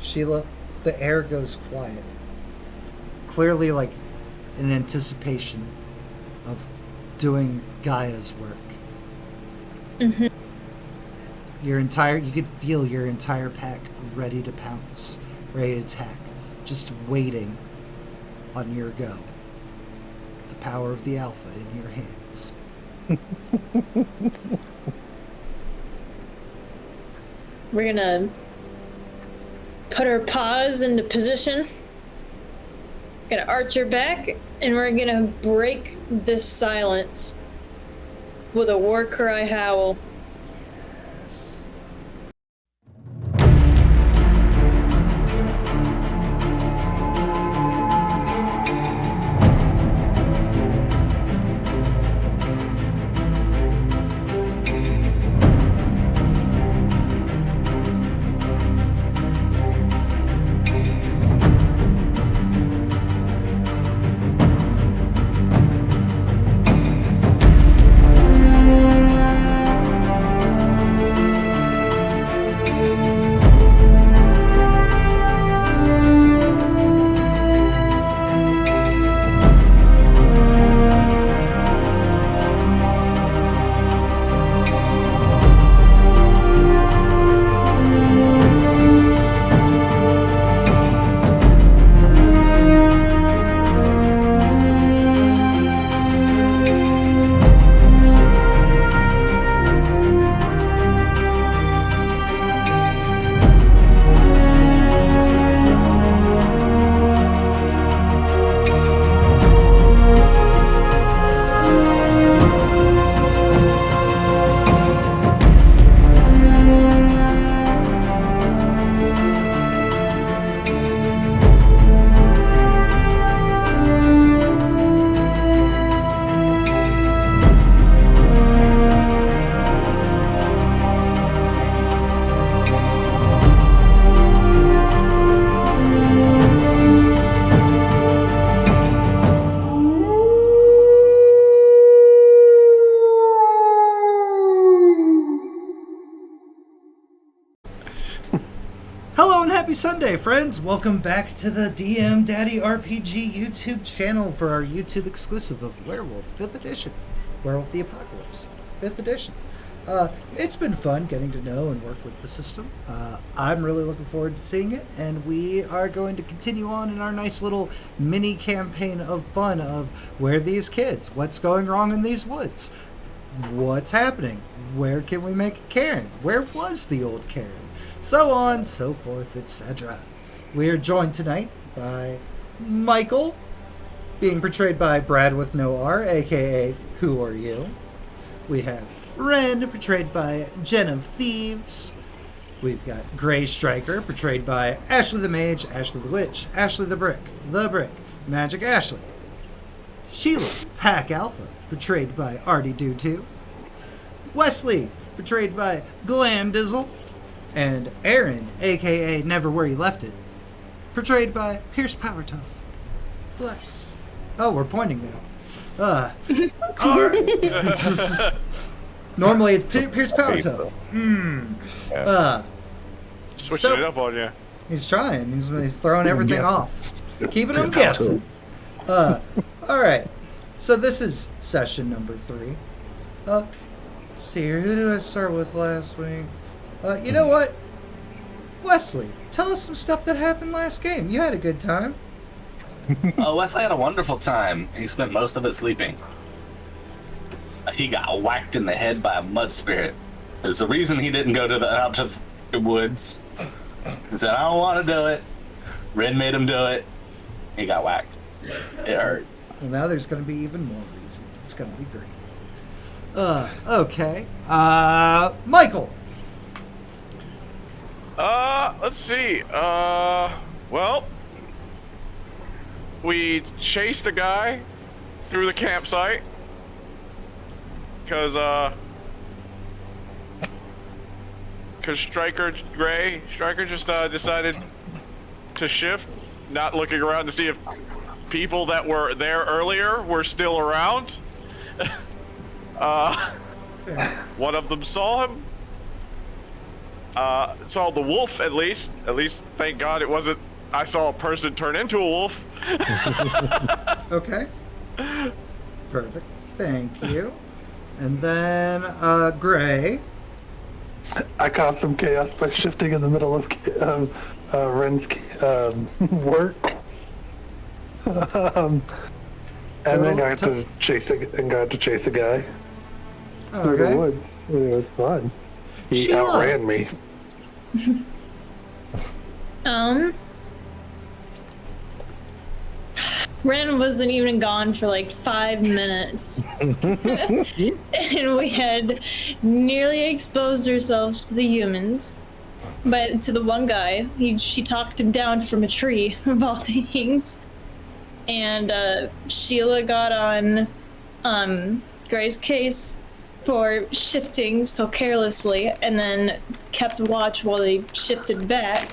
Sheila, the air goes quiet. Clearly, like, in anticipation of doing Gaia's work. Mm-hmm. You could feel your entire pack ready to pounce, ready to attack, just waiting on your go. The power of the Alpha in your hands. We're gonna put our paws into position. Gonna arch her back, and we're gonna break this silence with a war cry howl. Yes. Hello and happy Sunday, friends! Welcome back to the DM Daddy RPG YouTube channel for our YouTube exclusive of Werewolf 5th Edition. Werewolf the Apocalypse, 5th Edition. It's been fun getting to know and work with the system. I'm really looking forward to seeing it, and we are going to continue on in our nice little mini campaign of fun of where are these kids? What's going wrong in these woods? What's happening? Where can we make a cairn? Where was the old cairn? So on, so forth, etc. We are joined tonight by Michael, being portrayed by Brad with no R, aka Who Are You? We have Ren, portrayed by JenOfThieves. We've got Gray Striker, portrayed by Ashley the Mage, Ashley the Witch, Ashley the Brick, Magic Ashley. Sheila, Pack Alpha, portrayed by Artie Do 2. Wesley, portrayed by Glandizzle. And Aaron, aka Never Where You Left It, portrayed by Pierce Powertough. Flex. Oh, we're pointing now. Normally it's Pierce Powertough. Switching it up on you. He's trying. He's throwing everything off. Keeping them guessing. Alright. So this is session number 3. Let's see here. Who did I start with last week? You know what? Wesley, tell us some stuff that happened last game. You had a good time. Wesley had a wonderful time. He spent most of it sleeping. He got whacked in the head by a mud spirit. There's a reason he didn't go out of the woods. He said, I don't want to do it. Ren made him do it. He got whacked. It hurt. Well, now there's going to be even more reasons. It's going to be great. Okay. Michael. Let's see. Well, we chased a guy through the campsite because Striker just decided to shift, not looking around to see if people that were there earlier were still around. One of them saw him. saw the wolf at least. At least, thank God it wasn't. I saw a person turn into a wolf. Okay. Perfect. Thank you. And then Gray. I caused some chaos by shifting in the middle of Ren's work. And then got to chase a guy through the woods. It was fun. He outran me. Ren wasn't even gone for like 5 minutes. And we had nearly exposed ourselves to the humans. But to the one guy, she talked him down from a tree, of all things. And Sheila got on Gray's case for shifting so carelessly, and then kept watch while they shifted back.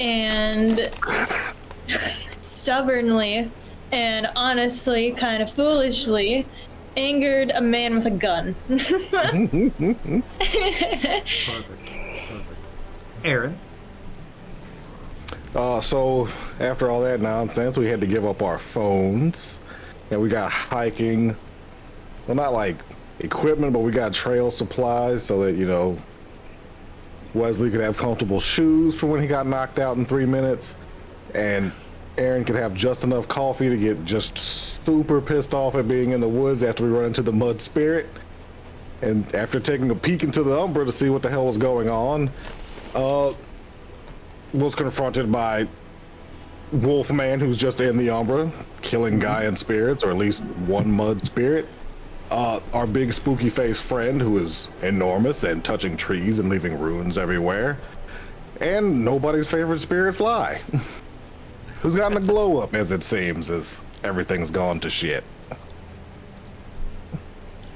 And stubbornly and honestly, kind of foolishly, angered a man with a gun. Perfect. Aaron. So after all that nonsense, we had to give up our phones, and we got hiking. Well, not like equipment, but we got trail supplies so that, you know, Wesley could have comfortable shoes for when he got knocked out in 3 minutes, and Aaron could have just enough coffee to get just super pissed off at being in the woods after we run into the mud spirit. And after taking a peek into the Umbra to see what the hell was going on, was confronted by Wolfman, who's just in the Umbra, killing Guy and spirits, or at least one mud spirit. Our big spooky face friend, who is enormous and touching trees and leaving ruins everywhere. And nobody's favorite spirit Fly, who's gotten a glow up, as it seems, as everything's gone to shit.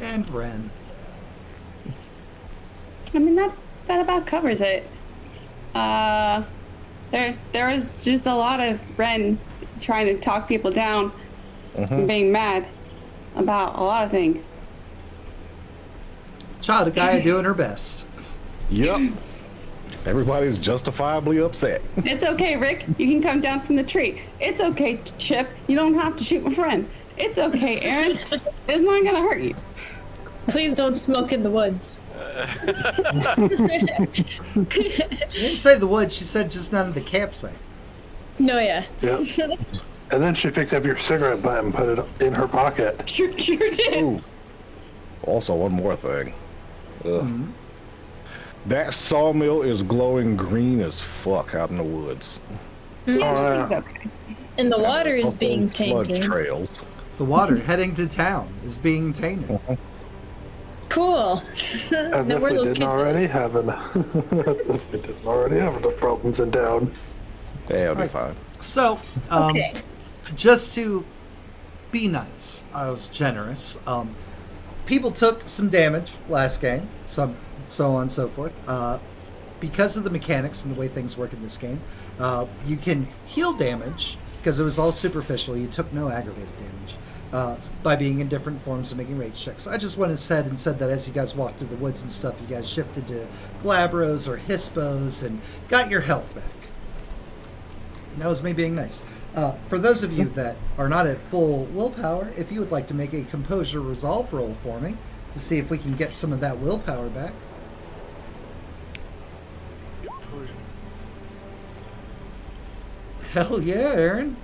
And Ren. I mean, that about covers it. There was just a lot of Ren trying to talk people down and being mad about a lot of things. Child Gaia doing her best. Yep. Everybody's justifiably upset. It's okay, Rick. You can come down from the tree. It's okay, Chip. You don't have to shoot my friend. It's okay, Aaron. It's not gonna hurt you. Please don't smoke in the woods. She didn't say the woods, she said just none of the campsite. No, yeah. Yep. And then she picked up your cigarette butt and put it in her pocket. Sure did. Ooh. Also, one more thing. That sawmill is glowing green as fuck out in the woods. It's okay. And the water is Up being those sludge tainted. trails. The water heading to town is being tainted. Cool. As Now if where we those didn't kids already have enough. As if we didn't already have enough problems in town. Yeah, it'll be fine. So, Okay. just to be nice, I was generous. People took some damage last game, so on and so forth. Because of the mechanics and the way things work in this game, you can heal damage, because it was all superficial. You took no aggravated damage by being in different forms and making rage checks. I just went and said that as you guys walked through the woods and stuff, you guys shifted to Glabros or Hispos and got your health back. That was me being nice. For those of you that are not at full willpower, if you would like to make a composure resolve roll for me to see if we can get some of that willpower back. Hell yeah, Aaron.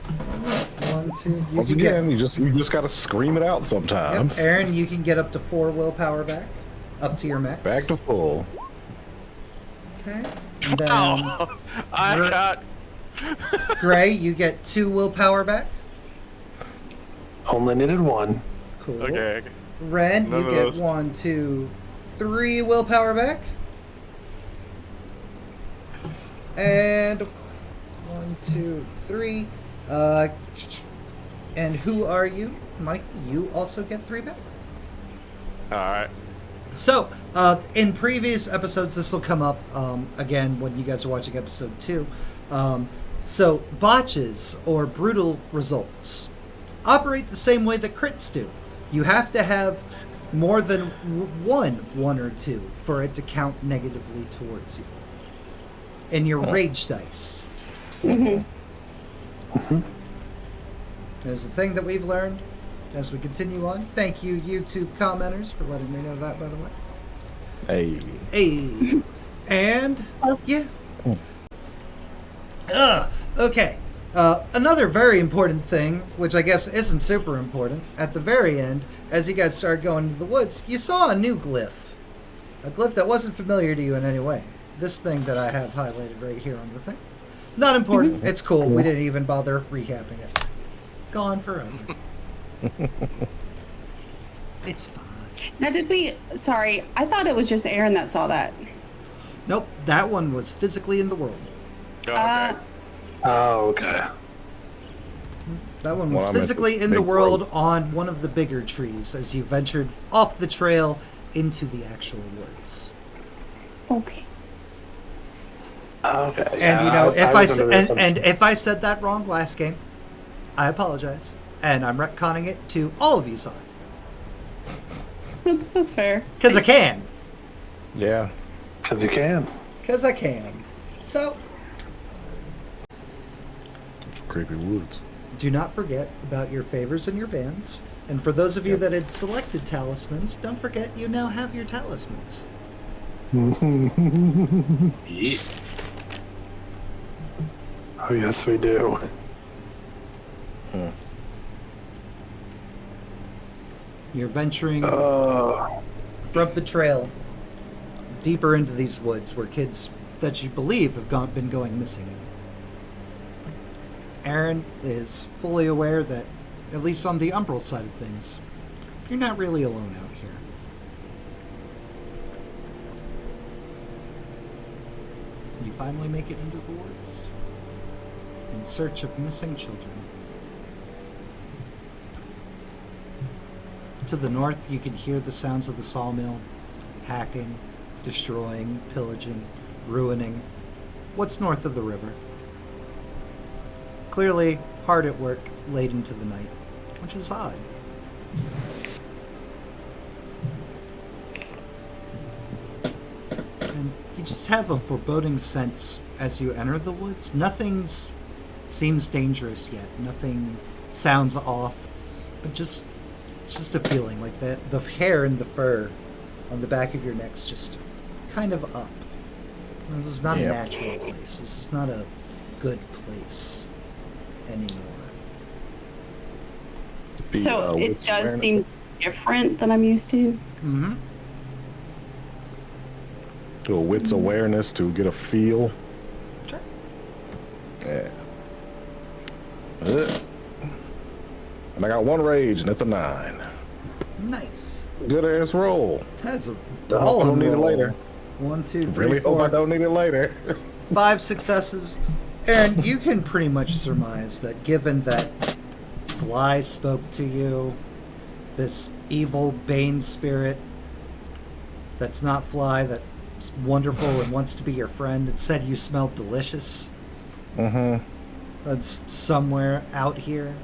1, 2. Once again, you just gotta scream it out sometimes. Yep, Aaron, you can get up to 4 willpower back, up to your max. Back to full. Okay. And then I got. Gray, you get 2 willpower back. Only needed 1. Cool. Okay. Ren, None you of get those. 1, 2, 3 willpower back. And 1, 2, 3. And who are you? Michael, you also get 3 back. All right. So, in previous episodes, this will come up again when you guys are watching episode 2. So, botches or brutal results operate the same way that crits do. You have to have more than one or two for it to count negatively towards you. In your rage dice. Mm-hmm. There's a thing that we've learned as we continue on. Thank you, YouTube commenters, for letting me know that, by the way. Hey. And, yeah. Okay. Another very important thing, which I guess isn't super important, at the very end, as you guys started going into the woods, you saw a new glyph. A glyph that wasn't familiar to you in any way. This thing that I have highlighted right here on the thing. Not important. It's cool. We didn't even bother recapping it. Gone forever. It's fine. Now, sorry, I thought it was just Aaron that saw that. Nope, that one was physically in the world. Okay. Oh, okay. That one was physically in the world on one of the bigger trees as you ventured off the trail into the actual woods. Okay. Okay. And you know, if I said that wrong last game, I apologize, and I'm retconning it to all of you saw it. That's fair. Because I can. Yeah. Because you can. Because I can. So, Creepy woods. do not forget about your favors and your bans. And for those of you that had selected talismans, don't forget you now have your talismans. Yeah. Oh, yes, we do. You're venturing from the trail deeper into these woods where kids that you believe have been going missing in. Aaron is fully aware that, at least on the Umbral side of things, you're not really alone out here. You finally make it into the woods in search of missing children. To the north, you can hear the sounds of the sawmill, hacking, destroying, pillaging, ruining. What's north of the river? Clearly hard at work late into the night, which is odd. And you just have a foreboding sense as you enter the woods. Nothing seems dangerous yet. Nothing sounds off, but it's just a feeling like that the hair and the fur on the back of your neck's just kind of up. And this is not a natural place. This is not a good place anymore. So it does seem different than I'm used to. Mm-hmm. Do a wits awareness to get a feel. Sure. Yeah. And I got one rage, and it's a 9. Nice. Good ass roll. That's a I ball don't need it roll. later. 1, 2, 3, Really hope 4. I don't need it later. 5 successes. And you can pretty much surmise that given that Fly spoke to you, this evil Bane spirit that's not Fly, that's wonderful and wants to be your friend, it said you smelled delicious. Mm-hmm. That's somewhere out here.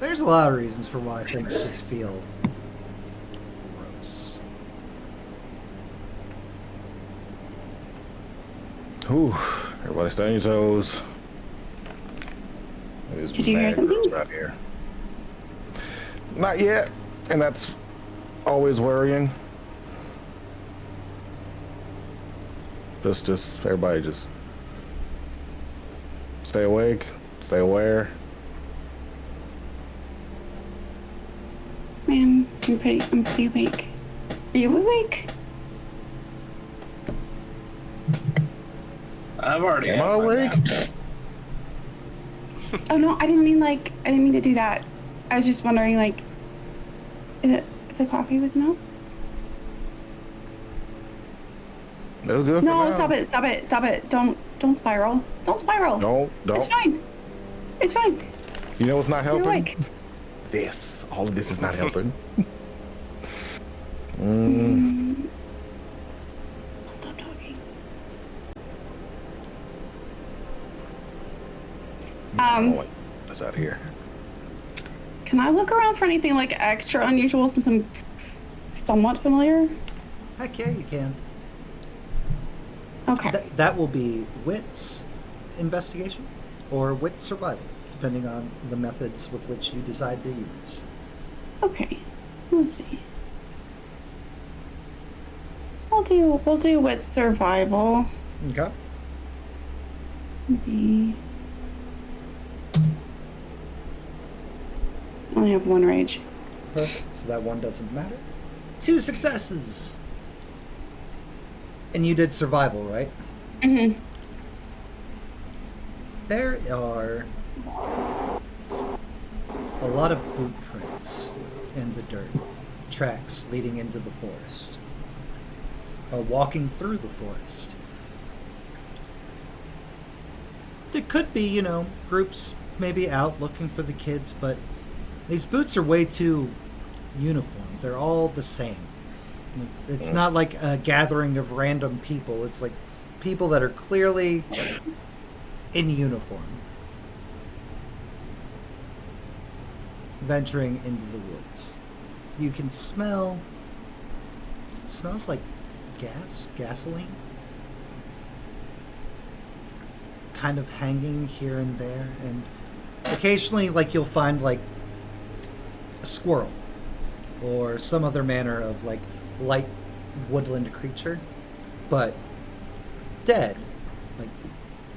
There's a lot of reasons for why things just feel gross. Whew. Everybody stay on your toes. Did you hear something? Out here. Not yet, and that's always worrying. Just everybody just stay awake, stay aware. Man, I'm pretty awake. Are you awake? I've already. Am I awake? Oh no, I didn't mean to do that. I was just wondering, like, if the coffee was no. It was good. No, for now. stop it. Don't spiral. Don't spiral. Don't. It's fine. It's fine. You know what's not You're helping? awake. This. All of this is not helping. I'll stop talking. That's out here. Can I look around for anything like extra unusual since I'm somewhat familiar? Heck yeah, you can. Okay. That will be wits investigation or wit survival, depending on the methods with which you decide to use. Okay. Let's see. We'll do wit survival. Okay. Maybe. I only have one rage. Perfect. So that one doesn't matter. 2 successes. And you did survival, right? Mm-hmm. There are a lot of boot prints in the dirt, tracks leading into the forest, or walking through the forest. There could be, you know, groups maybe out looking for the kids, but these boots are way too uniform. They're all the same. It's not like a gathering of random people. It's like people that are clearly in uniform, venturing into the woods. You can smell, it smells like gasoline, kind of hanging here and there, and occasionally like you'll find like a squirrel or some other manner of like light woodland creature, but dead, like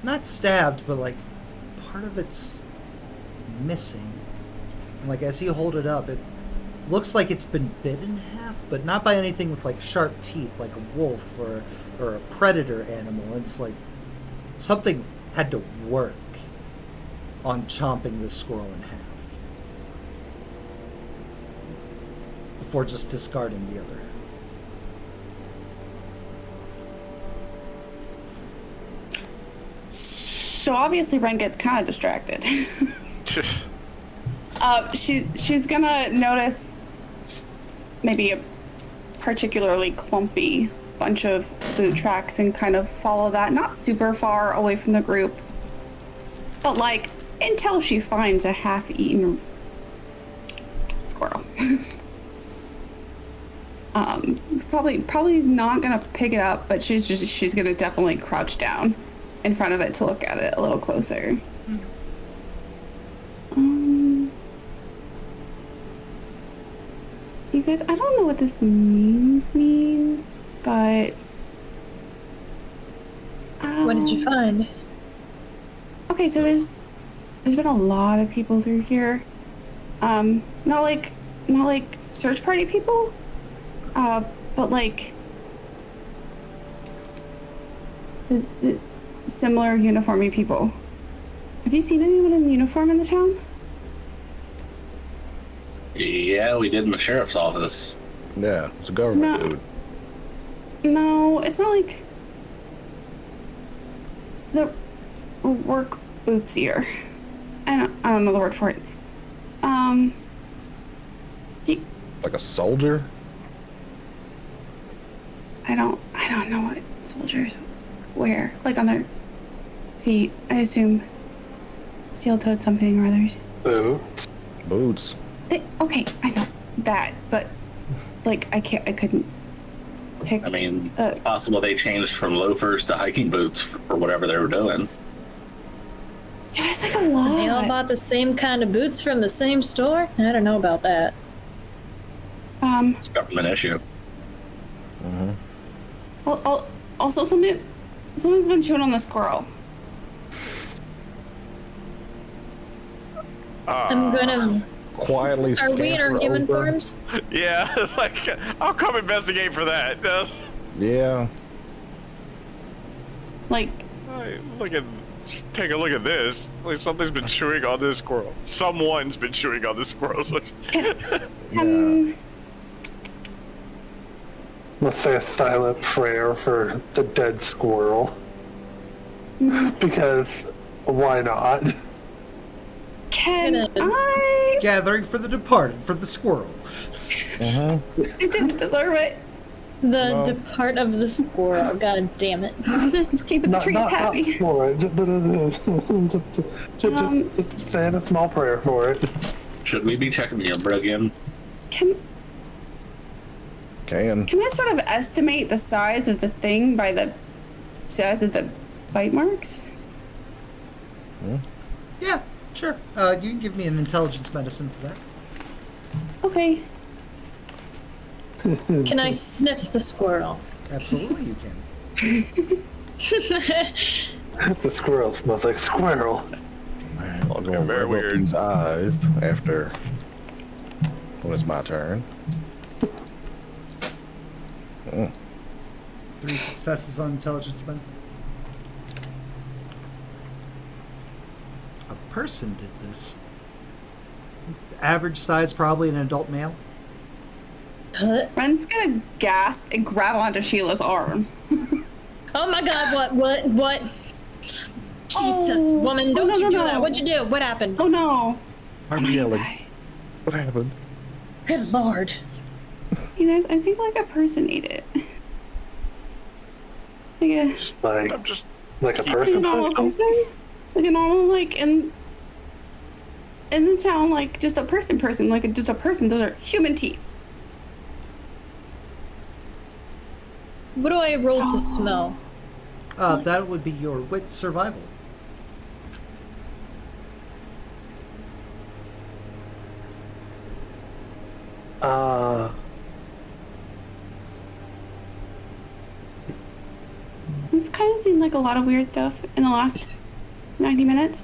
not stabbed, but like part of it's missing. And like as you hold it up, it looks like it's been bit in half, but not by anything with like sharp teeth, like a wolf or a predator animal. It's like something had to work on chomping this squirrel in half before just discarding the other half. So obviously Ren gets kind of distracted. She's gonna notice maybe a particularly clumpy bunch of boot tracks and kind of follow that, not super far away from the group, but like until she finds a half-eaten squirrel. Probably is not gonna pick it up, but she's gonna definitely crouch down in front of it to look at it a little closer. You guys, I don't know what this means, but What did you find? Okay, so there's been a lot of people through here. Not like search party people, but like the similar uniformy people. Have you seen anyone in uniform in the town? Yeah, we did in the sheriff's office. Yeah, it's a government dude. No, it's not like the work boots here. I don't know the word for it. Like a soldier? I don't know what soldiers wear. Like on their feet, I assume steel-toed something or others. Boots. Okay, I know that, but like I couldn't pick. I mean, possible they changed from loafers to hiking boots for whatever they were doing. Yeah, it's like a lot. They all bought the same kind of boots from the same store? I don't know about that. It's a government issue. Also, someone's been chewing on the squirrel. I'm gonna. Quietly. Are we in our human over. forms? Yeah, it's like, I'll come investigate for that. Yeah. Like, Take a look at this. Like something's been chewing on this squirrel. Someone's been chewing on this squirrel. Let's say a silent prayer for the dead squirrel. Because why not? can I? Gathering for the departed, for the squirrel. It didn't deserve it. The depart of the squirrel. God damn it. It's keeping the trees happy. Not for it. Just saying a small prayer for it. Should we be checking the Umbra again? Can Can. I sort of estimate the size of the thing by the size of the bite marks? Yeah, sure. You can give me an intelligence medicine for that. Okay. Can I sniff the squirrel? Absolutely, you can. The squirrel smells like squirrel. I'll go Very rub up weird. these eyes after when it's my turn. 3 successes on intelligence, men. A person did this. Average size, probably an adult male. Ren's gonna gasp and grab onto Sheila's arm. Oh my god, what? Jesus, woman, don't you do that. What'd you do? What happened? Oh no. I'm yelling. What happened? Good lord. You guys, I think like a person ate it. Like Like, just like a a person. normal person? Like a normal, like in the town, like just a person, like just a person. Those are human teeth. What do I roll to smell? That would be your wit survival. We've kind of seen like a lot of weird stuff in the last 90 minutes,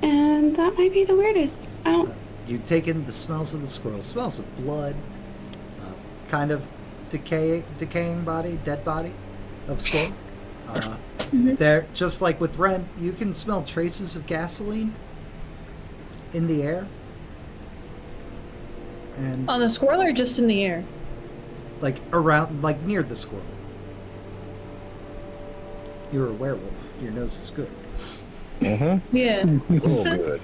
and that might be the weirdest. I don't. You take in the smells of the squirrel. Smells of blood, kind of decaying body, dead body of squirrel. There, just like with Ren, you can smell traces of gasoline in the air, and On the squirrel or just in the air? like around, like near the squirrel. You're a werewolf. Your nose is good. Yeah. Oh, good.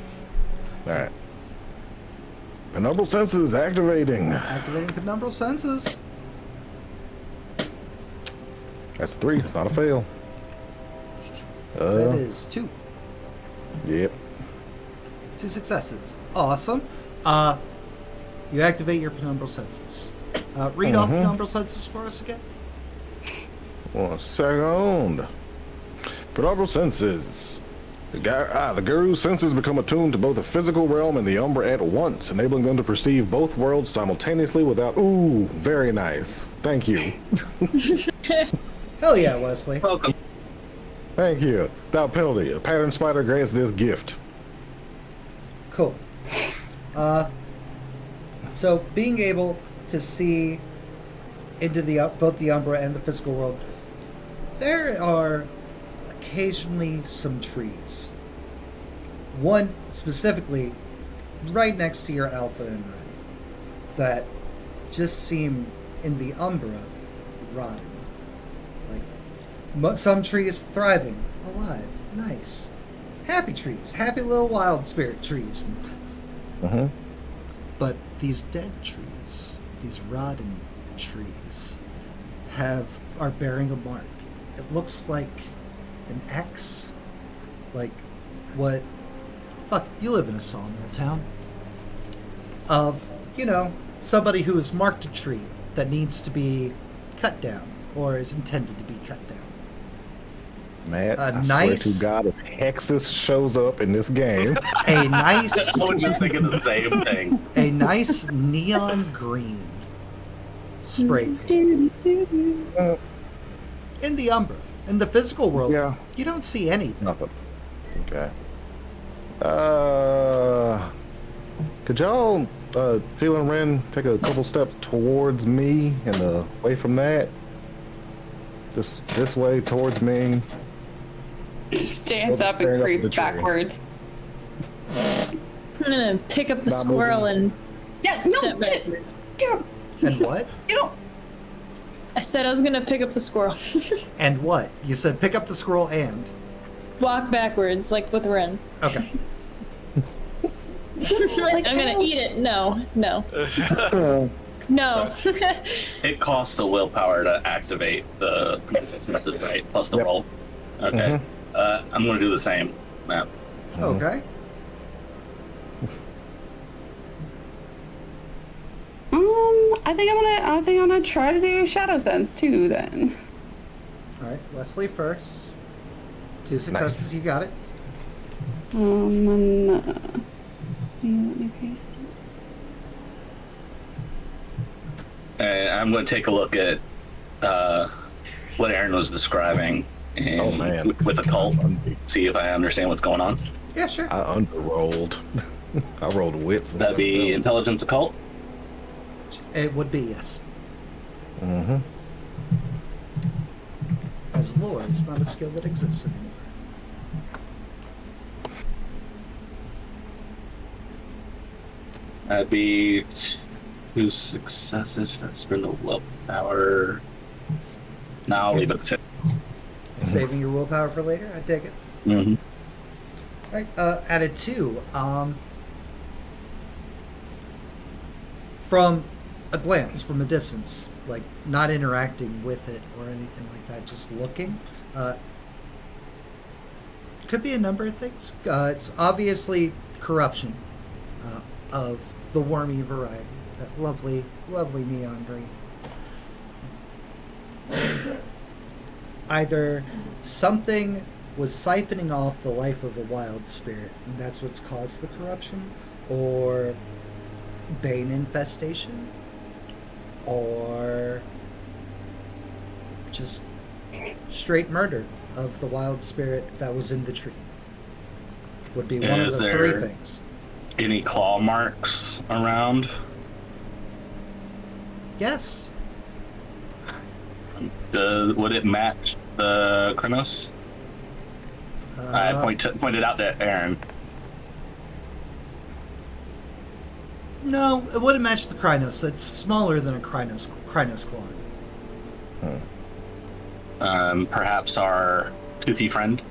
All right. Penumbral senses activating. Activating penumbral senses. That's 3. It's not a fail. That is 2. Yep. 2 successes. Awesome. You activate your penumbral senses. Read off penumbral senses for us again. 1 second. Penumbral senses. The guru's senses become attuned to both the physical realm and the Umbra at once, enabling them to perceive both worlds simultaneously without... Ooh, very nice. Thank you. Hell yeah, Wesley. Welcome. Thank you. Without penalty, a pattern spider grants this gift. Cool. So being able to see into the both the Umbra and the physical world, there are occasionally some trees. One specifically right next to your Alpha and Ren that just seem in the Umbra rotten. Like some trees thriving, alive, nice. Happy trees, happy little wild spirit trees. But these dead trees, these rotten trees, are bearing a mark. It looks like an X, like what? Fuck, you live in a sawmill town. Of, somebody who has marked a tree that needs to be cut down or is intended to be cut down. Matt, I nice- swear to God, if Hexus shows up in this game, A nice, I was just thinking the same thing. a nice neon green spray paint. In the Umbra, in the physical world, Yeah. you don't see anything. nothing. Okay. Could y'all, Phil and Ren, take a couple steps towards me and away from that? Just this way towards me. Stands Well, up staring and up at creeps the tree. backwards. I'm gonna pick up the Not squirrel moving. and Yeah, step no, backwards. dude, And what? you don't. I said I was gonna pick up the squirrel. And what? You said pick up the squirrel and. Walk backwards, like with Ren. Okay. I'm gonna eat it. No. No. It costs a willpower to activate the message, right? Plus the Yep. roll. Okay. I'm going to do the same. Matt. Okay. I think I'm gonna try to do shadow sense too. Then. All right, Wesley first. 2 successes, Nice. you got it. Let me paste it. And I'm going to take a look at what Aaron was describing and Oh, man. with occult, see if I understand what's going on. Yeah, sure. I underrolled. I rolled wits. That'd be intelligence occult. It would be, yes. Mm-hmm. As lore, it's not a skill that exists anymore. That'd be 2 successes. Should I spend a willpower? No, I'll leave it at 2. Saving your willpower for later? I dig it. Mm-hmm. All right, at a 2, from a glance, from a distance, like not interacting with it or anything like that, just looking, could be a number of things. It's obviously corruption of the wormy variety, that lovely, lovely neon green. Either something was siphoning off the life of a wild spirit, and that's what's caused the corruption, or bane infestation, or just straight murder of the wild spirit that was in the tree. Would be one of Is the 3 there things. any claw marks around? Yes. Would it match the Kronos? I pointed out to Aaron. No, it wouldn't match the Krynos. It's smaller than a Krynos claw. Perhaps our toothy friend.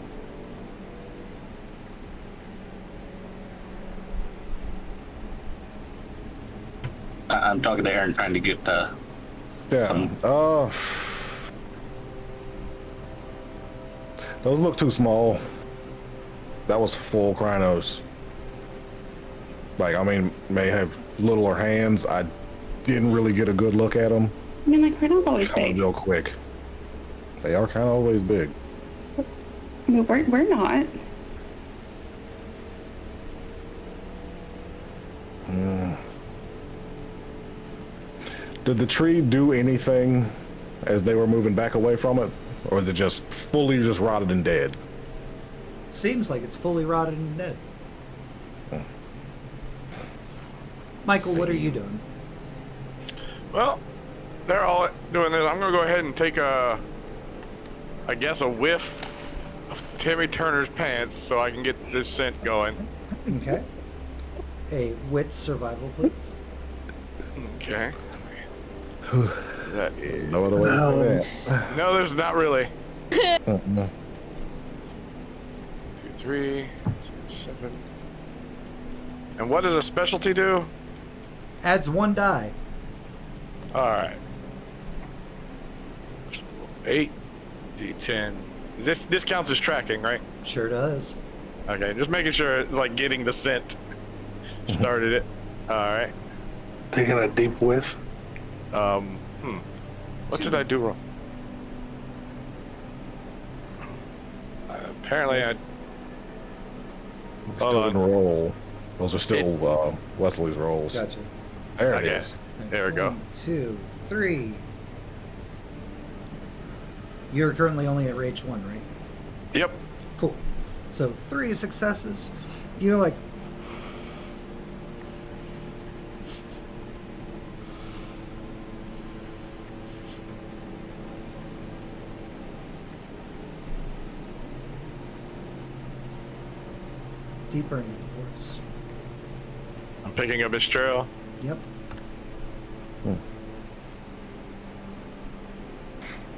I'm talking to Aaron, trying to get some. Those look too small. That was full Krynos. Like, I mean, may have littler hands. I didn't really get a good look at them. I mean, like, we're not always Kind of big. real quick. They are kind of always big. I mean, we're not. Did the tree do anything as they were moving back away from it? Or is it just fully just rotted and dead? Seems like it's fully rotted and dead. Michael, what are you doing? Well, they're all doing this. I'm gonna go ahead and take I guess a whiff of Timmy Turner's pants so I can get this scent going. Okay. A wit survival, please. Okay. That is... No other way to say that. No, there's not really. Uh-uh. 2, 3, 6, 7. And what does a specialty do? Adds 1 die. All right. 8, D10. Is this counts as tracking, right? Sure does. Okay, just making sure it's like getting the scent. Started it. All right. Taking a deep whiff. What did I do wrong? Apparently I... Still didn't roll. Those are still Wesley's rolls. Gotcha. There it Okay. is. There we go. 1, 2, 3. You're currently only at rage 1, right? Yep. Cool. So 3 successes. You're like... deeper into the forest. I'm picking up his trail. Yep.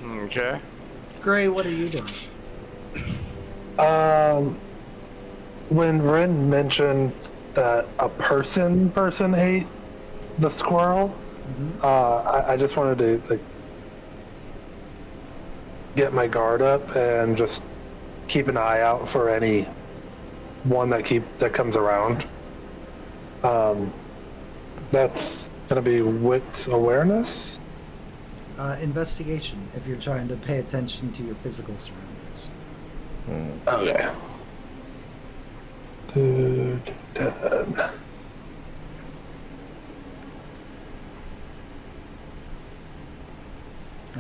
Okay. Gray, what are you doing? When Ren mentioned that a person ate the squirrel, I just wanted to like get my guard up and just keep an eye out for any one that comes around. That's Gonna be wit awareness. Investigation, if you're trying to pay attention to your physical surroundings. Okay. 2 to 10.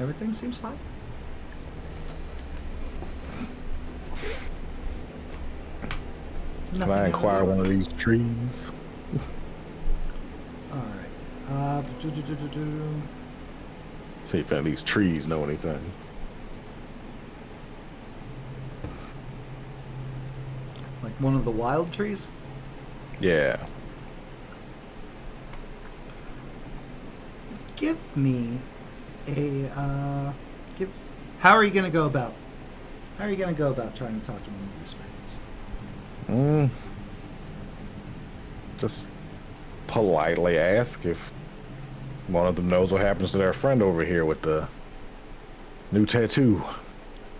Everything seems fine. Can I acquire one of these trees? Alright. See if any of these trees know anything. Like one of the wild trees? Yeah. Give me a how are you gonna go about trying to talk to one of these spirits? Just politely ask if one of them knows what happens to their friend over here with the new tattoo.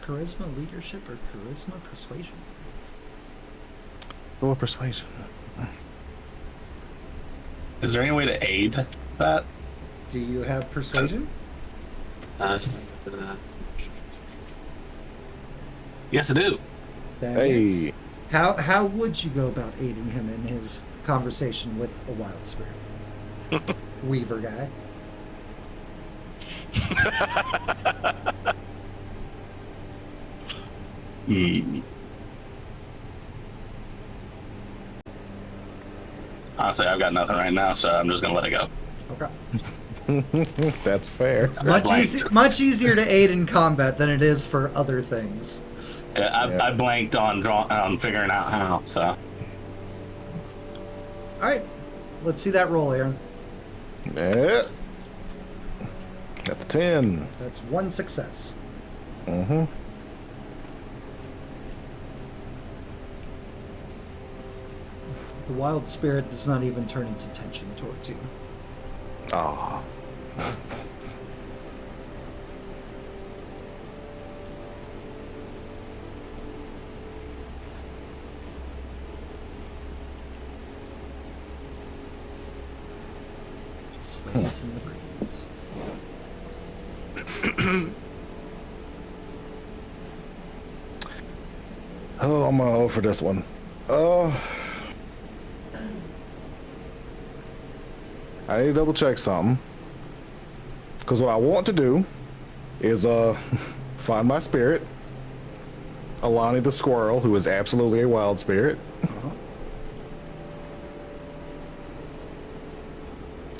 Charisma, leadership, or charisma persuasion, please? Go with persuasion. Is there any way to aid that? Do you have persuasion? Yes, I do. Then Hey. yes. How would you go about aiding him in his conversation with a wild spirit? Weaver guy. Honestly, I've got nothing right now, so I'm just gonna let it go. Okay. That's fair. It's much easier to aid in combat than it is for other things. Yeah, I blanked on figuring out how. So. All right, let's see that roll, Aaron. Yeah. That's a 10. That's one success. Mm-hmm. The wild spirit does not even turn its attention towards you. Oh. Just sways in the breeze. Oh, I'm gonna go for this one. I need to double check something. Because what I want to do is find my spirit, Alani the squirrel, who is absolutely a wild spirit.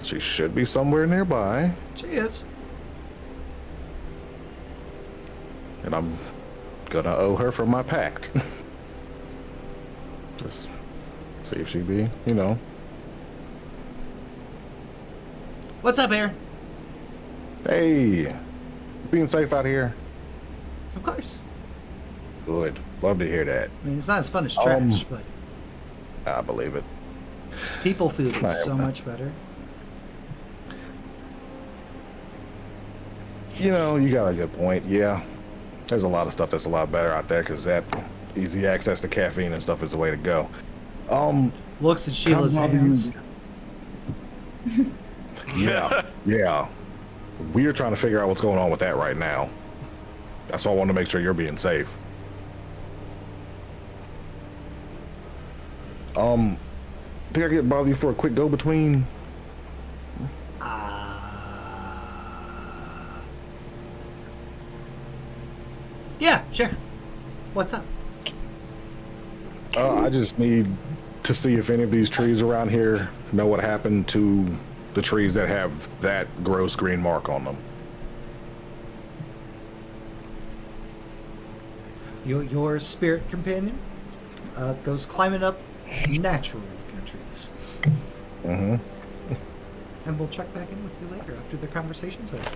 She should be somewhere nearby. She is. And I'm gonna owe her for my pact. Just see if she be, you know. What's up, Aaron? Hey, being safe out here. Of course. Good. Love to hear that. I mean, it's not as fun as trash, but I believe it. people food is so much better. You know, you got a good point. Yeah, there's a lot of stuff that's a lot better out there because that easy access to caffeine and stuff is the way to go. Looks at Sheila's how do hands. Yeah. We're trying to figure out what's going on with that right now. That's why I want to make sure you're being safe. Think I could bother you for a quick go-between? Yeah, sure. What's up? I just need to see if any of these trees around here know what happened to the trees that have that gross green mark on them. Your spirit companion goes climbing up natural-looking trees. Mm-hmm. And we'll check back in with you later after the conversation's over.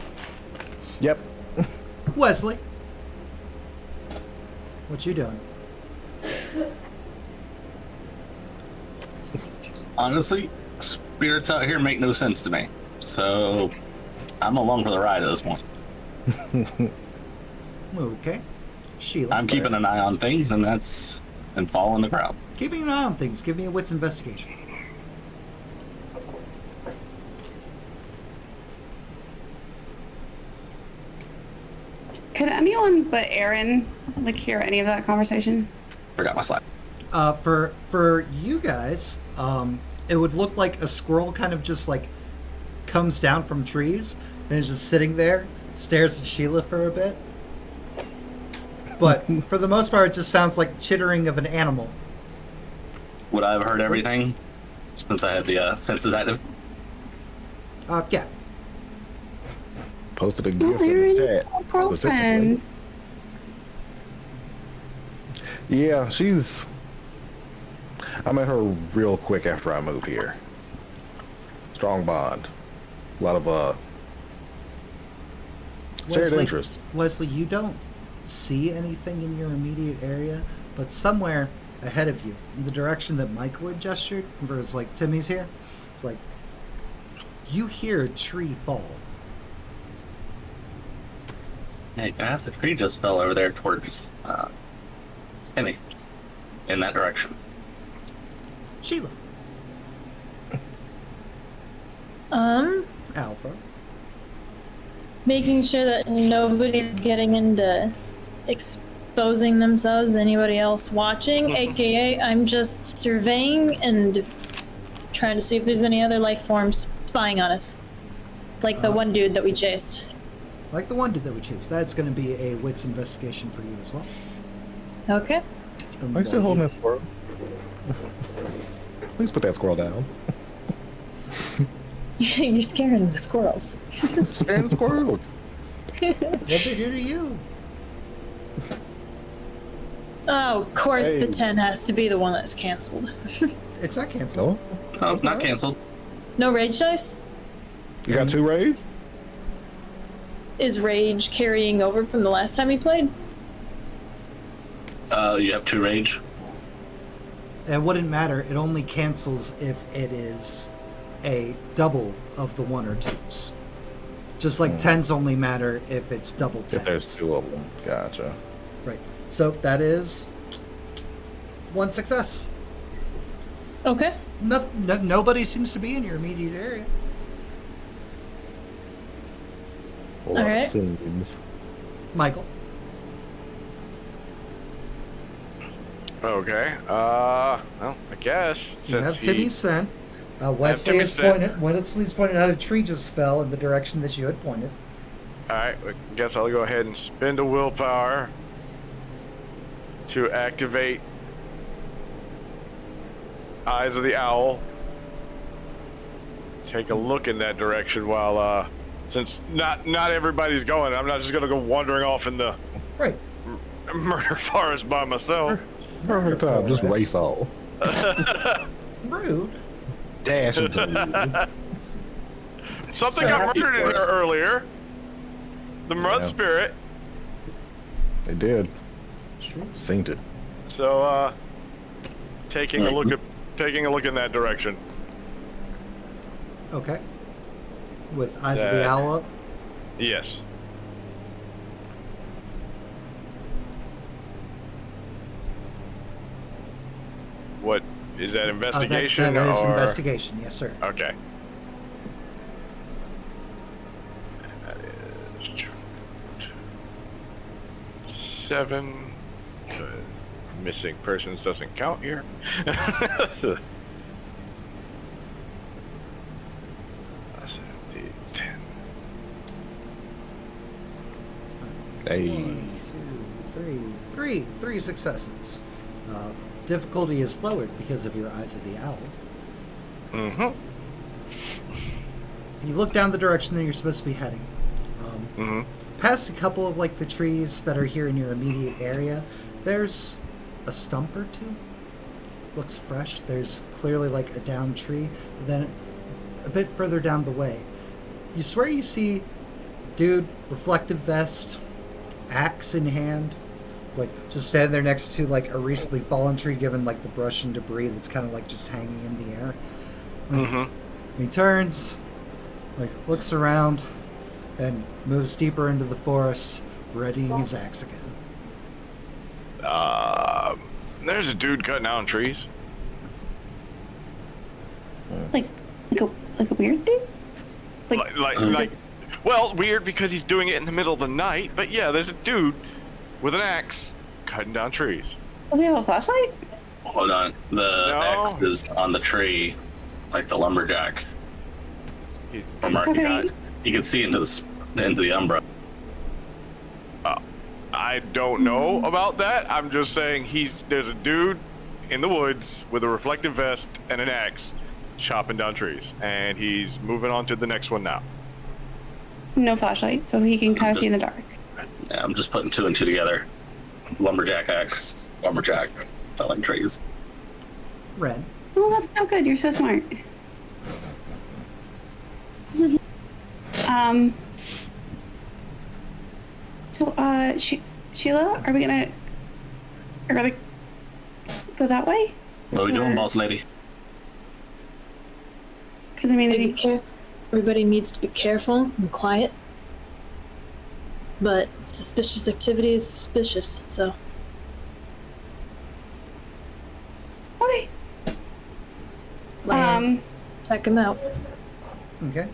Yep. Wesley, what you doing? Honestly, spirits out here make no sense to me. So I'm along for the ride at this point. Okay. Sheila. I'm keeping an eye on things, and following the crowd. Keeping an eye on things. Give me a wits investigation. anyone but Aaron hear any of that conversation? Forgot my slide. For you guys, it would look like a squirrel kind of just comes down from trees and is just sitting there, stares at Sheila for a bit. But for the most part, it just sounds like chittering of an animal. Would I have heard everything since I had the senses active? Yeah. Posted a gift in the chat. Girlfriend. Yeah, I met her real quick after I moved here. Strong bond. A lot of shared interests. Wesley, you don't see anything in your immediate area, but somewhere ahead of you, in the direction that Michael had gestured, where it's like Timmy's here, it's like you hear a tree fall. Hey guys, the tree just fell over there towards Timmy. In that direction. Sheila. Alpha. Making sure that nobody's getting into exposing themselves to anybody else watching, aka I'm just surveying and trying to see if there's any other life forms spying on us. Like the one dude that we chased. Like the one dude that we chased. That's going to be a wits investigation for you as well. Okay. Are you still holding that squirrel? Please put that squirrel down. You're scaring the squirrels. Scaring the squirrels. What they do to you? Oh, of course Hey. the 10 has to be the one that's canceled. It's not canceled. No? Oh, not canceled. No rage dice? You got 2 rage? Is rage carrying over from the last time we played? You have 2 rage. It wouldn't matter. It only cancels if it is a double of the 1 or 2s. Just like 10s only matter if it's double 10s. If there's 2 of them. Gotcha. Right. So that is 1 success. Okay. Nobody seems to be in your immediate area. All right. Seems. Michael. Okay. Well, I guess You have Timmy's scent. Wesley's pointed out a tree just fell in the direction that you had pointed. All right. I guess I'll go ahead and spend a willpower to activate Eyes of the Owl. Take a look in that direction while, since not everybody's going, I'm not just gonna go wandering off in the Right. murder forest by myself. Perfect time. Just race off. Rude. Dash into Something got murdered in here earlier. The mud Yeah. spirit. They did. It's true. Seen it. So, taking a look in that direction. Okay. With Eyes of the Owl up. Yes. What is that investigation? That is or... investigation, yes, sir. Okay. That is 7. Missing persons doesn't count here. That's a D10. Hey. 1, 2, 3. Three successes. Difficulty is lowered because of your Eyes of the Owl. Mm-hmm. You look down the direction that you're supposed to be heading. Past a couple of the trees that are here in your immediate area, there's a stump or 2. Looks fresh. There's clearly a downed tree. But then a bit further down the way, you swear you see dude, reflective vest, axe in hand. Just standing there next to a recently fallen tree, given the brush and debris that's kind of just hanging in the air. He turns, looks around, and moves deeper into the forest, readying his axe again. There's a dude cutting down trees. Like a weird dude? Like Well, weird because he's doing it in the middle of the night, but yeah, there's a dude with an axe cutting down trees. Does he have a flashlight? Hold on. The No. X is on the tree, like the lumberjack. He's Or marking Okay. eyes. You can see into the umbra. I don't know about that. I'm just saying there's a dude in the woods with a reflective vest and an axe chopping down trees, and he's moving on to the next one now. No flashlight, so he can kind of see in the dark. Yeah, I'm just putting 2 and 2 together. Lumberjack X, lumberjack, felling trees. Ren. Oh, that's so good. You're so smart. So, Sheila, are we gonna go that way? What are we doing, boss lady? Because I mean, Everybody needs to be careful and quiet. But suspicious activity is suspicious, so. okay. Let's check him out. Okay.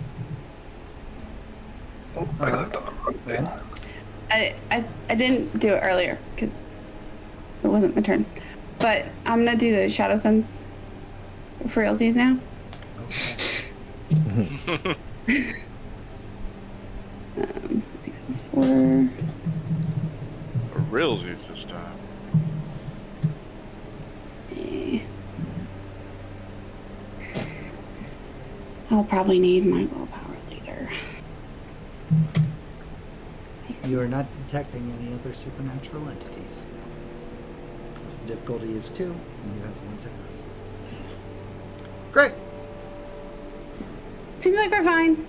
Ren. I didn't do it earlier because it wasn't my turn, but I'm gonna do the shadow sense for realsies now. I think that was 4. For realsies this time. I'll probably need my willpower later. You are not detecting any other supernatural entities. As the difficulty is 2, and you have 1 success. Great. Seems like we're fine.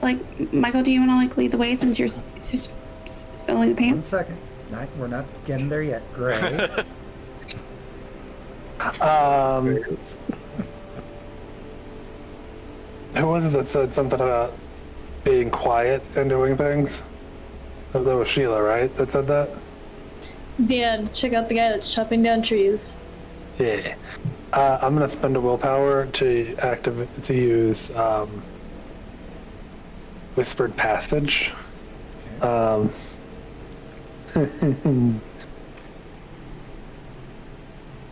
Like, Michael, do you want to like lead the way since you're spilling the 1 pants? second. We're not getting there yet. Gray. Who was it that said something about being quiet and doing things? That was Sheila, right? That said that? Yeah, check out the guy that's chopping down trees. Yeah. I'm gonna spend a willpower to use Whispered Passage. Okay.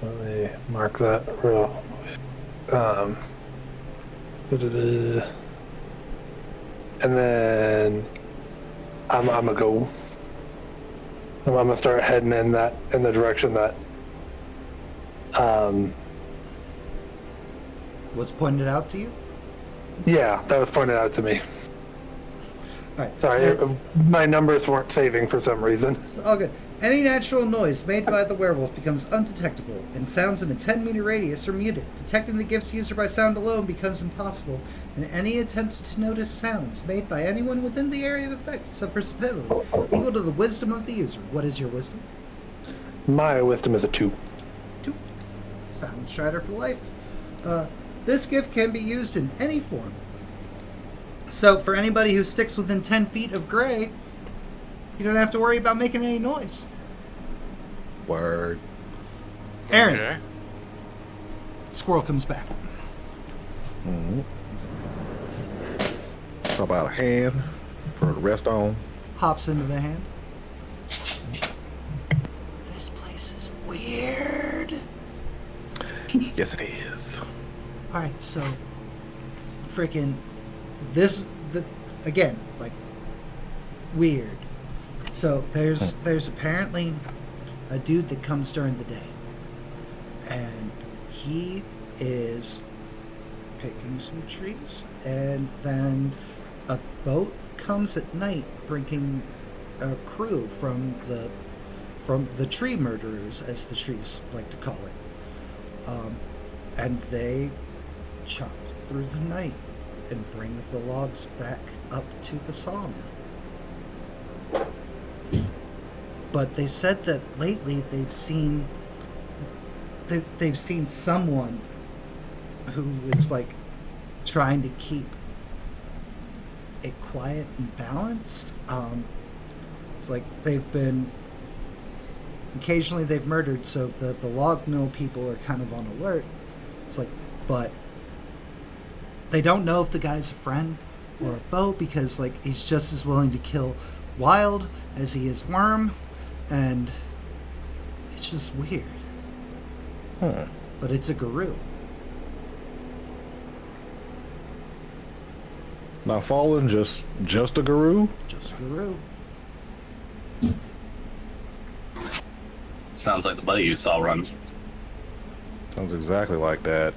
Let me mark that real. And then I'm gonna go. I'm gonna start heading in the direction that Was pointed out to you? yeah, that was pointed out to me. All right. Sorry, my numbers weren't saving for some reason. It's all good. Any natural noise made by the werewolf becomes undetectable, and sounds in a 10-meter radius are muted. Detecting the gift's user by sound alone becomes impossible, and any attempt to notice sounds made by anyone within the area of effect suffers penalty equal to the wisdom of the user. What is your wisdom? My wisdom is a 2. 2. Sound Strider for life. This gift can be used in any form. So for anybody who sticks within 10 feet of Gray, you don't have to worry about making any noise. Word. Aaron, Okay. Squirrel comes back. How about a hand for the rest on? Hops into the hand. This place is weird. Yes, it is. Alright, so freaking again, like weird. So there's apparently a dude that comes during the day, and he is picking some trees, and then a boat comes at night bringing a crew from the tree murderers, as the trees like to call it, and they chop through the night and bring the logs back up to the sawmill. But they said that lately they've seen someone who is like trying to keep it quiet and balanced. It's like they've been Occasionally they've murdered, so the log mill people are kind of on alert. It's like, but they don't know if the guy's a friend or a foe, because like he's just as willing to kill wild as he is worm, and it's just weird. But it's a guru. Not fallen, just a guru? Just a guru. Sounds like the buddy you saw run. Sounds exactly like that.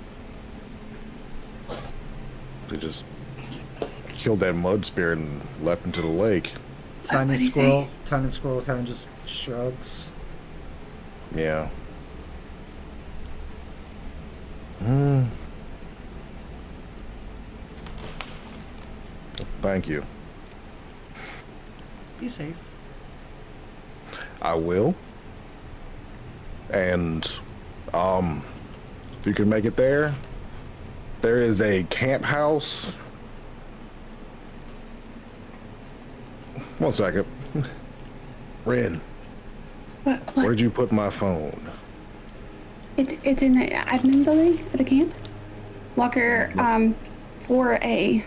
They just killed that mud spirit and leapt into the lake. Tiny squirrel kind of just shrugs. Yeah. Thank you. Be safe. I will. And, if you can make it there, there is a camp house. One second. Ren, What? where'd you put my phone? It's in the admin building at the camp. Locker 4A.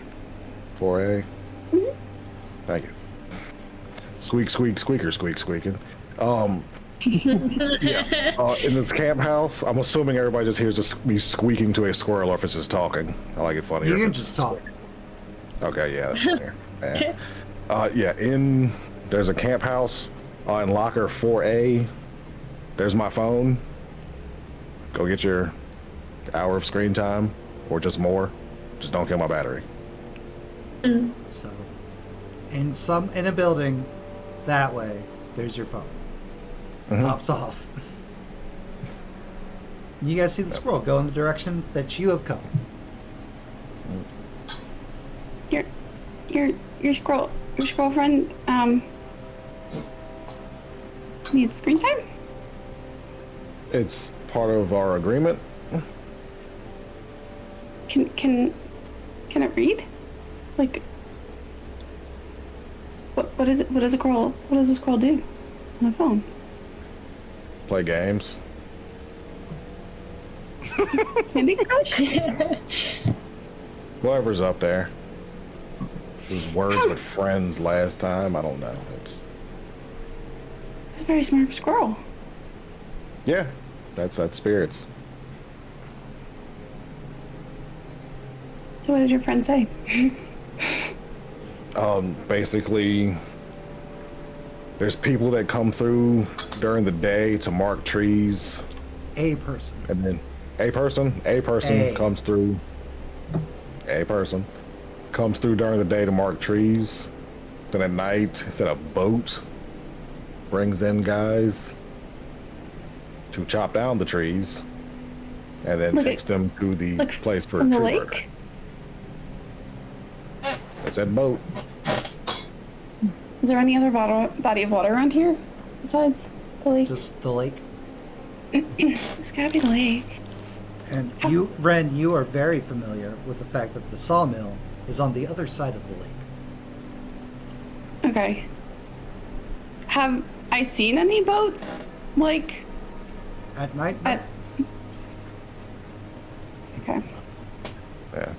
4A? Thank you. Squeak, squeak, squeaker, squeak, squeaking. Yeah. In this camp house, I'm assuming everybody just hears me squeaking to a squirrel, or if it's just talking. I like it funny. You can just talk. Okay, yeah, that's fair. There's a camp house in locker 4A. There's my phone. Go get your hour of screen time, or just more. Just don't kill my battery. So, in a building, that way, there's your phone. Pops off. You guys see the squirrel go in the direction that you have come. Your squirrel friend needs screen time? It's part of our agreement. Can it read? Like what does a squirrel do on a phone? Play games. Candy Crush? Whatever's up there. It was words with friends last time. I don't know. It's a very smart squirrel. Yeah, that's spirits. So what did your friend say? Basically, there's people that come through during the day to mark trees. A person. And then a person comes through. A person comes through during the day to mark trees. Then at night, instead of boat, brings in guys to chop down the trees, and then takes them to the place for a tree murder. It said boat. Is there any other body of water around here besides the lake? Just the lake. It's gotta be the lake. And you, Ren, you are very familiar with the fact that the sawmill is on the other side of the lake. Okay. Have I seen any boats? Like... At night? Okay. Yeah.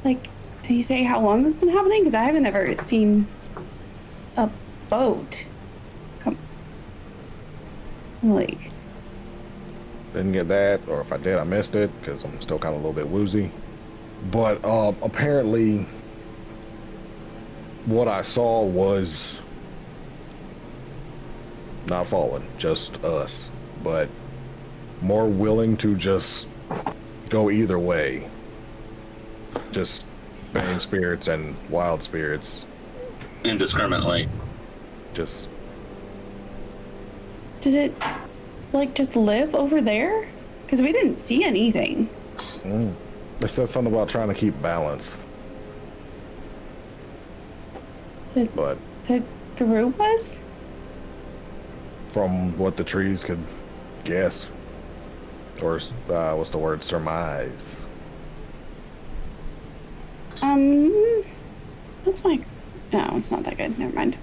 Like, did you say how long this has been happening? Because I haven't ever seen a boat come... Like... Didn't get that, or if I did, I missed it, because I'm still kind of a little bit woozy. But apparently, what I saw was not fallen, just us, but more willing to just go either way. Just bang spirits and wild spirits. Indiscriminately. Just... Does it... like just live over there? Because we didn't see anything. It says something about trying to keep balance. The guru was? From what the trees could guess. Or, what's the word? Surmise. That's my... No, it's not that good. Never mind.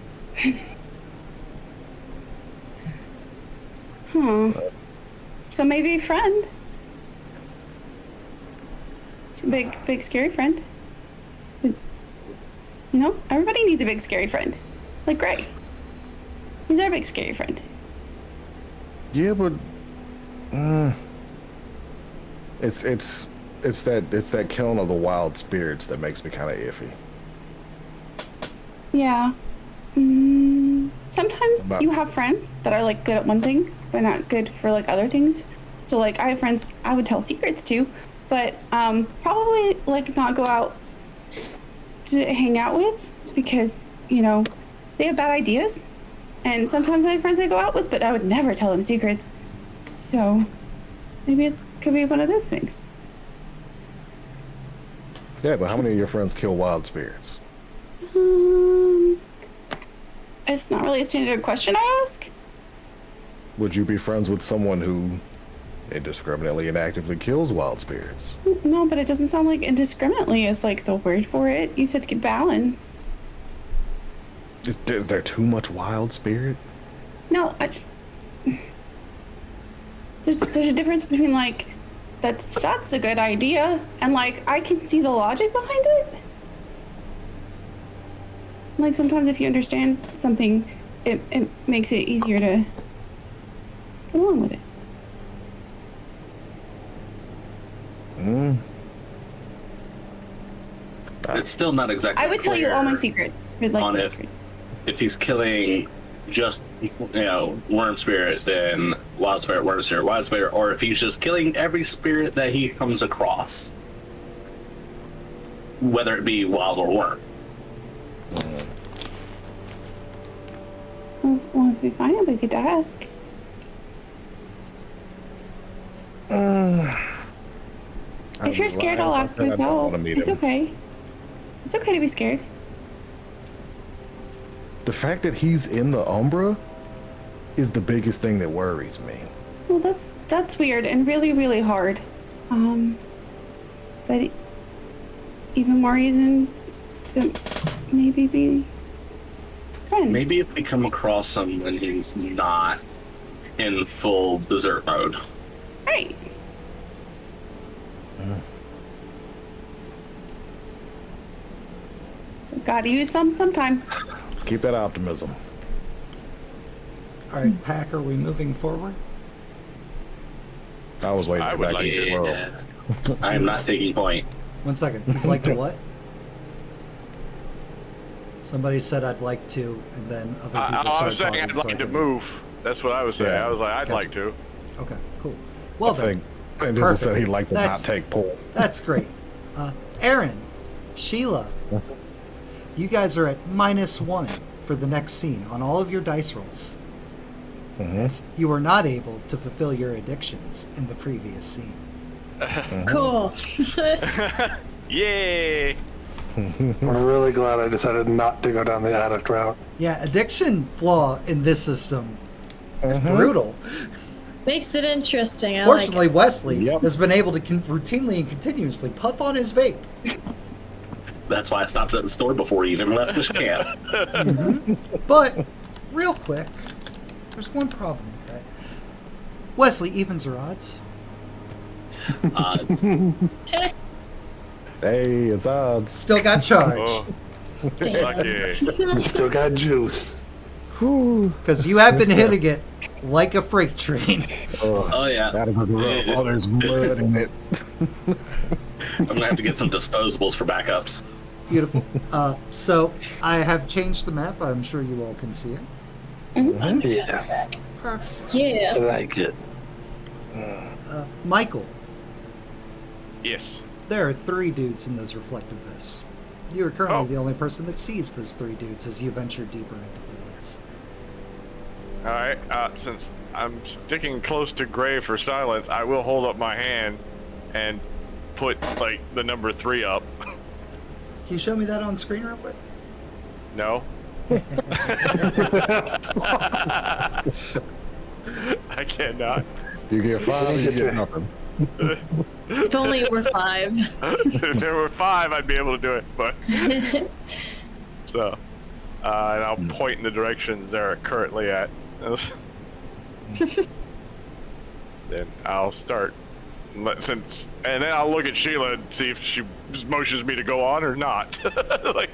So maybe a friend. It's a big scary friend. You know, everybody needs a big scary friend. Like Gray. He's our big scary friend. Yeah, but it's that killing of the wild spirits that makes me kind of iffy. Yeah. Sometimes you have friends that are like good at one thing, but not good for like other things. So like I have friends I would tell secrets to, but probably like not go out to hang out with because, you know, they have bad ideas. And sometimes I have friends I go out with, but I would never tell them secrets. So maybe it could be one of those things. Yeah, but how many of your friends kill wild spirits? It's not really a standard question I ask. Would you be friends with someone who indiscriminately and actively kills wild spirits? No, but it doesn't sound like indiscriminately is like the word for it. You said balance. Is there too much wild spirit? No, there's a difference between like that's a good idea and like I can see the logic behind it. Like sometimes if you understand something, it makes it easier to go along with it. It's still not exactly. I would tell you all my secrets. On if he's killing just, you know, worm spirit, then wild spirit, worm spirit, wild spirit, or if he's just killing every spirit that he comes across, whether it be wild or worm. Well, if we find it, we could ask. If you're scared, I'll ask myself. It's okay. It's okay to be scared. The fact that he's in the Umbra is the biggest thing that worries me. Well, that's weird and really, really hard. But even more reason to maybe be friends. Maybe if we come across him when he's not in full berserk mode. Right. Gotta use some sometime. Let's keep that optimism. All right, Pack, are we moving forward? I was waiting I for would back like in to- your row. I am not taking point. 1 second. You'd like to what? Somebody said I'd like to, and then other people I started was saying talking, I'd so like I to couldn't- move. That's what I was saying. Yeah. I was like, I'd Gotcha. like to. Okay, cool. Well I then, think Just said he'd like to That's- not take pull. that's great. Aaron, Sheila, you guys are at -1 for the next scene on all of your dice rolls. As you were not able to fulfill your addictions in the previous scene. Cool. Yay! I'm really glad I decided not to go down the addict route. Yeah, addiction flaw in this system is brutal. Makes it interesting. I Fortunately, like Wesley Yep. has been able to routinely and continuously puff on his vape. That's why I stopped at the store before he even left the camp. But, real quick, there's one problem with that. Wesley, evens or odds? Hey, it's odds. Still got charge. Oh, it. Damn. lucky. Still got juice. Because you have been hitting it like a freight train. Oh yeah. Gotta go rough. Oh, there's blood in it. I'm gonna have to get some disposables for backups. Beautiful. So, I have changed the map. I'm sure you all can see it. Yeah, Perfect. Yeah. I like it. Michael, Yes. there are 3 dudes in those reflective vests. You are currently Oh. the only person that sees those 3 dudes as you venture deeper into the woods. All right. Since I'm sticking close to Gray for silence, I will hold up my hand and put like the number 3 up. Can you show me that on screen real quick? No. I cannot. You get 5, you get nothing. If only it were 5. If there were 5, I'd be able to do it. But so, and I'll point in the directions they're currently at. then I'll start. And then I'll look at Sheila and see if she motions me to go on or not. Like,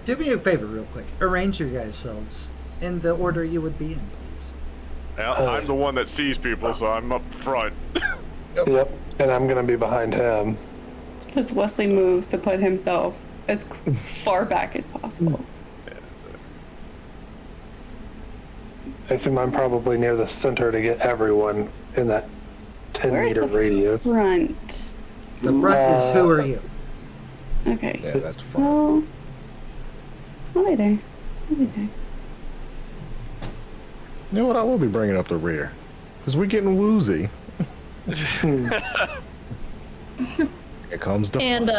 do me a favor real quick. Arrange your guys' selves in the order you would be in, please. well, I'm the one that sees people, so I'm up front. Yep. And I'm gonna be behind him. As Wesley moves to put himself as far back as possible. I assume I'm probably near the center to get everyone in that 10-meter radius. Front. The front is who are you? Okay. Yeah, that's the front. Well, I'll be there. I'll be there. You know what? I will be bringing up the rear. Because we're getting woozy. Here comes the... And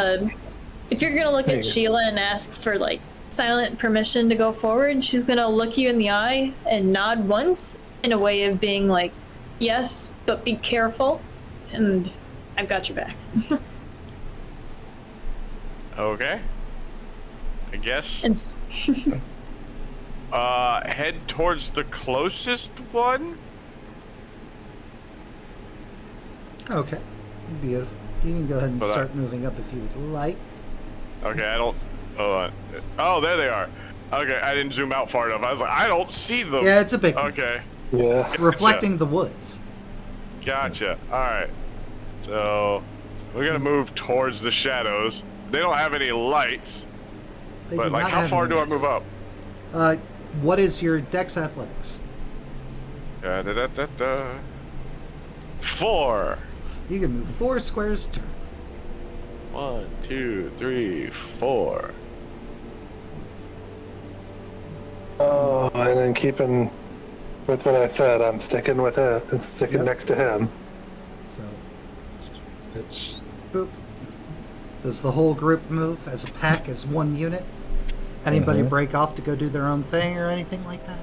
if you're gonna look at Sheila and ask for like silent permission to go forward, she's gonna look you in the eye and nod once in a way of being like, yes, but be careful, and I've got your back. Okay. I guess. And Head towards the closest one. Okay. Beautiful. You can go ahead and But start moving up if you would like. Okay, I don't. Hold on. Oh, there they are. Okay, I didn't zoom out far enough. I was like, I don't see them. Yeah, it's a big one. Okay. Yeah. Reflecting the woods. Gotcha. All right. So we're gonna move towards the shadows. They don't have any lights. They But do like, not how have far any do I lights. move up? What is your Dex Athletics? 4. You can move 4 squares a turn. 1, 2, 3, 4. Oh, and then keeping with what I said, I'm sticking with it and sticking Yep. next to him. So, It's, boop. Does the whole group move as a pack, as one unit? Anybody break off to go do their own thing or anything like that?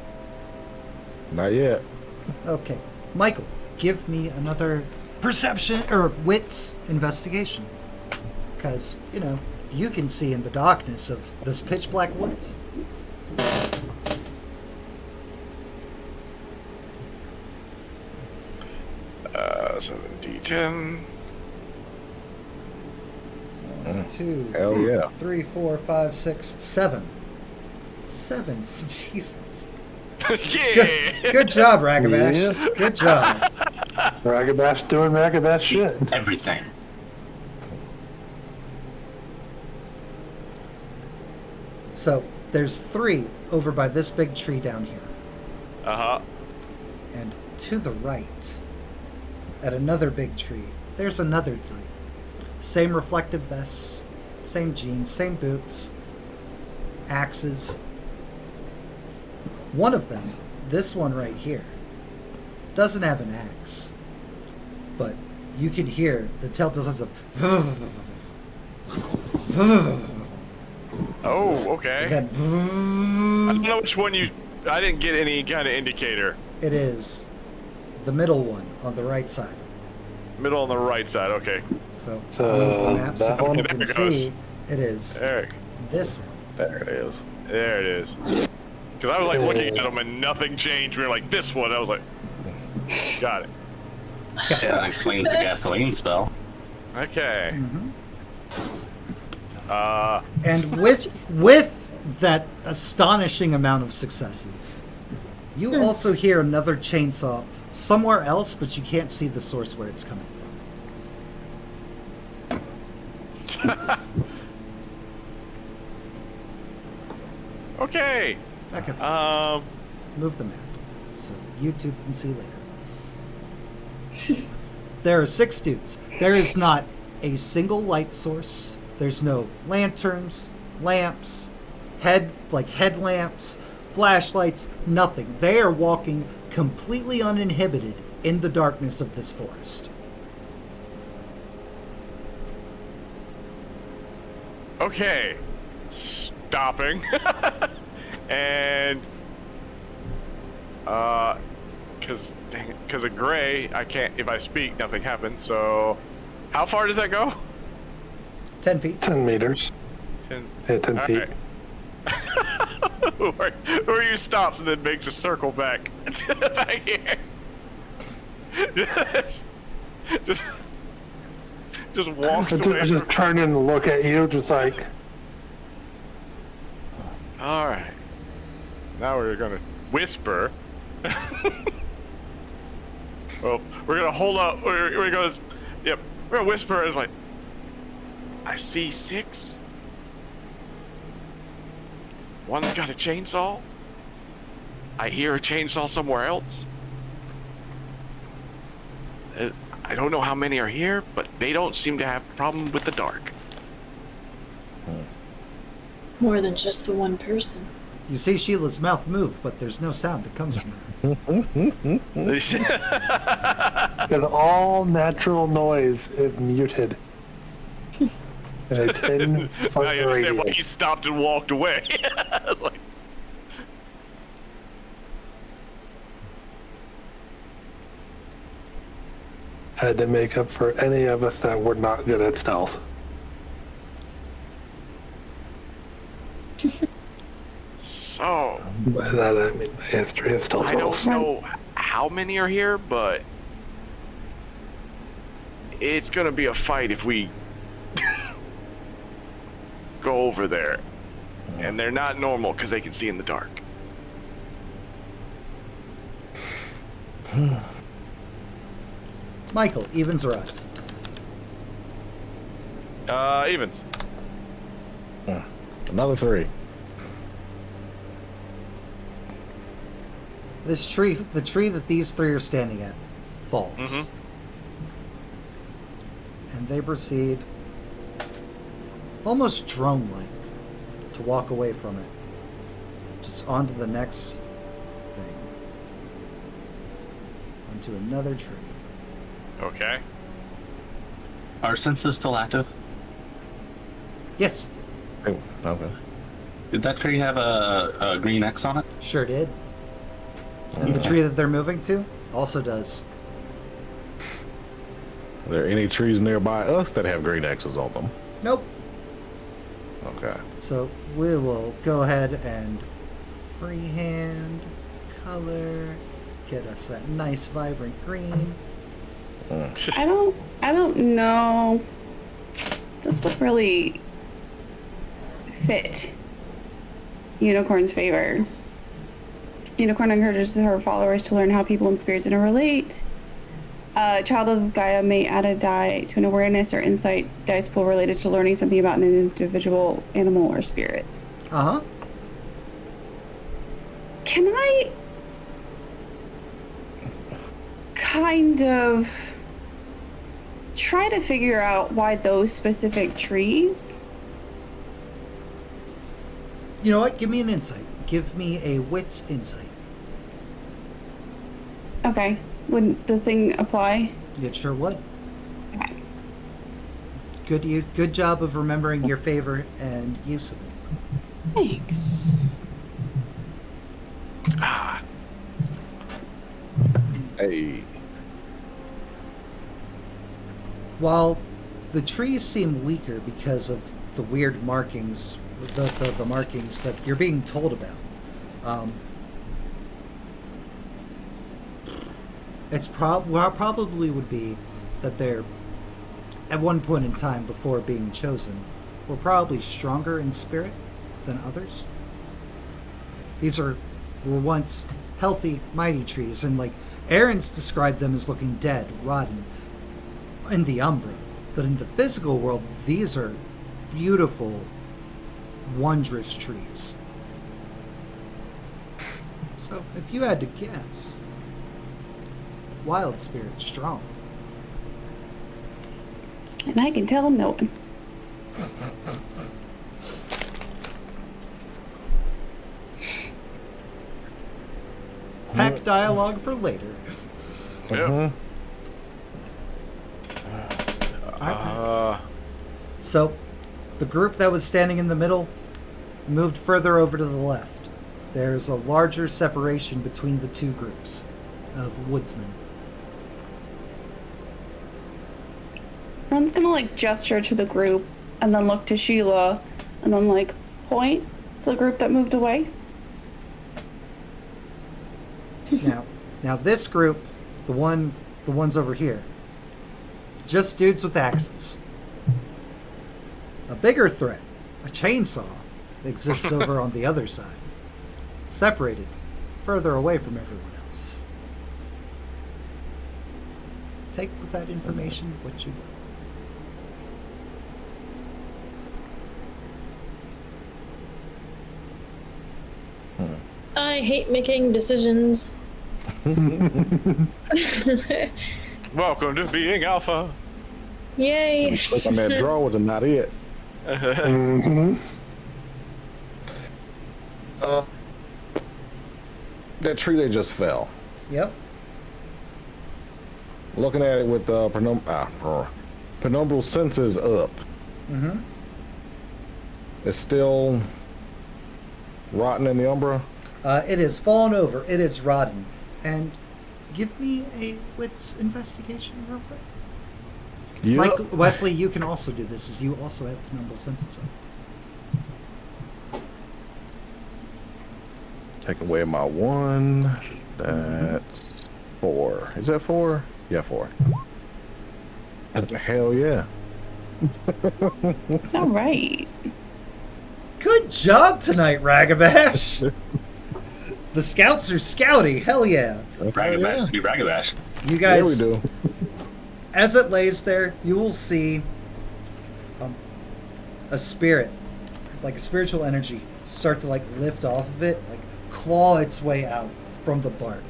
Not yet. Okay. Michael, give me another perception or wits investigation. Because, you know, you can see in the darkness of this pitch black woods. So D10. 1, 2, Hell yeah. 3, 4, 5, 6, 7. 7. Jesus. Yeah. Good job, Ragabash. Yeah. Good job. Ragabash doing Ragabash shit. Everything. So, there's 3 over by this big tree down here. Uh-huh. And to the right, at another big tree, there's another 3. Same reflective vests, same jeans, same boots, axes. One of them, this one right here, doesn't have an axe, but you can hear the telltale sounds of Oh, okay. again. I don't know which one you. I didn't get any kind of indicator. It is the middle one on the right side. Middle on the right side. Okay. So, So, move the map so that people one? can There it see. It is There. this one. There it is. There it is. Because I was like looking at them and nothing changed. We were like, this one. I was like, got it. Yeah, that explains the gasoline spell. Okay. And with that astonishing amount of successes, you also hear another chainsaw somewhere else, but you can't see the source where it's coming from. Okay. Back up. Um. Move the map so YouTube can see later. There are 6 dudes. There is not a single light source. There's no lanterns, lamps, headlamps, flashlights, nothing. They are walking completely uninhibited in the darkness of this forest. Okay. Stopping. And because of Gray, I can't. If I speak, nothing happens. So, how far does that go? 10 feet. 10 meters. 10. Yeah, 10 All feet. right. where you stops and then makes a circle back back here. just walks away. Just turn and look at you, just like. All right. Now we're gonna whisper. Well, we're gonna hold up. We're gonna. Yep. We're gonna whisper. It's like, I see 6. One's got a chainsaw. I hear a chainsaw somewhere else. I don't know how many are here, but they don't seem to have a problem with the dark. More than just the one person. You see Sheila's mouth move, but there's no sound that comes from her. Because all natural noise is muted. And a 10-foot I understand why radius. he stopped and walked away. Like, Had to make up for any of us that were not good at stealth. so, By that I mean my history of stealth I rolls. don't know how many are here, but it's gonna be a fight if we go over there. And they're not normal because they can see in the dark. Michael, evens or odds? Evens. Another 3. This tree, the tree that these 3 are standing at, falls. Mhm. And they proceed, almost drone-like, to walk away from it. Just onto the next thing. Onto another tree. Okay. Are senses still active? Yes, Oh, okay. Did that tree have a green X on it? sure did. And the tree that they're moving to also does. Are there any trees nearby us that have green X's on them? Nope. Okay. So we will go ahead and freehand color, get us that nice vibrant green. I don't know. This would really fit Unicorn's favor. Unicorn encourages her followers to learn how people and spirits interrelate. Child of Gaia may add a die to an awareness or insight dice pool related to learning something about an individual animal or spirit. Uh-huh. Can I kind of try to figure out why those specific trees? You know what? Give me an insight. Give me a wits insight. Okay. Would the thing apply? It sure would. Okay. Good job of remembering your favor and use of it. Thanks. Ah. Hey. While the trees seem weaker because of the weird markings, the markings that you're being told about, it's probably would be that they're, at one point in time before being chosen, were probably stronger in spirit than others. These were once healthy, mighty trees, and like Aaron's described them as looking dead, rotten in the Umbra. But in the physical world, these are beautiful, wondrous trees. So, if you had to guess, wild spirit's strong. And I can tell him no one. Pack dialogue for later. Yeah. So, the group that was standing in the middle moved further over to the left. There's a larger separation between the two groups of woodsmen. Ron's gonna like gesture to the group and then look to Sheila and then like point to the group that moved away. Now this group, the one the ones over here. Just dudes with axes. A bigger threat, a chainsaw, exists over on the other side, separated, further away from everyone else. Take with that information what you will. I hate making decisions. Welcome to being alpha. Yay. Click on that draw was not it. Mm-hmm. That tree they just fell. Yep. Looking at it with penumbral senses up. Mm-hmm. It's still rotten in the umbra. It is fallen over. It is rotten. And give me a wits investigation real quick. Yep. Mike, Wesley, you can also do this, as you also have penumbral senses up. Take away my 1. That's 4. Is that 4? Yeah, 4. Hell yeah. All right. Good job tonight, Ragabash. The scouts are scouty. Hell yeah. Ragabash to be Ragabash. You guys, Yeah, we do. as it lays there, you will see a spirit, like a spiritual energy, start to like lift off of it, like claw its way out from the bark.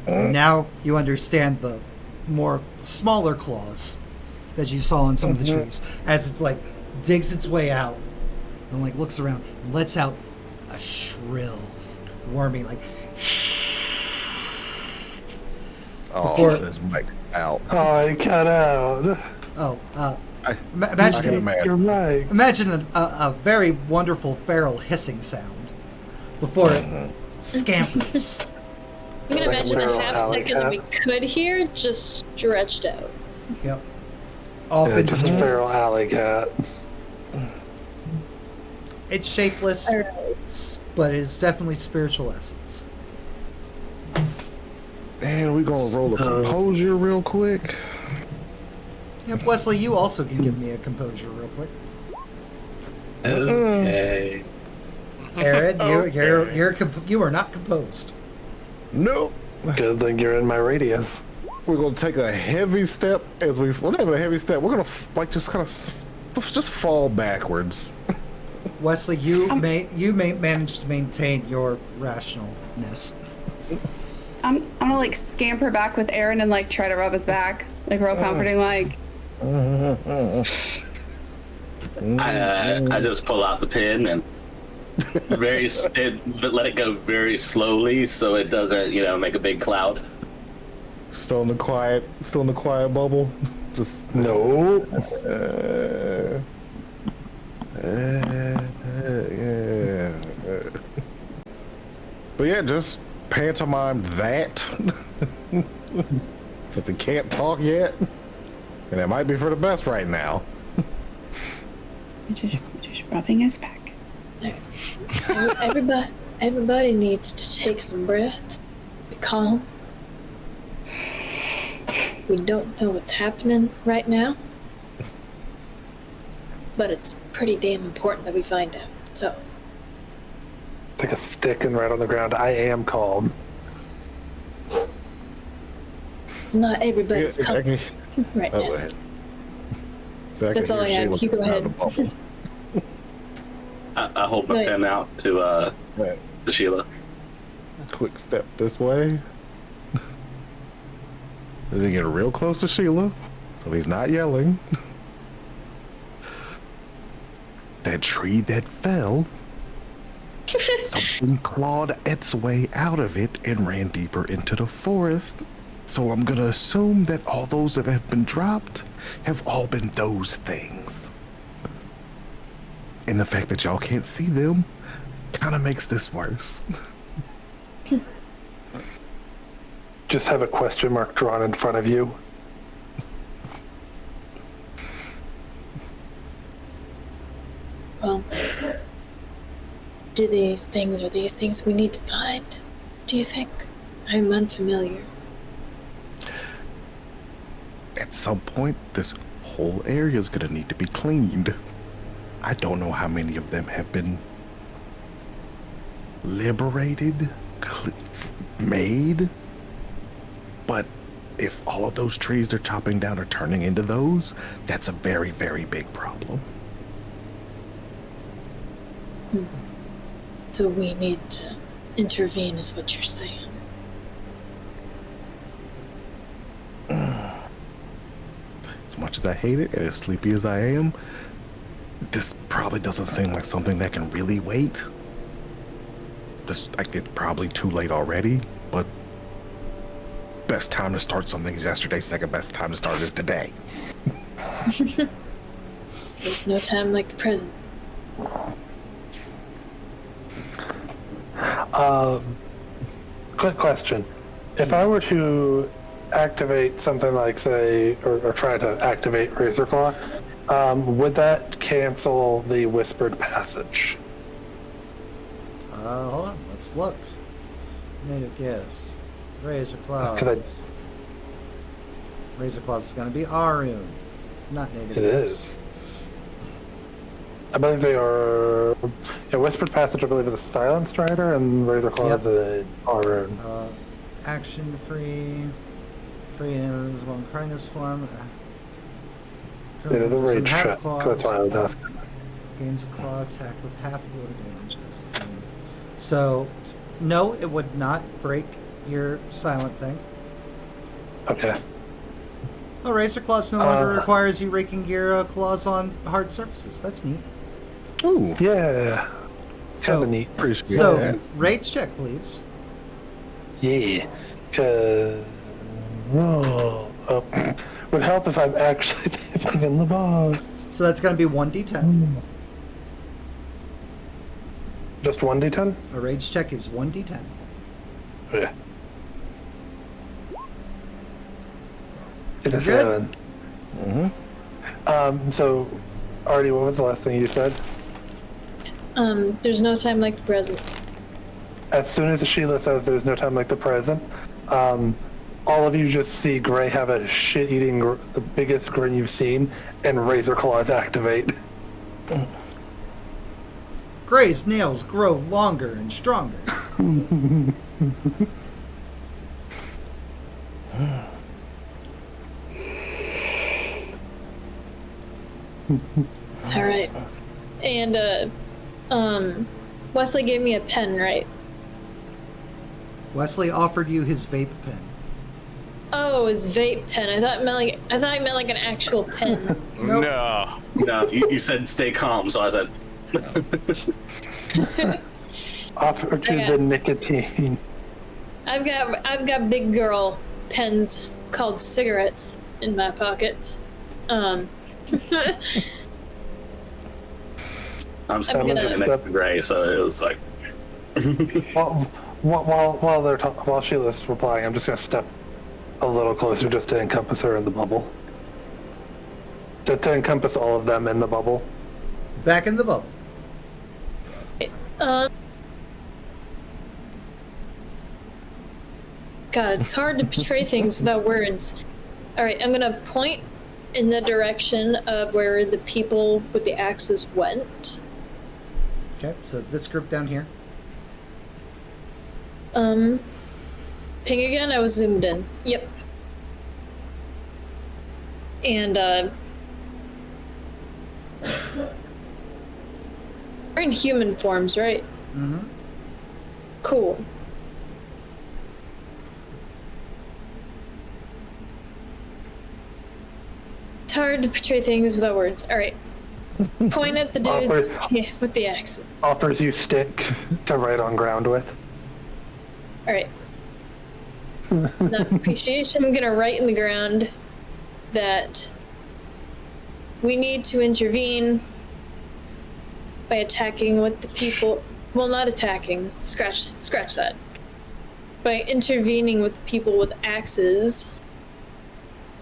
And now you understand the more smaller claws that you saw on some of the trees, as it's like digs its way out and like looks around and lets out a shrill, wormy like. Oh, Before- this mic out. Oh, I cut out. Oh, I imagine can it. imagine. You're right. Imagine a very wonderful feral hissing sound before it scampers. You can Like a imagine a feral half alley second that we cat. could hear just stretched out. Yep. Off Yeah, into just the a feral woods. alley cat. It's shapeless, Alright. but it's definitely spiritual essence. And we're gonna roll a composure real quick. Yep, Wesley, you also can give me a composure real quick. Okay. Aaron, you are not composed. Nope. Good thing you're in my radius. We're gonna take a heavy step as we. Well, not even a heavy step. We're gonna like just kind of just fall backwards. Wesley, you may manage to maintain your rationalness. I'm gonna like scamper back with Aaron and like try to rub his back, like real comforting, like. I just pull out the pin and let it go very slowly so it doesn't, make a big cloud. Still in the quiet bubble. Just No. But yeah, just pantomime that. Since he can't talk yet, and it might be for the best right now. Just rubbing his back. Everybody needs to take some breaths. Be calm. We don't know what's happening right now, but it's pretty damn important that we find out. So, Take a stick and right on the ground. I am calm. not everybody's Yeah, calm right Oh, go now. ahead. Zach, That's all I have. Sheila's You go out of ahead. the bubble. I hold my Right. pen out to Sheila. Quick step this way. Then he get real close to Sheila, so he's not yelling. That tree that fell, something clawed its way out of it and ran deeper into the forest. So I'm gonna assume that all those that have been dropped have all been those things. And the fact that y'all can't see them kind of makes this worse. Just have a question mark drawn in front of you. Well, are these things we need to find? Do you think? I'm unfamiliar. at some point, this whole area is going to need to be cleaned. I don't know how many of them have been liberated, made, but if all of those trees they're chopping down are turning into those, that's a very, very big problem. So we need to intervene, is what you're saying. As much as I hate it and as sleepy as I am, this probably doesn't seem like something that can really wait. Just like it's probably too late already, but best time to start something is yesterday, second best time to start is today. There's no time like the present. Quick question. If I were to activate something like, say, or try to activate Razorclaw, would that cancel the Whispered Passage? Hold on, let's look. Native gifts. Razor Claws. Razor Claws is going to be Arun, not native It gifts. is. I believe they are. Yeah, Whispered Passage, I believe, is a Silent Strider, and Razor Claw is an Arun. Action free. Free in one Crinus form. Yeah, the Rage check. That's why I was asking. Gains a claw attack with half of the damage as the thing. So, no, it would not break your silent thing. Okay. Oh, Razor Claws no longer requires you raking your claws on hard surfaces. That's neat. Ooh. Yeah. Kind of neat. Appreciate So, that. rage check, please. Yeah. Would help if I'm actually typing in the box. So that's going to be 1d10. Just 1d10? A rage check is 1d10. Yeah. It is You're good? 7. So, Artie, what was the last thing you said? There's no time like the present. As soon as Sheila says there's no time like the present, all of you just see Gray have a shit-eating, the biggest grin you've seen, and Razor Claws activate. Gray's nails grow longer and stronger. All right. And Wesley gave me a pen, right? Wesley offered you his vape pen. Oh, his vape pen. I thought it meant like an actual pen. Nope. No. You said stay calm, so I said. Offered you the nicotine. I've got big girl pens called cigarettes in my pockets. I'm gonna- next to Gray, so it was like. While Sheila's replying, I'm just gonna step a little closer just to encompass her in the bubble. To encompass all of them in the bubble. Back in the bubble. God, it's hard to portray things without words. Alright, I'm gonna point in the direction of where the people with the axes went. Okay, so this group down here. Ping again, I was zoomed in. Yep. And, we're in human forms, right? Mm-hmm. Cool. It's hard to portray things without words. Alright. Point at the dudes with the axe. Offers you stick to write on ground with. Alright. Not appreciation, I'm gonna write in the ground that we need to intervene by attacking with the people. Well, not attacking. Scratch that. By intervening with people with axes.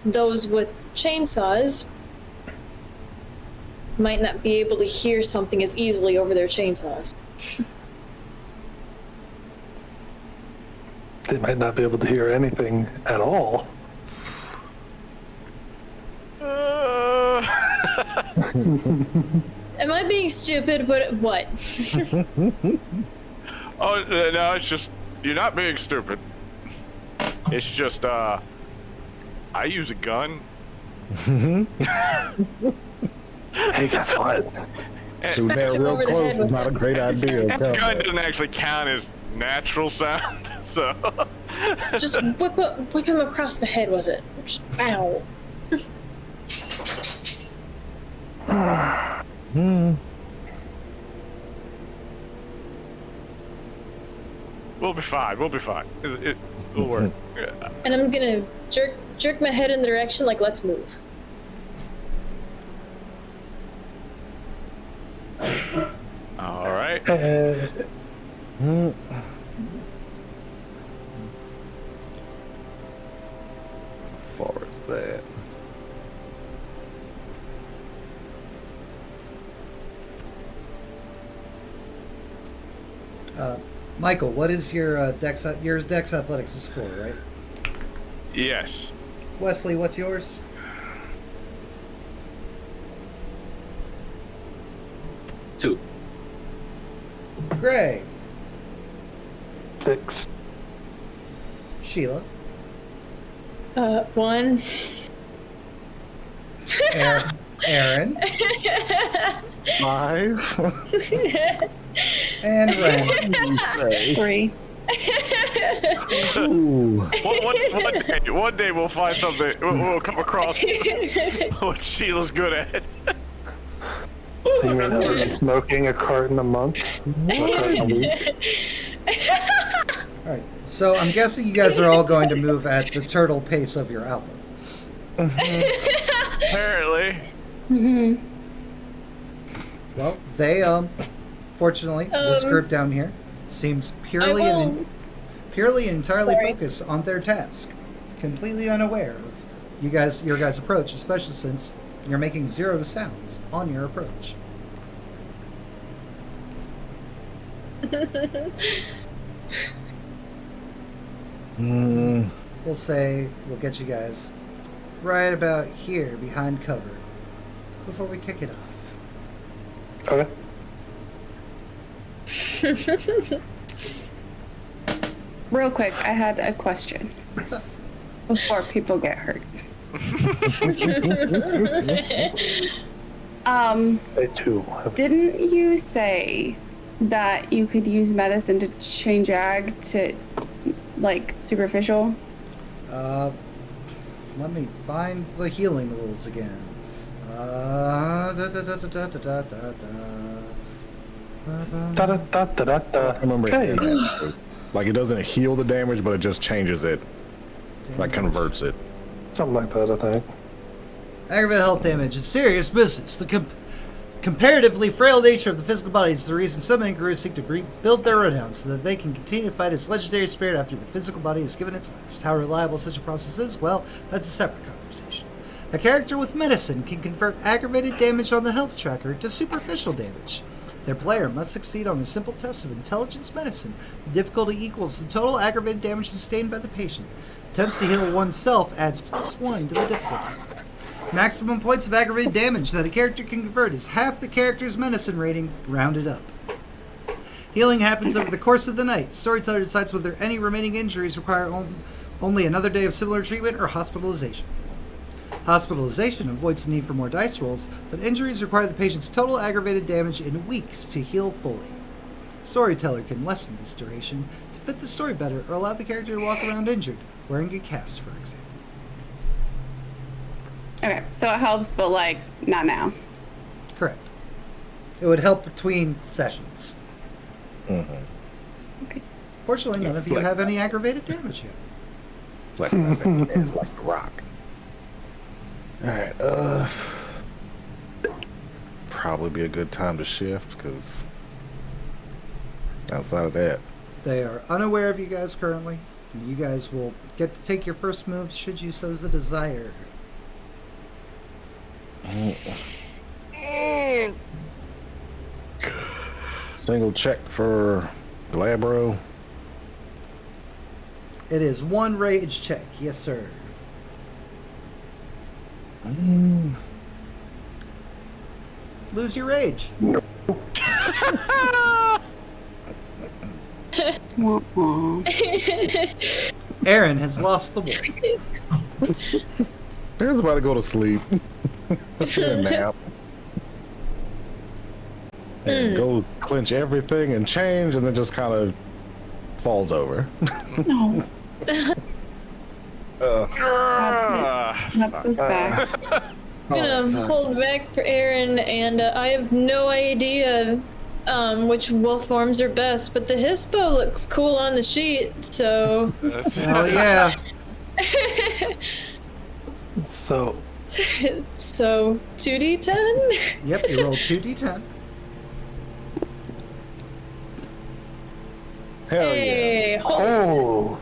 Those with chainsaws might not be able to hear something as easily over their chainsaws. They might not be able to hear anything at all. Am I being stupid? But what? Oh no, it's just you're not being stupid. It's just I use a gun. Hey, guess what? Shooting that real over the close head is not a great idea. Gun doesn't actually count as natural sound, so. Just whip him across the head with it. Just bow. We'll be fine. We'll be fine. It'll work. Yeah. And I'm gonna jerk my head in the direction like, let's move. All right. Far as that. Michael, what is your Dex? Your Dex Athletics is 4, right? Yes. Wesley, what's yours? Two. Gray. 6. Sheila. 1. Aaron. 5. And Ren. 3. Ooh. One day we'll find something. We'll come across what Sheila's good at. You mean other than smoking a carton a month? A carton a week? Alright, so I'm guessing you guys are all going to move at the turtle pace of your alpha. Apparently. Well, they, fortunately, this group down here seems purely and entirely focused on their task. Completely unaware of your guys' approach, especially since you're making 0 sounds on your approach. We'll say we'll get you guys right about here behind cover before we kick it off. Okay. Real quick, I had a question What's up? before people get hurt. They too. Didn't you say that you could use medicine to change ag to, like, superficial? Let me find the healing rules again. I remember Hey. like it doesn't heal the damage, but it just changes it, like converts it. Something like that, I think. Aggravated health damage is serious business. The comparatively frail nature of the physical body is the reason so many gurus seek to rebuild their renown so that they can continue to fight its legendary spirit after the physical body is given its last. How reliable such a process is, well, that's a separate conversation. A character with medicine can convert aggravated damage on the health tracker to superficial damage. Their player must succeed on a simple test of intelligence medicine. The difficulty equals the total aggravated damage sustained by the patient. Attempts to heal oneself adds +1 to the difficulty. Maximum points of aggravated damage that a character can convert is half the character's medicine rating, rounded up. Healing happens over the course of the night. Storyteller decides whether any remaining injuries require only another day of similar treatment or hospitalization. Hospitalization avoids the need for more dice rolls, but injuries require the patient's total aggravated damage in weeks to heal fully. Storyteller can lessen this duration to fit the story better or allow the character to walk around injured, wearing a cast, for example. Okay, so it helps, but, like, not now. Correct. It would help between sessions. Okay. Fortunately, none of you have any aggravated damage yet. Flex that is like a rock. All right. Probably be a good time to shift because outside of that, They are unaware of you guys currently, and you guys will get to take your first move should you so desire. single check for Glabro. It is 1 rage check, yes sir. lose your rage. Wah, wah. Aaron has lost the wolf. Aaron's about to go to sleep. Take a nap. And go clinch everything and change, and then just kind of falls over. No. Ah, That's his back. I'm gonna hold back for Aaron, and I have no idea which wolf forms are best, but the Hispo looks cool on the sheet, so. Hell yeah. So, So, 2d10? Yep, you roll 2d10. Hell yeah. Hey, oh,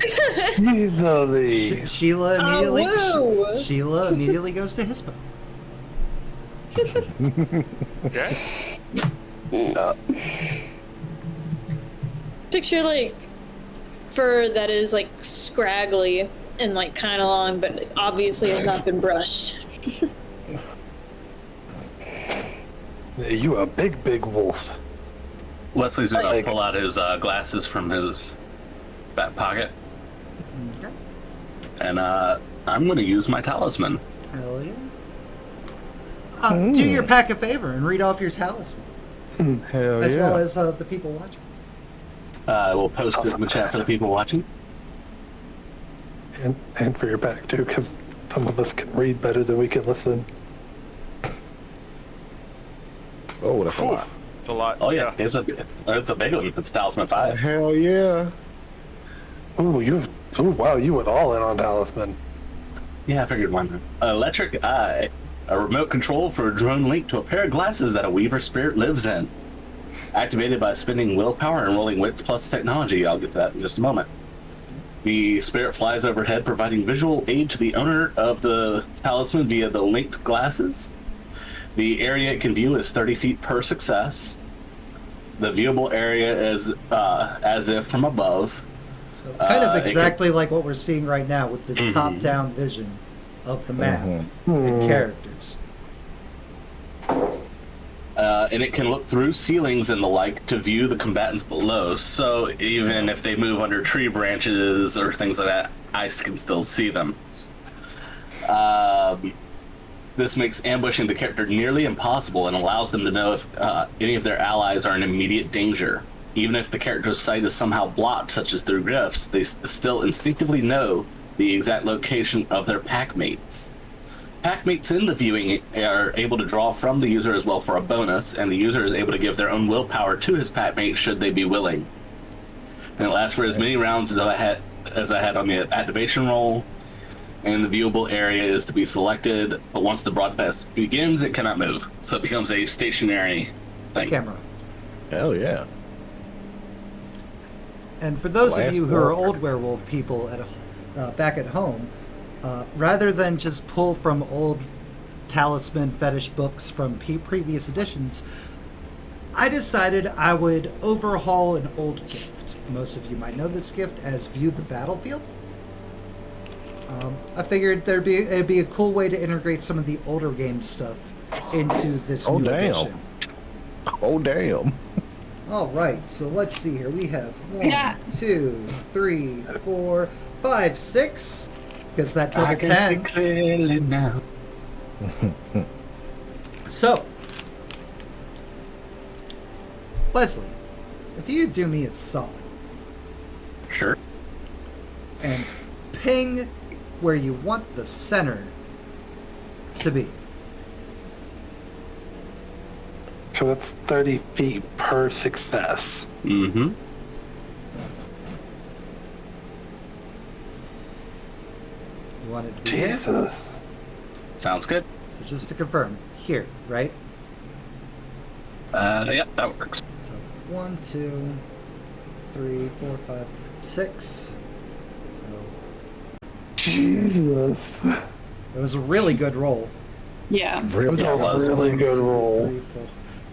easily. Sheila immediately. woo. Sheila immediately goes to Hispo. okay. Picture like fur that is like scraggly and like kind of long, but obviously has not been brushed. You a big wolf. Wesley's gonna Like- pull out his glasses from his back pocket, Okay. and I'm gonna use my talisman. Hell yeah. Do your pack a favor and read off your talisman, Hell as yeah. well as the people watching. I will post it in the chat for the people watching. And for your back too, because some of us can read better than we can listen. Oh, that's a Oof. lot. It's a lot. Oh yeah, it's a big one. It's talisman 5. Hell yeah. Ooh, wow, you went all in on talisman. Yeah, I figured one. Electric Eye. A remote control for a drone linked to a pair of glasses that a Weaver spirit lives in. Activated by spending willpower and rolling wits plus technology. I'll get to that in just a moment. The spirit flies overhead, providing visual aid to the owner of the talisman via the linked glasses. The area it can view is 30 feet per success. The viewable area is as if from above. So kind of it can- exactly like what we're seeing right now with this top-down vision of the map and characters. And it can look through ceilings and the like to view the combatants below. So even if they move under tree branches or things like that, ice can still see them. This makes ambushing the character nearly impossible and allows them to know if any of their allies are in immediate danger. Even if the character's sight is somehow blocked, such as through rifts, they still instinctively know the exact location of their pack mates. Packmates in the viewing are able to draw from the user as well for a bonus, and the user is able to give their own willpower to his packmate should they be willing. And it lasts for as many rounds as I had on the activation roll, and the viewable area is to be selected, but once the broadcast begins, it cannot move, so it becomes a stationary thing. Camera. Hell yeah. And for those of Last you who are walk. old werewolf people back at home, rather than just pull from old talisman fetish books from previous editions, I decided I would overhaul an old gift. Most of you might know this gift as View the Battlefield. I figured it'd be a cool way to integrate some of the older game stuff into this new edition. Oh, damn. All right, so let's see here. We have 1, Yeah. 2, 3, 4, 5, 6. Because that double I can see tens. clearly now. So, Leslie, if you do me a solid Sure. and ping where you want the center to be. So that's 30 feet per success. Mm-hmm. You want it to be here? Jesus. Sounds good. So just to confirm, here, right? Yep, that works. So 1, 2, 3, 4, 5, 6. So Jesus. it was a really good roll. Yeah. That Really? was Yeah, it a was. really 1, good 2, roll. 3, 4.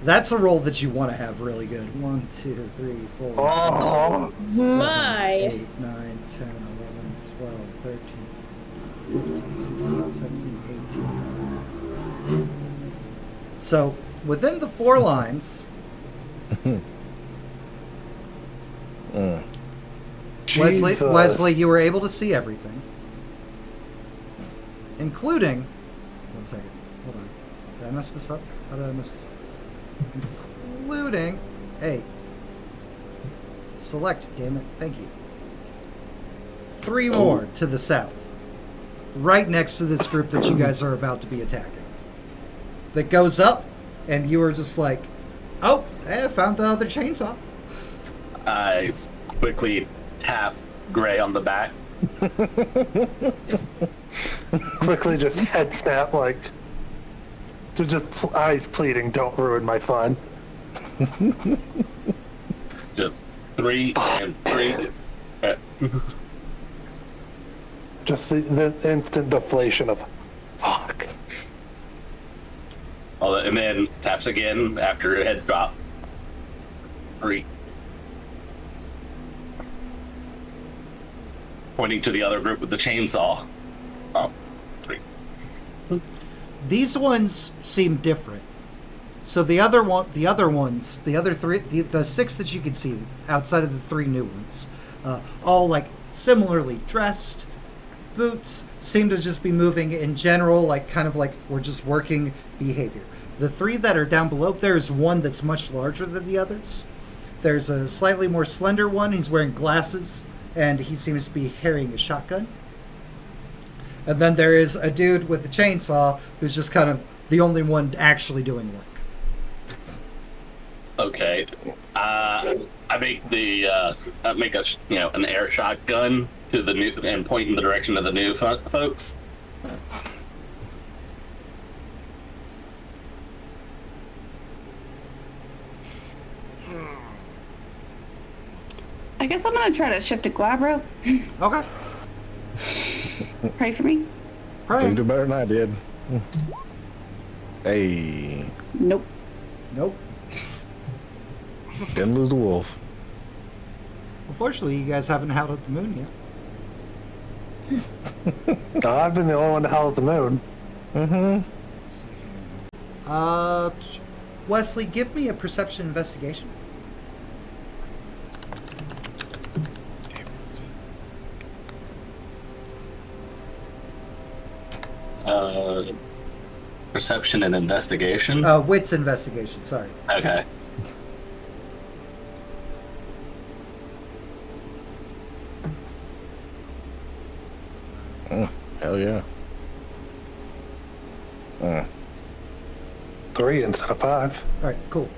That's a roll that you want to have really good. 1, 2, 3, 4, Oh. 7, My. 8, 9, 10, 11, 12, 13, 15, 16, 17, 18. So, within the 4 lines, Wesley, you were able to see everything, including. 1 second. Hold on. Did I mess this up? How did I mess this up? Including. Hey. Select, damn it. Thank you. 3 more to the south. Right next to this group that you guys are about to be attacking. That goes up, and you were just like, oh, I found the other chainsaw. I quickly tap Gray on the back. Quickly just head snap, like, to just eyes pleading, don't ruin my fun. Just 3 and 3. Just the instant deflation of, fuck. And then taps again after a head drop. 3. Pointing to the other group with the chainsaw. 3. These ones seem different. So the other 3, the 6 that you can see outside of the 3 new ones, all like similarly dressed, boots, seem to just be moving in general, like kind of like we're just working behavior. The 3 that are down below, there's one that's much larger than the others. There's a slightly more slender one. He's wearing glasses, and he seems to be carrying a shotgun. And then there is a dude with a chainsaw who's just kind of the only one actually doing work. Okay. I make an air shotgun to the new and point in the direction of the new folks. I guess I'm gonna try to shift to Glabro. Okay. Pray for me. Pray. You do better than I did. Hey. Nope. Nope. Didn't lose the wolf. Unfortunately, you guys haven't howled at the moon yet. I've been the only one to howl at the moon. Let's see here. Wesley, give me a perception investigation. Perception and investigation. Wits investigation, sorry. Okay. Hell yeah. 3 instead of 5. All right, cool.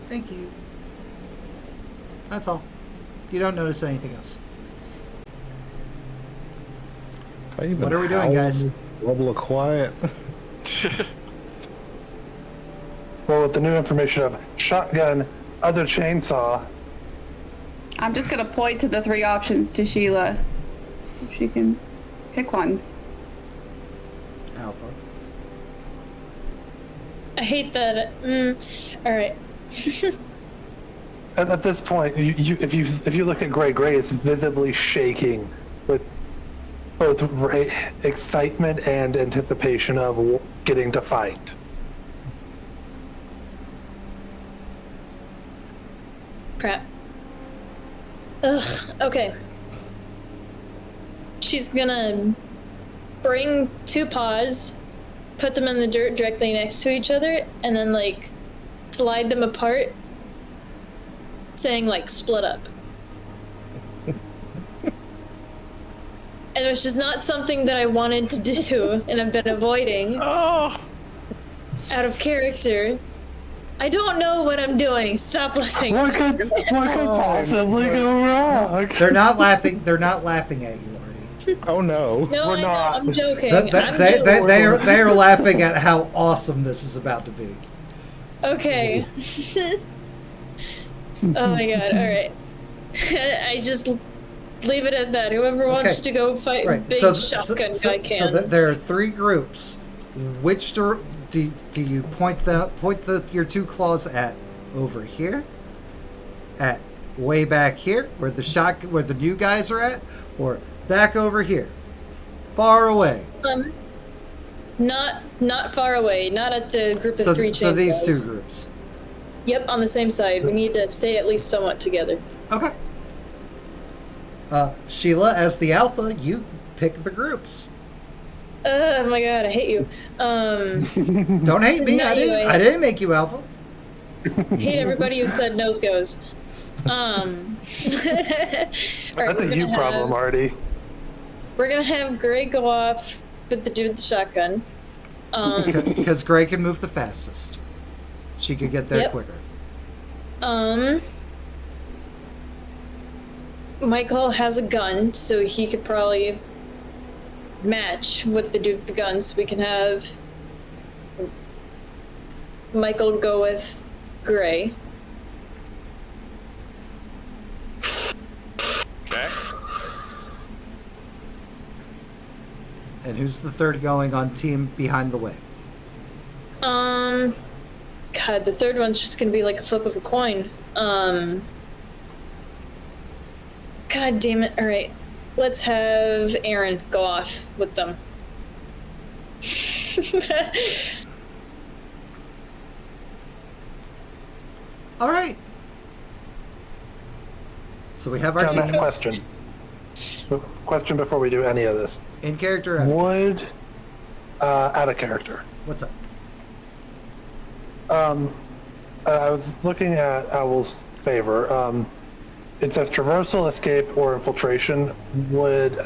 Thank you. That's all. You don't notice anything else. What are we doing, guys? Level of quiet. Well, with the new information of shotgun, other chainsaw, I'm just gonna point to the 3 options to Sheila. If she can pick one. Alpha. I hate that. All right. and at this point, if you look at Gray is visibly shaking with both excitement and anticipation of getting to fight. Crap. Ugh. Okay. She's gonna bring 2 paws, put them in the dirt directly next to each other, and then like slide them apart, saying like split up. And it's just not something that I wanted to do, and I've been avoiding. Oh. Out of character. I don't know what I'm doing. Stop laughing. What could possibly go wrong? They're not laughing. They're not laughing at you, Artie. Oh no. No, We're I know. not. I'm joking. They are laughing at how awesome this is about to be. Okay. Oh my god, alright. I just leave it at that. Whoever wants to go fight big shotgun guy can. So there are 3 groups. Which do you point your 2 claws at? Over here? At way back here, where the new guys are at? Or back over here? Far away? Not far away. Not at the group of three chainsaws. So these two groups. Yep, on the same side. We need to stay at least somewhat together. Okay. Sheila, as the alpha, you pick the groups. Oh my god, I hate you. Don't hate me. I didn't make you alpha. Hate everybody who said nose goes. That's a you problem, Artie. We're gonna have Gray go off with the dude with the shotgun. Because Gray can move the fastest. She could get there quicker. Michael has a gun, so he could probably match with the dude with the gun, so we can have Michael go with Gray. Okay. And who's the third going on team behind the way? God, the third one's just gonna be like a flip of a coin. God damn it. Alright. Let's have Aaron go off with them. Alright. So we have our Now, teams. that question before we do any of this. In character, out of Would, out of character. What's up? I was looking at Owl's favor. It says traversal, escape, or infiltration. Would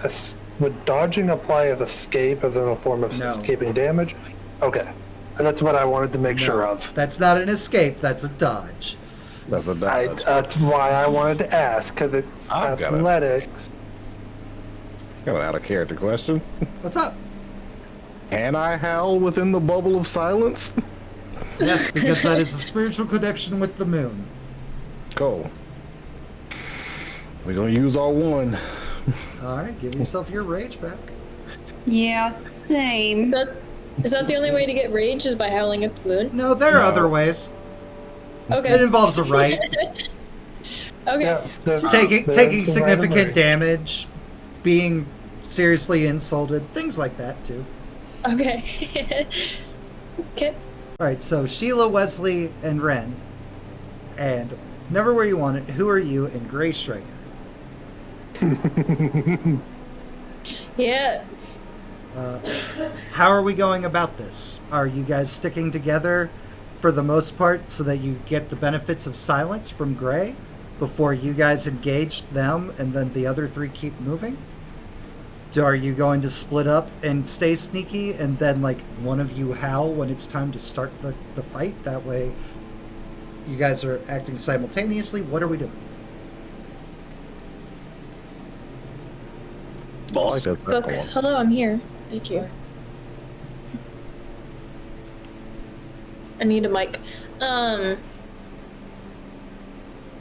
dodging apply as escape, as in a form of No. escaping damage? Okay. That's what I wanted to make sure of. That's not an escape, that's a dodge. That's a dodge. That's why I wanted to ask, because it's I've got it. athletics. Got an out of character question. What's up? Can I howl within the bubble of silence? Yes, because that is a spiritual connection with the moon. Cool. We're gonna use our one. Alright, give yourself your rage back. Yeah, same. Is that the only way to get rage, is by howling at the moon? No, there are other ways. Okay. It involves a right. Okay. Yeah, taking there's the significant right of way. damage, being seriously insulted, things like that too. Okay. Okay. Alright, so Sheila, Wesley, and Ren. And never where you want it, who are you, and Gray Striker. Yeah. How are we going about this? Are you guys sticking together for the most part so that you get the benefits of silence from Gray before you guys engage them and then the other three keep moving? Are you going to split up and stay sneaky and then like one of you howl when it's time to start the fight? That way you guys are acting simultaneously. What are we doing? Boss. That's Look, hello, I'm here. Thank you. I need a mic. We're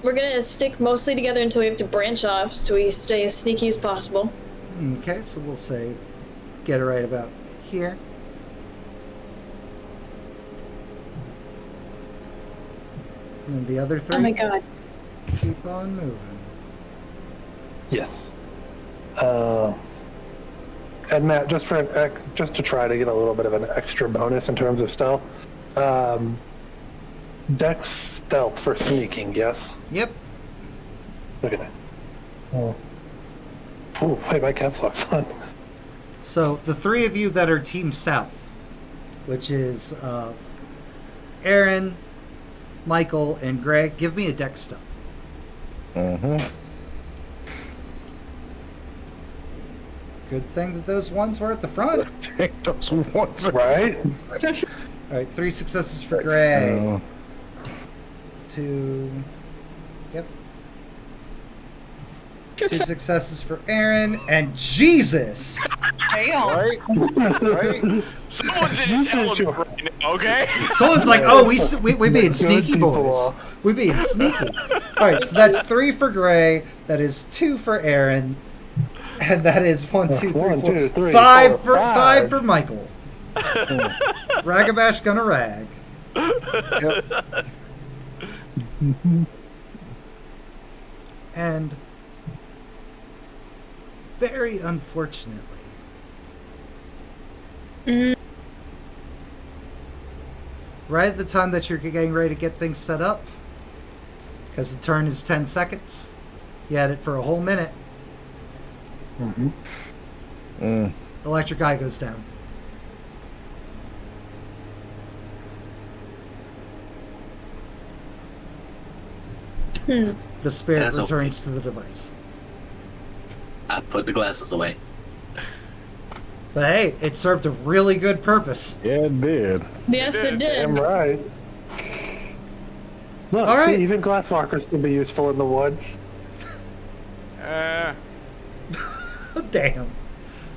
gonna stick mostly together until we have to branch off, so we stay as sneaky as possible. Okay, so we'll say get it right about here. And then the other three Oh my god. keep on moving. Yes. And Matt, just to try to get a little bit of an extra bonus in terms of stealth, Dex stealth for sneaking, yes? Yep. Look at that. Oh. Ooh, wait, my caps lock's on. So the three of you that are Team South, which is Aaron, Michael, and Greg, give me a deck stealth. Mm-hmm. Good thing that those ones were at the front. Those ones are Right? All right, 3 successes for Greg. 2. Yep. 2 successes for Aaron, and Jesus! Damn. right. Right. Someone's in his element right now, okay? Someone's like, oh, we being sneaky boys. We being sneaky. All right, so that's 3 for Gray. That is 2 for Aaron. And that is 1, 2, 3, 1, 4, 2, 3, 5 4, for 5 5 for Michael. Ragabash gonna rag. Yep. And very unfortunately, right at the time that you're getting ready to get things set up, because the turn is 10 seconds. You had it for a whole minute. Electric eye goes down. The spirit That's returns to the device. I put the glasses away. But hey, it served a really good purpose. Yeah, it did. Yes, it did. Damn right. Look, All right. see, even glass walkers can be useful in the woods. Damn.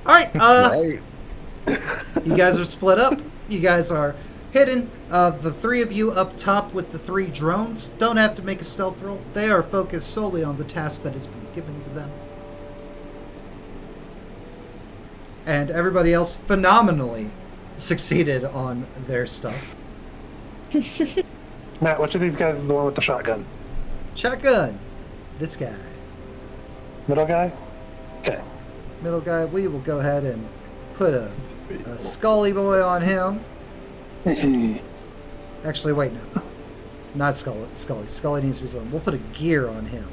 All right. Right. You guys are split up. You guys are hidden. The three of you up top with the 3 drones don't have to make a stealth roll. They are focused solely on the task that has been given to them. And everybody else phenomenally succeeded on their stuff. Matt, which of these guys is the one with the shotgun? Shotgun. This guy. Middle guy? Okay. Middle guy, we will go ahead and put a Scully boy on him. Actually, wait, no. Not Scully. Scully needs to be something. We'll put a gear on him.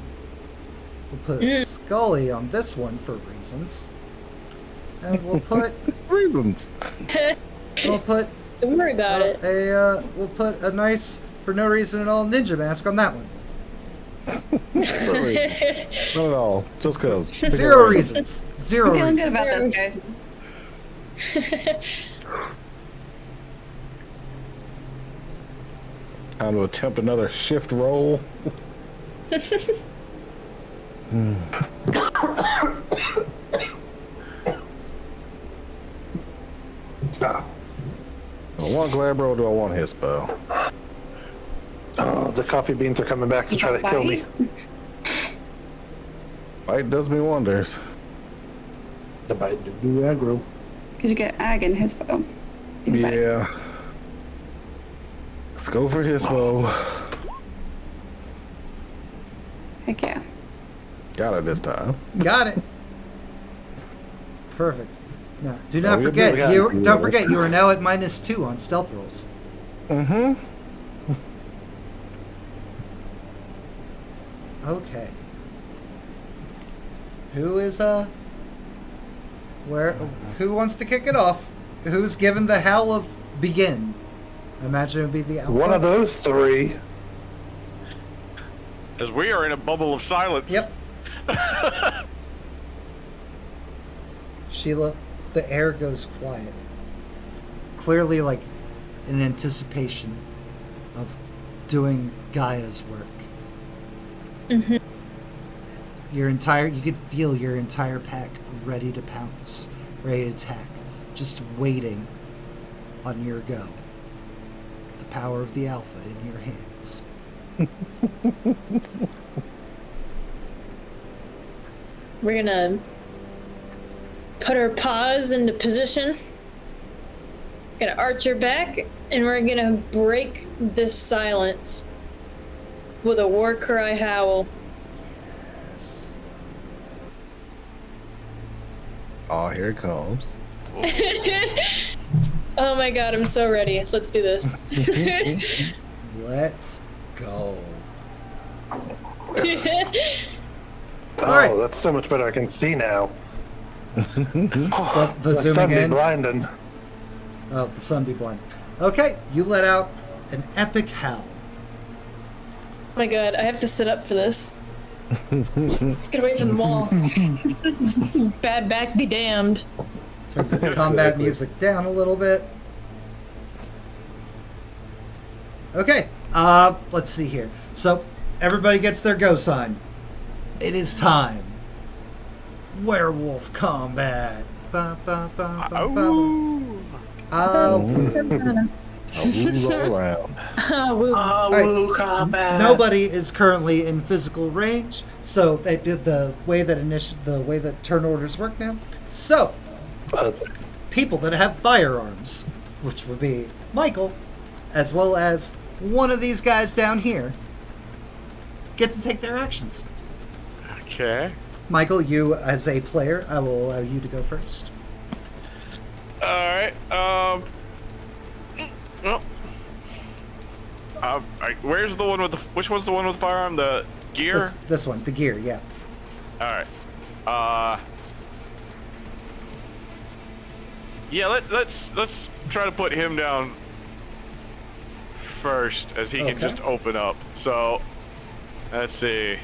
We'll put a Scully on this one for reasons. And we'll put... Reasons. We'll put... Don't worry about it. We'll put a nice, for no reason at all, ninja mask on that one. Not at all. Just cause. 0 reasons. 0 I'm feeling good reasons. about this, guys. Time to attempt another shift roll. Do I want Glabro or do I want Hispo? Oh, the coffee beans are coming back to try to kill me. Bite does me wonders. The bite do aggro. Because you get ag and Hispo. You can bite. Yeah. Let's go for Hispo. Heck yeah. Got it this time. Got it. Perfect. Now, do Oh, not you're forget. good. You don't forget. You are now at -2 on stealth rolls. Mm-hmm. Okay. Who is where? Who wants to kick it off? Who's given the howl of begin? I imagine it would be the alpha. One of those 3. As we are in a bubble of silence. Yep. Sheila, the air goes quiet. Clearly, like in anticipation of doing Gaia's work. Mm-hmm. You could feel your entire pack ready to pounce, ready to attack, just waiting on your go. The power of the alpha in your hands. We're gonna put our paws into position. Gonna arch your back, and we're gonna break this silence with a war cry howl. Yes. Oh, here it comes. Oh my god, I'm so ready. Let's do this. Let's go. Oh, right. that's so much better. I can see now. The Let's zooming be in. blinding. Oh, the sun be blind. Okay, you let out an epic howl. Oh my god, I have to sit up for this. Get away from the wall. Bad back be damned. Turn the combat music down a little bit. Okay, let's see here. So, everybody gets their go sign. It is time. Werewolf combat. Ba, ba, ba, ba, ba. Ooh. I'll move all around. Woo. Combat. Nobody is currently in physical range, so they did the way that turn orders work now. So, people that have firearms, which would be Michael, as well as one of these guys down here, get to take their actions. Okay. Michael, you as a player, I will allow you to go first. All right. Well, Where's the one with the? Which one's the one with the firearm? The gear. This one, the gear, yeah. All right. Yeah. Let's try to put him down first, as he can just open up. So, let's see.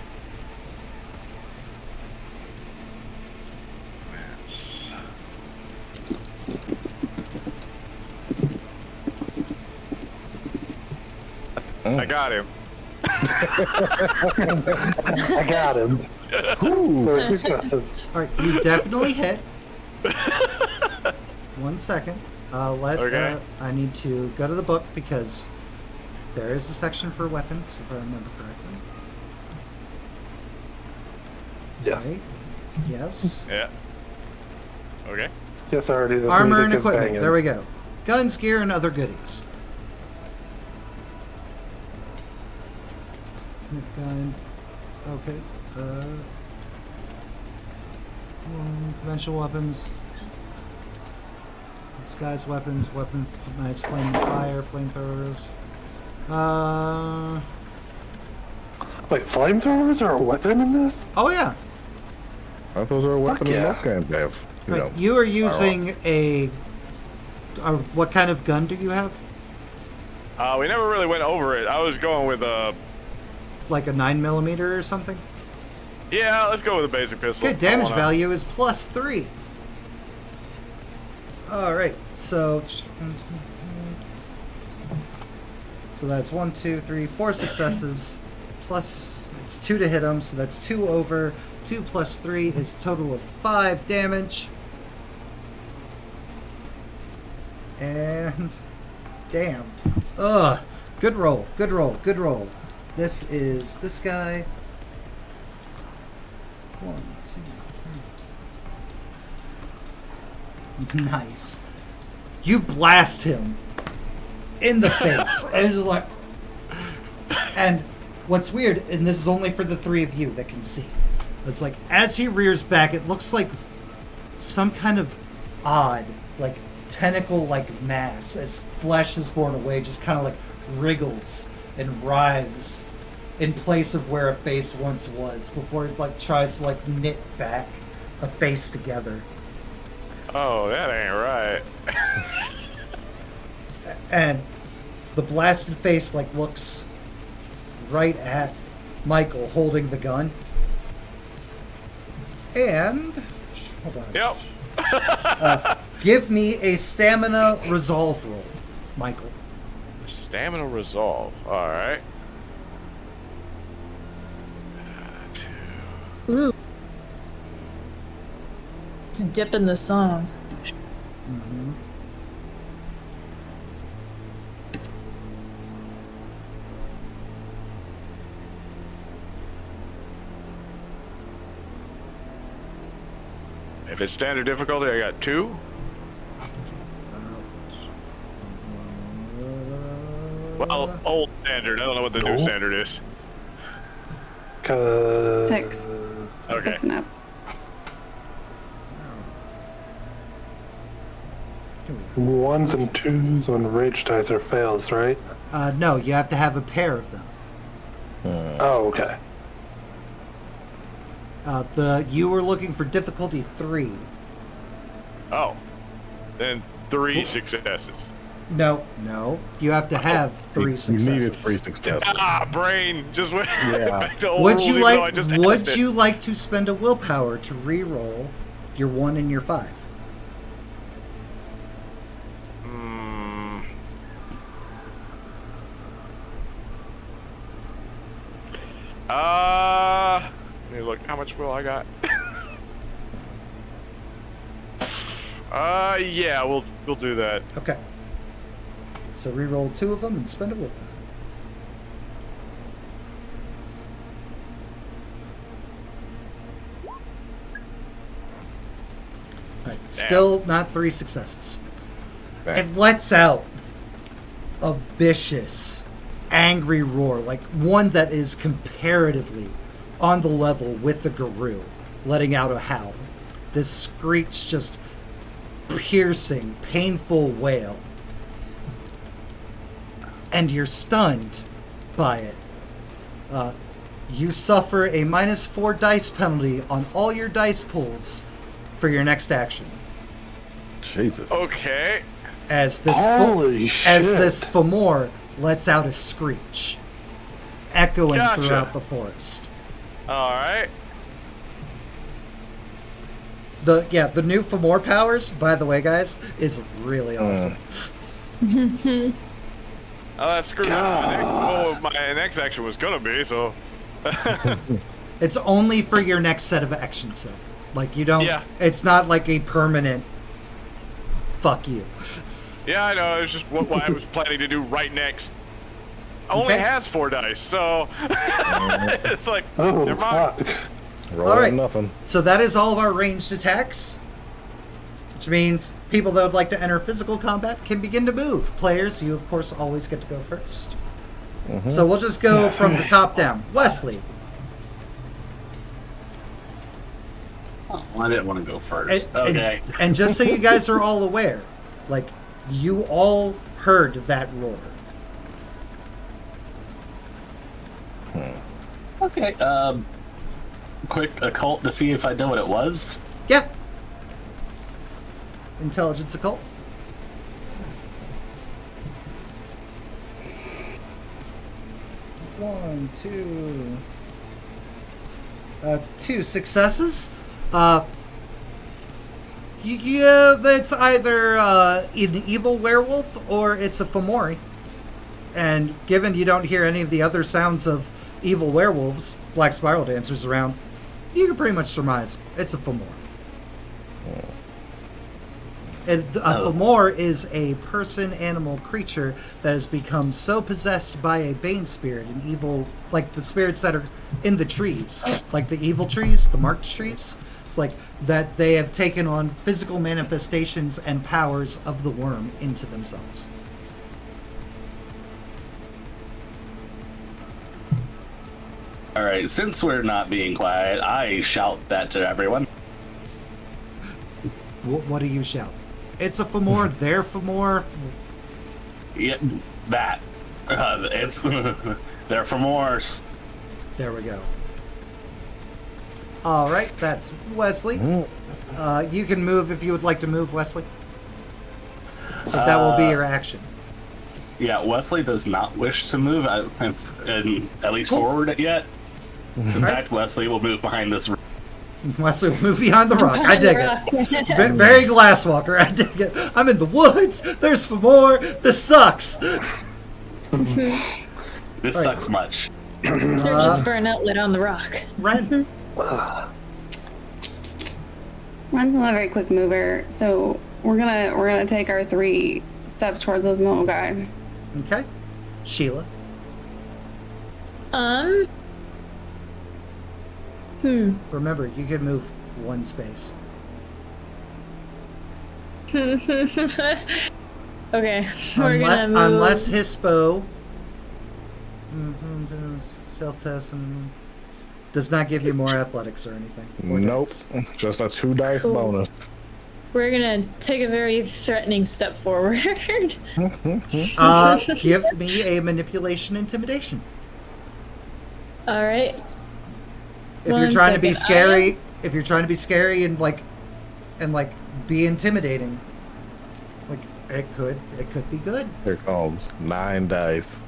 I got him. I got him. Ooh. All All right, you definitely hit. 1 second. Okay. I need to go to the book because there is a section for weapons, if I remember correctly. Yeah. Right? Yes. Yeah. Okay. Yes, already. The Armor and music is equipment. banging. There we go. Guns, gear, and other goodies. Gun. Okay. Conventional weapons. Disguised weapons. Nice flaming fire. Flamethrowers. Wait, flamethrowers are a weapon in this? Oh yeah. I suppose they're a weapon in yeah. most games they have. You Right. know, You are using a. What kind of gun do you have? We never really went over it. I was going with Like a 9mm or something? yeah, let's go with a basic pistol. Okay, damage I wanna- value is +3. Alright, so that's 1, 2, 3, 4 successes. Plus, it's 2 to hit him, so that's 2 over. 2 plus 3 is a total of 5 damage. And damn. Ugh. Good roll, good roll, good roll. This is this guy. 1, 2, 3. Nice. You blast him in the face. And it's just like. And what's weird, and this is only for the 3 of you that can see. It's like as he rears back, it looks like some kind of odd, like tentacle-like mass as flesh is borne away, just kind of like wriggles and writhes in place of where a face once was before it like tries to like knit back a face together. Oh, that ain't right. And the blasted face like looks right at Michael holding the gun. And hold on. Yep. Give me a stamina resolve roll, Michael. Stamina resolve. All right. Ooh. It's dipping the song. Mm-hmm. If it's standard difficulty, I got 2. Well, old standard. I don't know what the new standard is. 6. Okay. 6 and up. Ones and twos on rage dice are fails, right? No, you have to have a pair of them. Oh, okay. You were looking for difficulty 3. Oh. Then 3 successes. No. You have to have 3 you successes. needed 3 successes. Ah, brain. Just went Yeah. back to old Would rules, you even though I like? just Would asked it. you like to spend a willpower to re-roll your 1 and your 5? Let me look. How much will I got? Yeah, we'll do that. Okay. So re-roll 2 of them and spend a willpower. Alright, still not 3 successes. It lets out a vicious, angry roar, like one that is comparatively on the level with the Guru, letting out a howl. This Screech just piercing, painful wail. and you're stunned by it. You suffer a -4 dice penalty on all your dice pulls for your next action. Jesus. Okay. As this Holy as shit. this Fomor lets out a screech, echoing Gotcha. throughout the forest. All right. The new Fomor powers, by the way, guys, is really awesome. Oh, that screwed up my next action was gonna be, so. It's only for your next set of actions, though. Like, you don't. Yeah. It's not like a permanent. Fuck you. Yeah, I know. It's just what I was planning to do right next. Only Okay. has 4 dice, so it's like, Oh, never mind. fuck. Roll All right. nothing. So that is all of our ranged attacks, which means people that would like to enter physical combat can begin to move. Players, you of course always get to go first. So we'll just go from the top down. Wesley, Oh, I didn't want to go and, first. and- Okay. and just so you guys are all aware, like, you all heard that roar. Okay. Quick occult to see if I know what it was. Yeah. Intelligence occult. One, two. 2 successes. Yeah, that's either an evil werewolf or it's a Fomori. And given you don't hear any of the other sounds of evil werewolves, black spiral dancers around, you can pretty much surmise it's a Fomor. And a Fomor is a person-animal creature that has become so possessed by a bane spirit, an evil, like the spirits that are in the trees, like the evil trees, the marked trees. It's like that they have taken on physical manifestations and powers of the worm into themselves. All right. Since we're not being quiet, I shout that to everyone. What do you shout? It's a Fomor, they're Fomor. Yeah, that. It's they're Fomors. There we go. All right, that's Wesley. You can move if you would like to move, Wesley. But that will be your action. Yeah, Wesley does not wish to move, and at least forward yet. In fact, Wesley will move behind this. Wesley will move behind the rock. I dig it. Very glasswalker. I dig it. I'm in the woods. There's Fomor. This sucks. This sucks much. Searches for an outlet on the rock. Ren. Ren's not a very quick mover, so we're gonna take our 3 steps towards this middle guy. Okay. Sheila. Remember, you can move 1 space. Okay, we're gonna move. Unless Hispo self-test does not give you more athletics or anything. Or Nope. dex. Just a 2 dice Cool. bonus. We're gonna take a very threatening step forward. Give me a manipulation intimidation. All right. If you're One trying to be second. scary, if you're trying to be scary and be intimidating, like it could be good. Here comes 9 dice.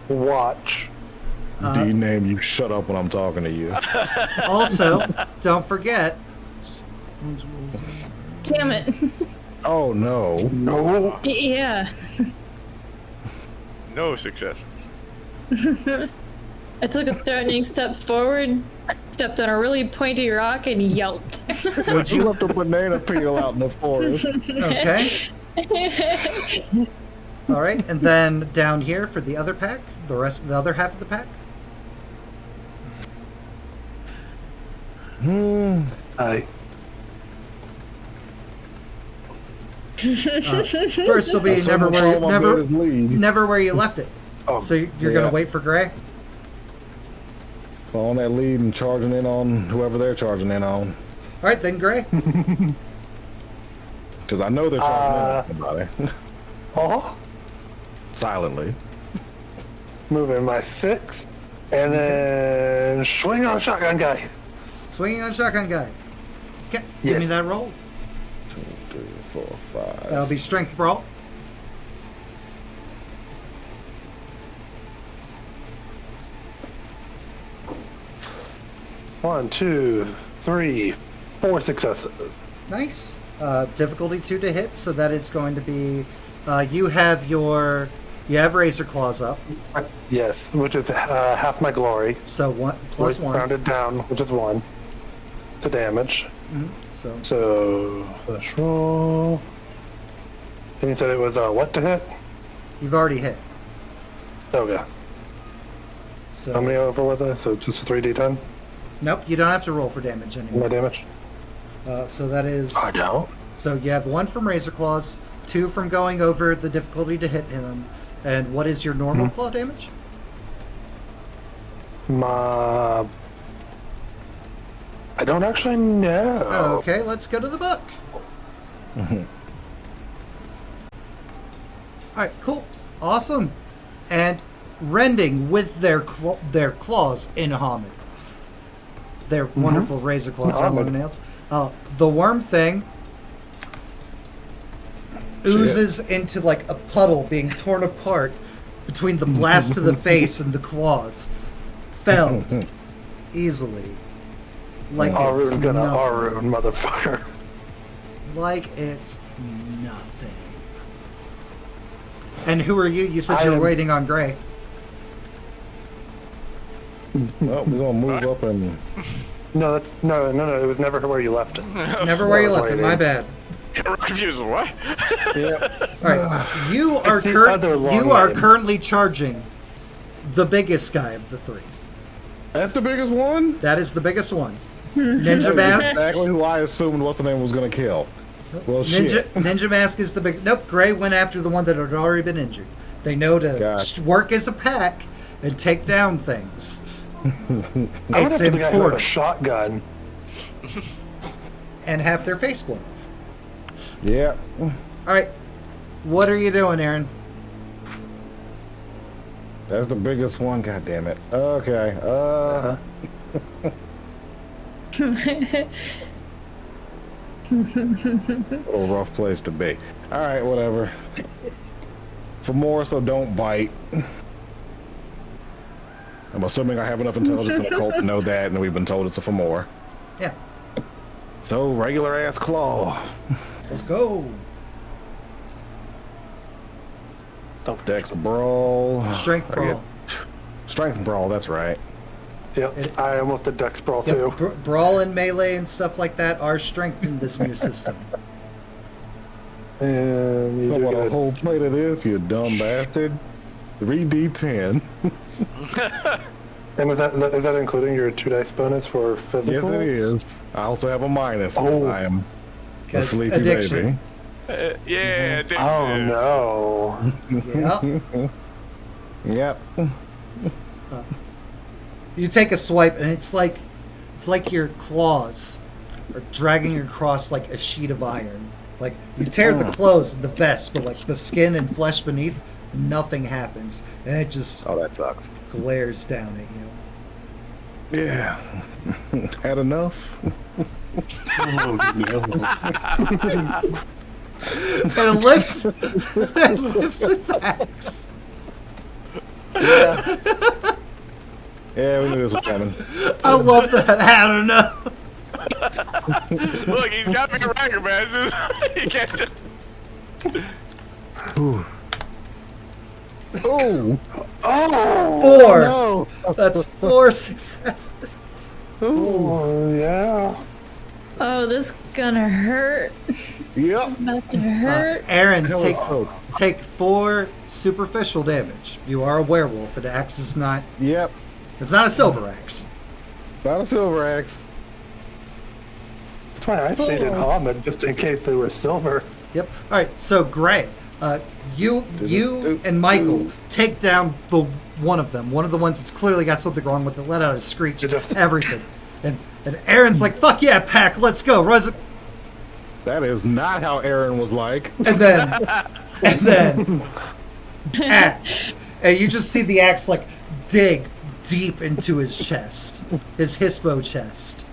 Watch. D-name, you shut up when I'm talking to you. Also, don't forget. Damn it. Oh no. No. Yeah. No success. I took a threatening step forward, stepped on a really pointy rock, and yelped. Would You you? left a banana peel out in the forest. Okay. All right, and then down here for the other pack, the other half of the pack. Aye. First will be Someone told my brother's lead. never where you left it. Oh, So you're gonna yeah. wait for Gray. Following that lead and charging in on whoever they're charging in on. All right, then Gray. Because I know they're charging in on somebody. Oh, silently. moving my 6, and then swing on shotgun guy. Swinging on shotgun guy. Okay, give me Yes. that roll. 2, 3, 4, 5. That'll be strength brawl. One, 2, 3, 4 successes. Nice. Difficulty 2 to hit, so that is going to be. You have razor claws up, Yes, which is half my glory. so one plus one. Rounded down, which is 1 to damage. So So let's roll. And you said it was what to hit? you've already hit. Okay. So How many over was I? So just 3d10? nope, you don't have to roll for damage My anymore. damage? So that is. I don't. So you have 1 from razor claws, 2 from going over the difficulty to hit him, and what is your normal claw damage? My. I don't actually know. Okay, let's go to the book. All right, cool, awesome, and rending with their claws in Hamid. Their wonderful razor claws on Hamid. long nails. The worm thing oozes into like a puddle being torn apart between the blast to the face and the claws. Fell easily. Like it's Arun gonna nothing. Arun, motherfucker. Like it's nothing. And who are you? You said I you were am- waiting on Gray. Well, we're gonna move up and No, no. It was never where you left it. Never where you left it. My bad. I'm confused. What? yeah. All right, you are the other long name. currently charging the biggest guy of the 3. That's the biggest one. That is the biggest one. Ninja That's Mask. exactly who I assumed what's the name was gonna kill. Well, shit. Ninja Mask is the big. Nope, Gray went after the one that had already been injured. They know to Gotcha. work as a pack and take down things. I went It's after the guy who had a important. shotgun. And have their face blown off. Yeah. All right, what are you doing, Aaron? That's the biggest one. God damn it. Okay. A rough place to be. All right, whatever. Fomor, so don't bite. I'm assuming I have enough intelligence in the cult to know that, and we've been told it's a Fomor. Yeah, So regular ass claw. let's go. Dex brawl. Strength I get- brawl. Strength brawl. That's right. Yep, I almost did Dex Brawl Yep, too. brawl and melee and stuff like that are strength in this new system. And you You do want a get whole plate of this, you dumb bastard. 3d10. And is that including your 2 dice bonus for physical? Yes, it is. I also have a minus. Oh. I am a 'Cause sleepy addiction. baby. Yeah. dude. Oh no. Yeah. Yep. You take a swipe, and it's like your claws are dragging across like a sheet of iron. Like you tear the clothes and the vest, but like the skin and flesh beneath, nothing happens, and it just Oh, that sucks. glares down at you. Yeah. Had enough? And it lifts, it lifts its axe. Yeah, we knew this was coming. I love that. I don't know. Look, he's got me a ranger badge. He can't just. Ooh. Oh! 4. No! That's 4 successes. Oh yeah. Oh, this gonna hurt. Yep. About to hurt. Aaron, Hell is hope. take 4 superficial damage. You are a werewolf. An axe is not. Yep. It's not a silver axe. Not a silver axe. That's why I stayed in Fools. Hamid just in case they were silver. Yep. All right. So Gray, you and Michael take down the one of them. One of the ones that's clearly got something wrong with it. Let out a screech. You just- Everything. And Aaron's like, "Fuck yeah, pack. Let's go." That is not how Aaron was like. And then and then axe. And you just see the axe like dig deep into his chest, his hispo chest.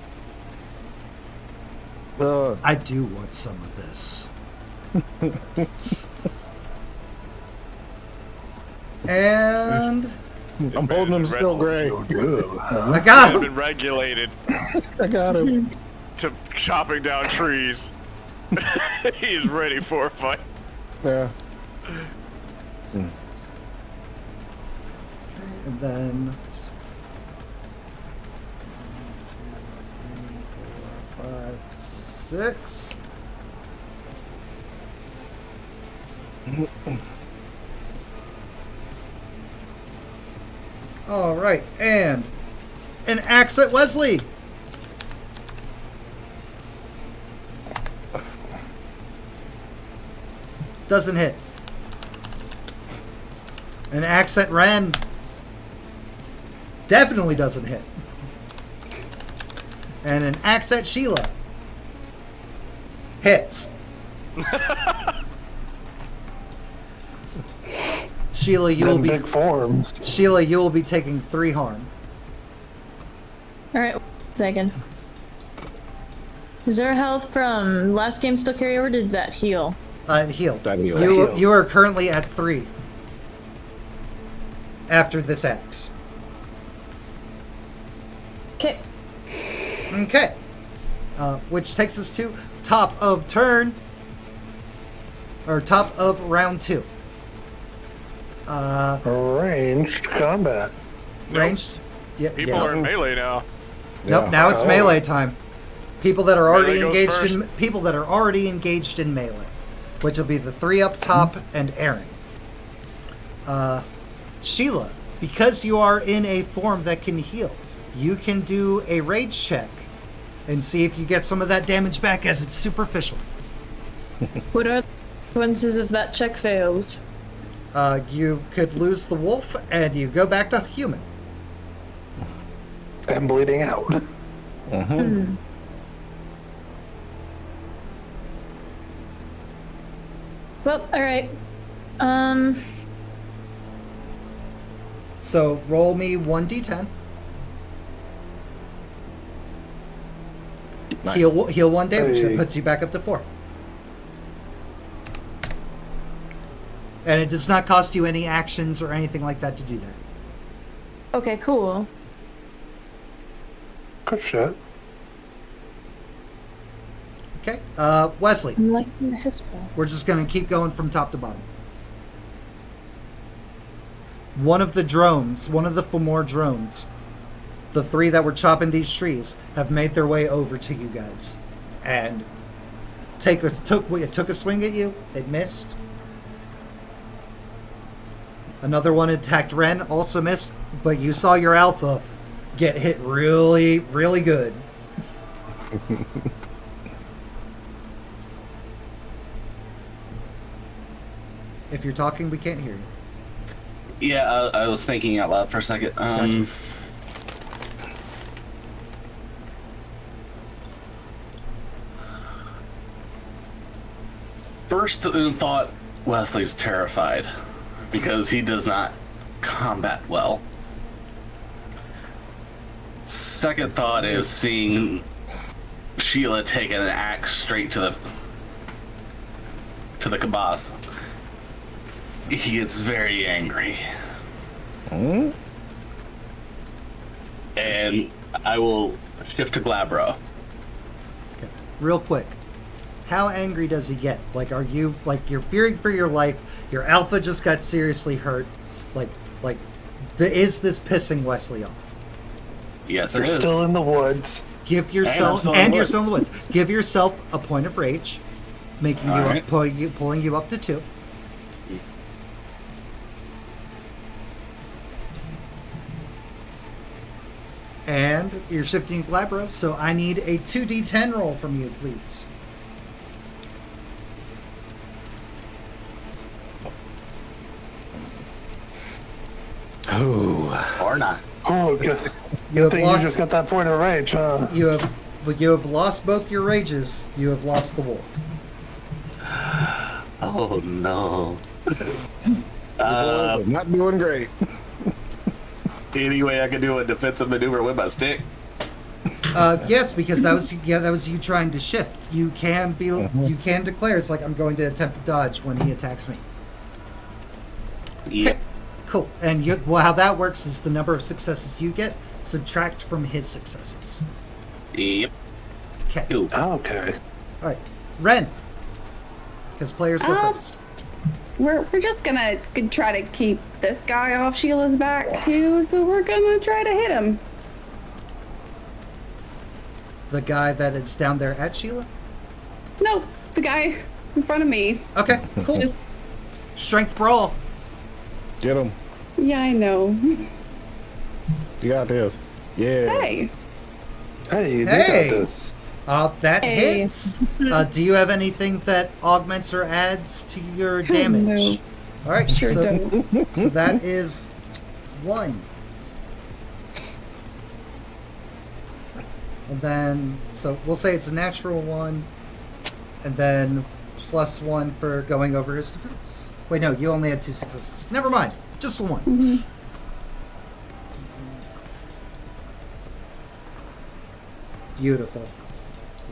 I do want some of this. And I'm holding him still, Greg. I got I've him. been regulated I got him. to chopping down trees. He's ready for a fight. Yeah. And then 1, 2, 3, 4, 5, 6. All right, and an axe at Wesley. Doesn't hit. An axe at Ren. Definitely doesn't hit. And an axe at Sheila. Hits. Sheila, you will Them be big forms. Sheila, you will be taking 3 harm. All right, 1 second. Is there health from last game still carry over? Did that heal? Healed. That healed. You are currently at 3. After this axe. Okay. Okay. Which takes us to top of turn. Or top of round 2. Ranged combat. Ranged? Yeah. People are in melee now. Nope, Yeah. now it's melee time. People that are already Melee goes engaged in first. people that are already engaged in melee, which will be the 3 up top and Aaron. Sheila, because you are in a form that can heal, you can do a rage check and see if you get some of that damage back as it's superficial. What are the consequences if that check fails? You could lose the wolf and you go back to human. And bleeding out. Well, all right. So roll me 1d10. Nice. Heal 1 damage. Hey. That puts you back up to 4. And it does not cost you any actions or anything like that to do that. Okay, cool. Good shit. Okay. Wesley, I'm liking the hispo. we're just going to keep going from top to bottom. One of the drones, one of the Fomor drones, the 3 that were chopping these trees, have made their way over to you guys. And took a swing at you. It missed. Another one attacked Ren, also missed, but you saw your alpha get hit really, really good. If you're talking, we can't hear you. Yeah, I was thinking out loud for a second. Gotcha. First thought, Wesley's terrified because he does not combat well. Second thought is seeing Sheila take an axe straight to the caboose. He gets very angry. And I will shift to Glabro. Okay. Real quick. How angry does he get? Like, are you, like, you're fearing for your life, your alpha just got seriously hurt, is this pissing Wesley off? Yes, They're it is. still in the woods. Give yourself, still in the and you're woods. still in the woods, give yourself a point of rage, making you, Alright. pulling you up to 2. And you're shifting to Glabro, so I need a 2d10 roll from you, please. Oh, Or not. Oh, good. You have Think lost. you just got that point of rage, huh? You have lost both your rages. You have lost the wolf. Oh no. Not doing great. Any way I can do a defensive maneuver with my stick? Yes, because that was you trying to shift. You can you can declare it's like I'm going to attempt to dodge when he attacks me. Yep. Cool. And how that works is the number of successes you get subtract from his successes. Yep. Okay. Ooh. Okay. All right, Ren. Because players go first. We're just gonna try to keep this guy off Sheila's back too, so we're gonna try to hit him. The guy that is down there at Sheila. Nope, the guy in front of me. Okay. Cool. Just, Strength brawl. Get him. yeah, I know. You got this. Yeah. Hey, Hey, you Hey! got this. That Hey. hits. Do you have anything that augments or adds to your damage? No. All right. Sure so, don't. so that is 1. And then, so we'll say it's a natural 1, and then +1 for going over his defense. Wait, no, you only had 2 successes. Never mind. Just 1. Mm-hmm. Beautiful.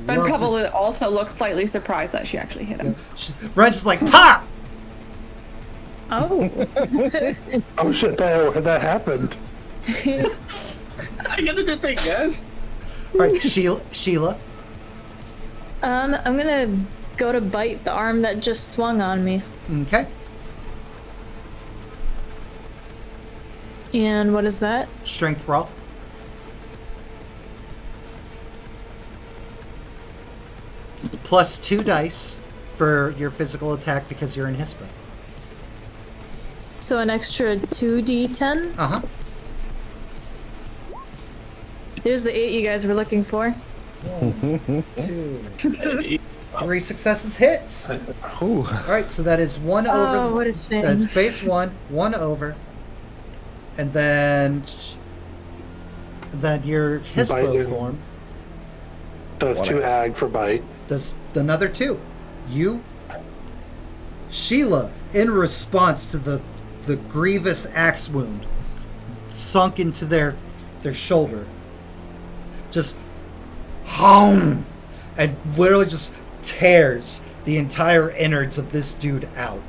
But Love probably this- also looks slightly surprised that she actually hit him. Ren's just like, pop! Oh. Oh shit, that happened. I got a good thing, guys. All right, Sheila. I'm gonna go to bite the arm that just swung on me. Okay. And what is that? Strength brawl. +2 dice for your physical attack because you're in Hispa. So an extra 2d10? Uh-huh. There's the 8 you guys were looking for. 1, 2, 3 successes hits. Ooh. All right, so that is 1 over. Oh, what a shame. That's base 1 over, and then your Hispo Biting. form Does 2 ag for bite. does another 2. You, Sheila, in response to the grievous axe wound sunk into their shoulder, just home, and literally just tears the entire innards of this dude out.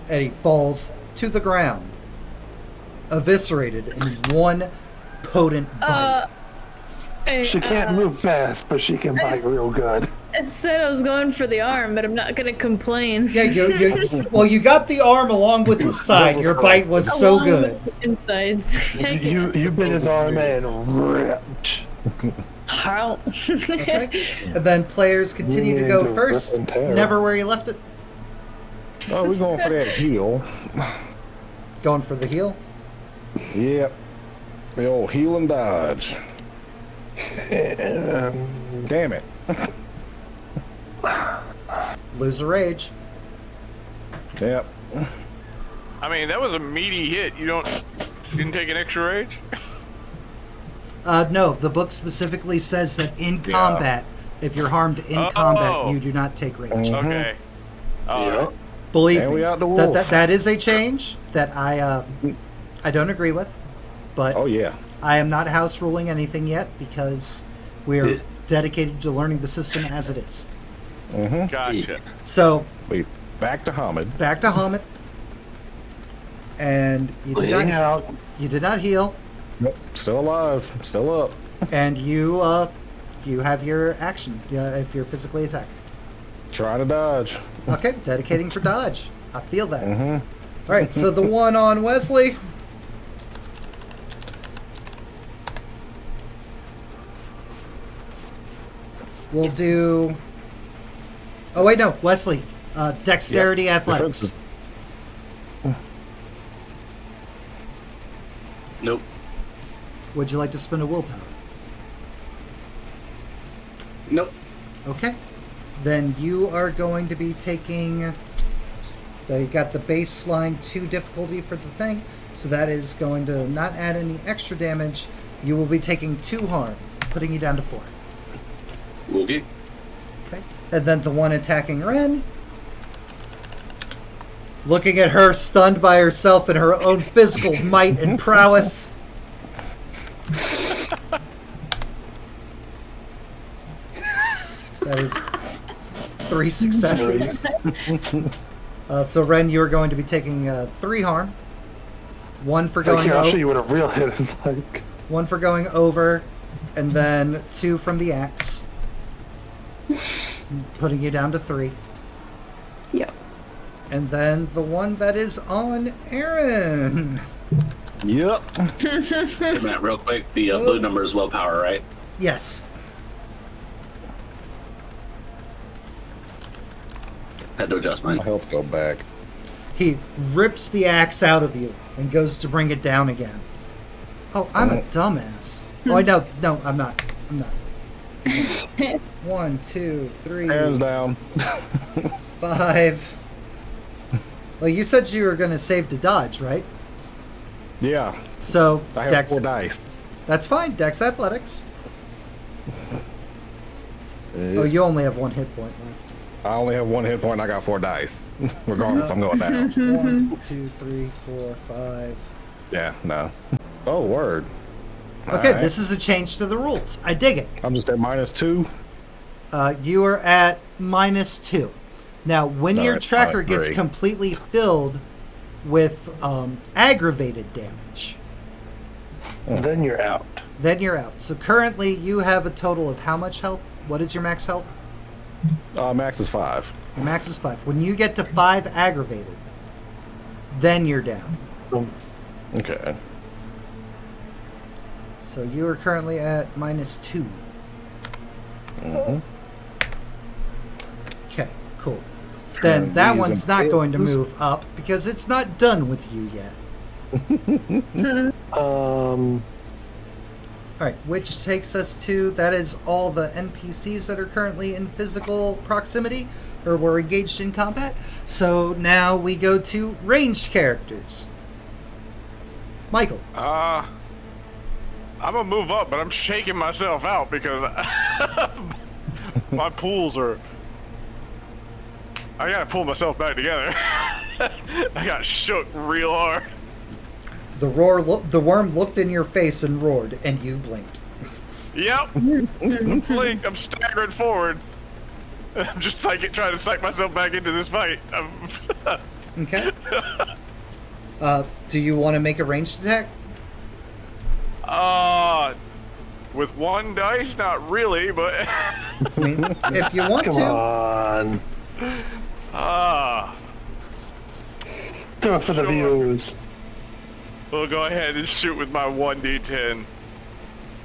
And he falls to the ground, eviscerated in one potent bite. She can't move fast, but she can bite real good. I said I was going for the arm, but I'm not gonna complain. Yeah, you got the arm along with the side. Your bite was so Along good. with the insides. You bit his arm and ripped. How? Okay. And then players continue to go Need to first. rip and tear. Never where you left it. Oh, we're going for that heal. Going for the heal. Yep. The old heal and dodge. Damn it. Lose a rage. Yep. I mean, that was a meaty hit. You didn't take an extra rage? No, the book specifically says that in combat, if you're harmed in combat, you do not take rage. Okay. Yep. Believe And me, we out the wolf. that is a change that I don't agree with, but Oh, yeah. I am not house ruling anything yet because we are dedicated to learning the system as it is. Gotcha. So Wait, back to Hamid. back to Hamid, and you did Bleeding not out. you did not heal, Nope. Still alive. Still up. and you have your action if you're physically attacked. Try to dodge. Okay, dedicating for dodge. I feel that. All right, so the one on Wesley. We'll do. Oh wait, no, Wesley. Dexterity, Yep. athletics. Nope. Would you like to spend a willpower? Nope. Okay. Then you are going to be taking. So you got the baseline 2 difficulty for the thing, so that is going to not add any extra damage. You will be taking 2 harm, putting you down to 4. Okay. Okay. And then the one attacking Ren. looking at her stunned by herself and her own physical might and prowess. That is 3 successes. So Ren, you are going to be taking 3 harm. 1 for going I'll show over. you what a real hit is like. 1 for going over, and then 2 from the axe. Putting you down to 3. Yep. And then the one that is on Aaron. Yep. Hey, Matt, real quick, the blue number is willpower, right? Yes. Had to adjust mine. My health go back. He rips the axe out of you and goes to bring it down again. Oh, I'm a dumbass. Oh, no, I'm not. 1, 2, 3, Hands down. 5. Well, you said you were going to save to dodge, right? Yeah. So, I have Dex. 4 dice. That's fine. Dex Athletics. Oh, you only have 1 hit point left. I only have 1 hit point and I got 4 dice. Regardless, I'm going down. 1, 2, 3, 4, 5. Yeah, no. Oh, word. Okay, Alright. this is a change to the rules. I dig it. I'm just at -2. You are at -2. Now, when your Alright, tracker -3. gets completely filled with aggravated damage, Then you're out. then you're out. So currently, you have a total of how much health? What is your max health? Max is 5. Your max is 5. When you get to 5 aggravated, then you're down. Okay. So you are currently at -2. Mm-hmm. Okay, cool. Then that these one's not going to improved. move up because it's not done with you yet. All right, which takes us to, that is all the NPCs that are currently in physical proximity or were engaged in combat. So now we go to ranged characters. Michael. I'm gonna move up, but I'm shaking myself out because my pools are. I gotta pull myself back together. I got shook real hard. The worm looked in your face and roared, and you blinked. Yep. Blinked. I'm staggering forward. I'm just trying to psych myself back into this fight. Okay. Do you want to make a ranged attack? With 1 dice, not really, but. I mean, if you want Come to. on. Do it for the Sure. views. We'll go ahead and shoot with my 1d10.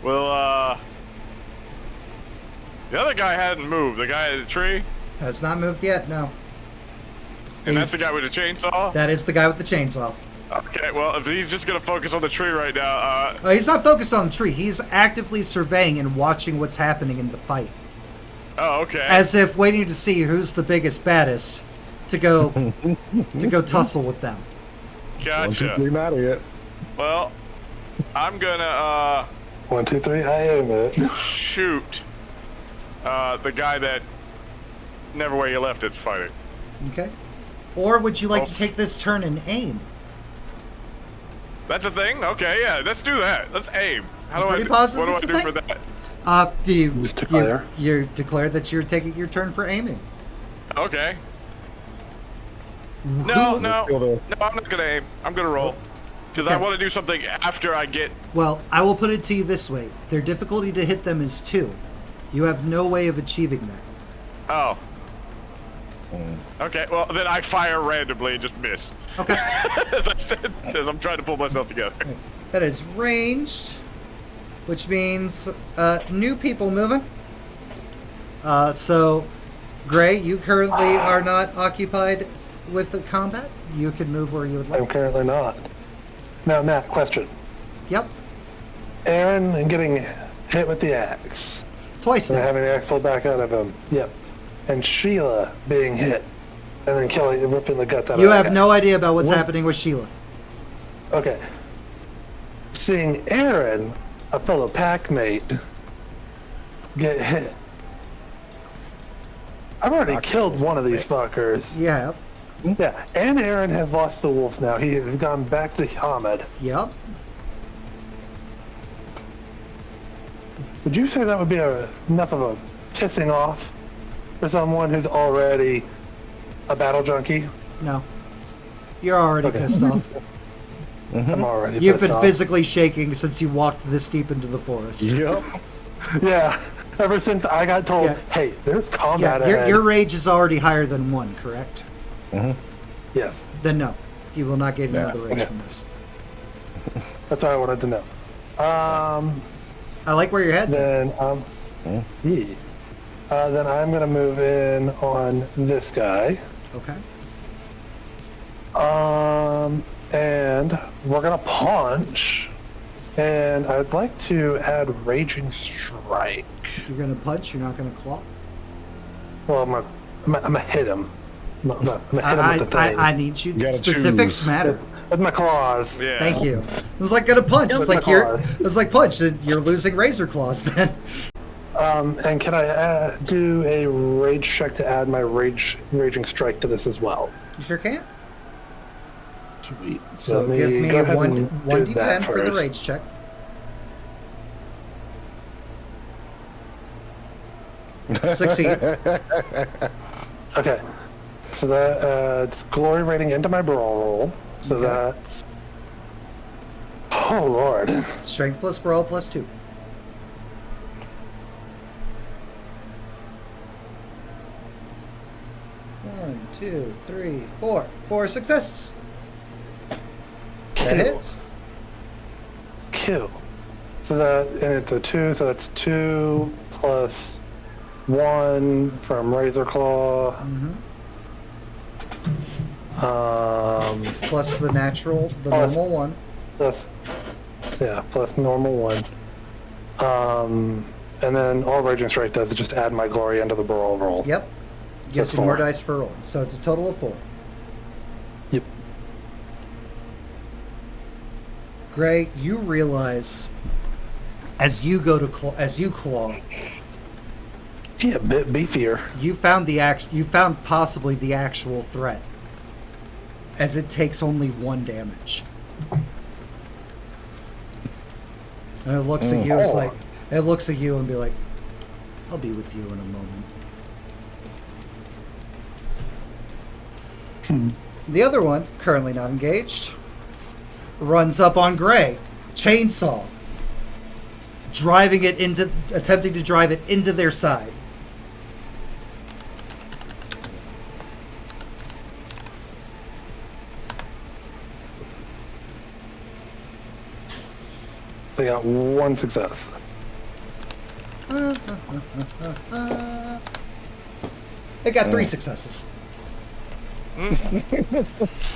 Well, the other guy hadn't moved. The guy at the tree, Has not moved yet, no. and that's the guy with the chainsaw. That is the guy with the chainsaw. Okay, well, if he's just gonna focus on the tree right now, He's not focused on the tree. He's actively surveying and watching what's happening in the fight. oh, okay. As if waiting to see who's the biggest, baddest to go tussle with them. 1, 2, Gotcha. 3, not it. Well, I'm gonna 1, 2, 3. I aim it. shoot the guy that never where you left it's fighting. Okay. Or would you like to take this turn and aim? That's a thing. Okay, yeah, let's do that. Let's aim. How do Pretty I? positive What it's do a I do thing? for that? Just declare. You declare that you're taking your turn for aiming. Okay. No, I'm not gonna aim. I'm gonna roll. Because I Okay. want to do something after I get. Well, I will put it to you this way. Their difficulty to hit them is 2. You have no way of achieving that. Oh. Okay, well, then I fire randomly and just miss. Okay. As I said, as I'm trying to pull myself together. That is ranged, which means new people moving. So, Gray, you currently are not occupied with the combat. You can move where you would I'm like. currently not. Now, Matt, question. Yep, Aaron getting hit with the axe. twice And now. having the axe pulled back out of him. Yep. And Sheila being hit. And then ripping the guts out You of have that no idea about what's What? happening with Sheila. guy. Okay. Seeing Aaron, a fellow packmate, get hit. I've already killed one of these fuckers. You have. Yeah, and Aaron has lost the wolf now. He has gone back to Hamid. Yep. Would you say that would be enough of a pissing off for someone who's already a battle junkie? No. You're already pissed off. I'm already You've pissed been off. physically shaking since you walked this deep into the forest. Yep. Yeah, ever since I got told, Yeah. hey, there's Yeah, combat ahead. your rage is already higher than 1, correct? Yes, Then no. You will not gain Yeah. another rage Okay. from this. that's what I wanted to know. I like where your head's at. Then, yeah. Then I'm gonna move in on this guy. Okay. And we're gonna punch. And I'd like to add Raging Strike. You're going to punch, you're not going to claw? Well, I'm gonna hit him. I'm gonna hit him with the thing. I need you. gotta Specifics choose. matter. With my claws. Yeah. Thank you. It's like gonna punch. It's With like my claws. it's like punch. You're losing razor claws then. And can I do a rage check to add my Raging Strike to this as well? You sure can. Sweet. So let give me go a ahead 1 and do that d10 for the first. rage check. Succeed. Okay. So that it's glory rating into my brawl roll. So Okay. that's. Oh lord. Strength plus brawl plus 2. One, two, three, four. 4 successes. That hits. Kill. So that, and it's a 2, so that's 2 plus 1 from Razor Claw. Plus the natural, the Plus- normal 1. Plus, yeah, plus normal 1. And then all Raging Strike does is just add my glory into the brawl roll. Yep. Gives That's you more 4. dice for rolling. So it's a total of 4. Yep. Gray, you realize as you go to claw, Yeah, a bit beefier. you found possibly the actual threat, as it takes only 1 damage. And it looks at you as like, it looks at you and be like, I'll be with you in a moment. The other one, currently not engaged, runs up on Gray, chainsaw, attempting to drive it into their side. They got 1 success. It got 3 successes.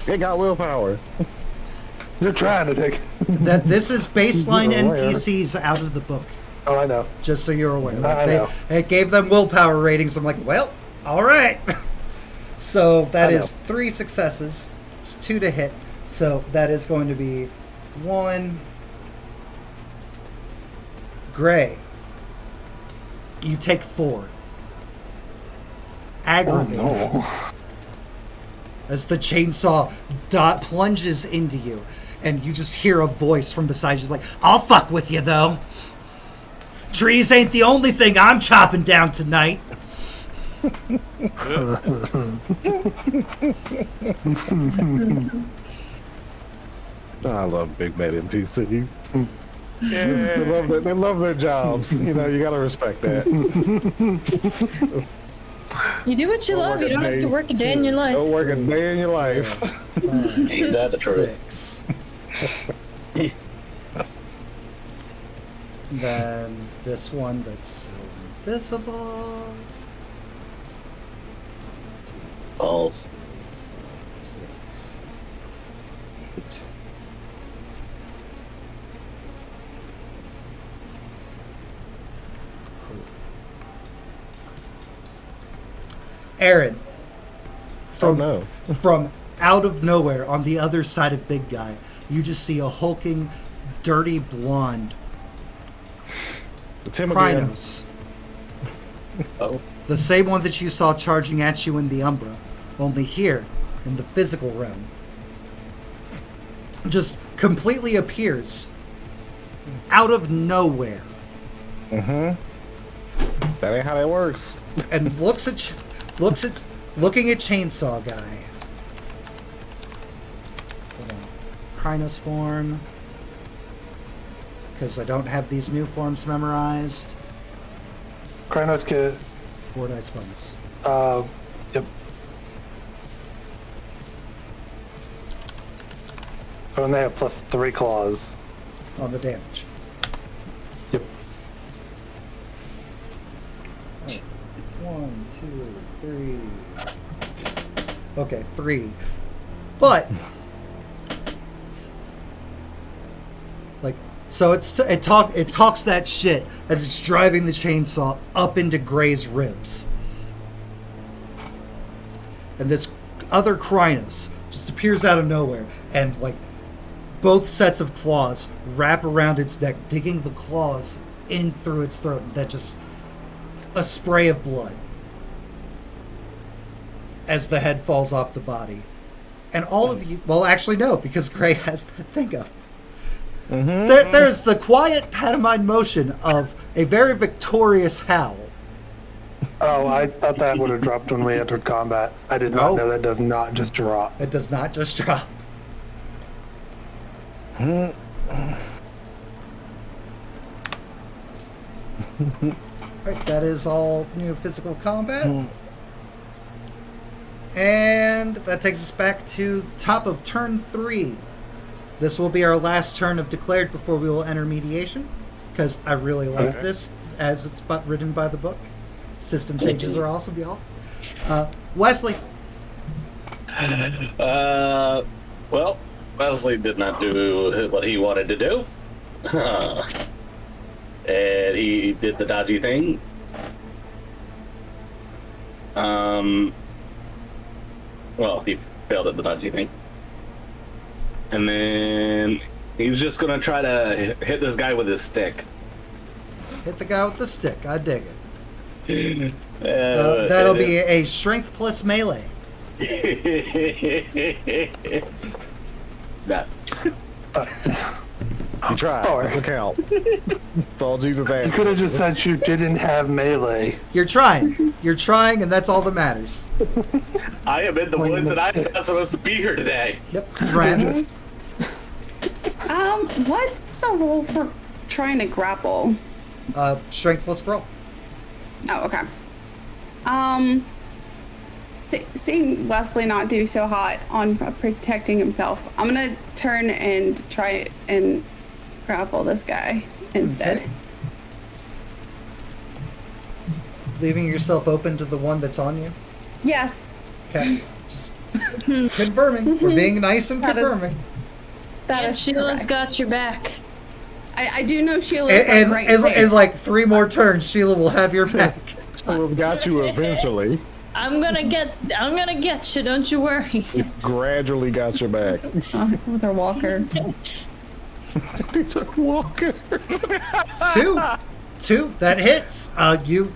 It got willpower. You're trying to take. This is baseline You're aware. NPCs out of the book, Oh, I know. just so you're aware. I know. It gave them willpower ratings. I'm like, well, all right. So that I know. is 3 successes. It's 2 to hit. So that is going to be 1. Gray, you take 4. Aggravated. No. As the chainsaw plunges into you, and you just hear a voice from beside you like, I'll fuck with you, though. Trees ain't the only thing I'm chopping down tonight. I love big bad NPCs. Yeah. They love their jobs. You know, you gotta respect that. You do what you love. You don't have to work a day in your life. Don't work a day in your life. 5, Ain't that the truth? 6. Then this one that's so invisible. Balls. 6, 8. Cool. Aaron, from from out of nowhere on the other side of Big Guy, you just see a hulking, dirty blonde Tim again. Krynos. Oh. The same one that you saw charging at you in the Umbra. Only here, in the physical realm just completely appears out of nowhere. That ain't how that works. And looking at Chainsaw Guy. Hold on. Krynos form. Because I don't have these new forms memorized. Krynos get 4 dice bonus. yep. Oh, and they have +3 claws. On the damage. Yep. 1, 2, 3. Okay, 3. But like, so it talks that shit as it's driving the chainsaw up into Gray's ribs, and this other Krynos just appears out of nowhere, and like both sets of claws wrap around its neck, digging the claws in through its throat. That just a spray of blood as the head falls off the body. And all of you, well, actually no, because Gray has that thing up. There's the quiet pantomime motion of a very victorious howl. Oh, I thought that would have dropped when we entered combat. I did not know that does not just drop. It does not just drop. Right, that is all new physical combat. And that takes us back to the top of turn 3. This will be our last turn of declared before we will enter mediation, because I really like this as it's written by the book. System changes are awesome, y'all. Wesley. Well, Wesley did not do what he wanted to do. And he did the dodgy thing. Well, he failed at the dodgy thing. And then he's just gonna try to hit this guy with his stick. Hit the guy with the stick. I dig it. That'll be a strength plus melee. That. You tried. That's a count. That's all Jesus You asked. could have just said you didn't have melee. You're trying, and that's all that matters. I am in the woods and I'm not supposed to be here today. Yep. Ren. What's the role for trying to grapple? Strength plus brawl. Oh, okay. Seeing Wesley not do so hot on protecting himself, I'm gonna turn and try and grapple this guy instead. Okay. Leaving yourself open to the one that's on you? Yes. Okay. Just confirming. We're being nice and confirming. That And is Sheila's correct. got your back. I do know Sheila is right. And like 3 more turns, Sheila will have your back. She's got you eventually. I'm gonna get you, don't you worry. Gradually got your back. With her walker. It's a walker. 2. That hits. You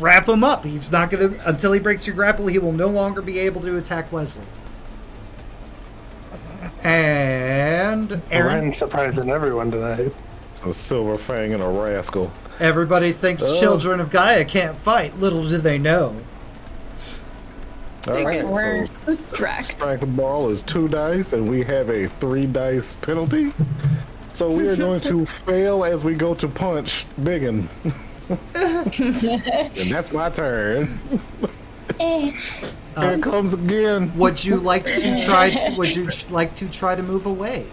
wrap him up. He's not gonna until he breaks your grapple. He will no longer be able to attack Wesley. And Aaron. Ren's surprising everyone tonight. A silver fang and a rascal. Everybody thinks children of Gaia can't fight. Little do they know. All right, We're so distracted. strike ball is 2 dice, and we have a 3 dice penalty. So we are going to fail as we go to punch Biggin. And that's my turn. Here it comes again. Would you like to try to move away?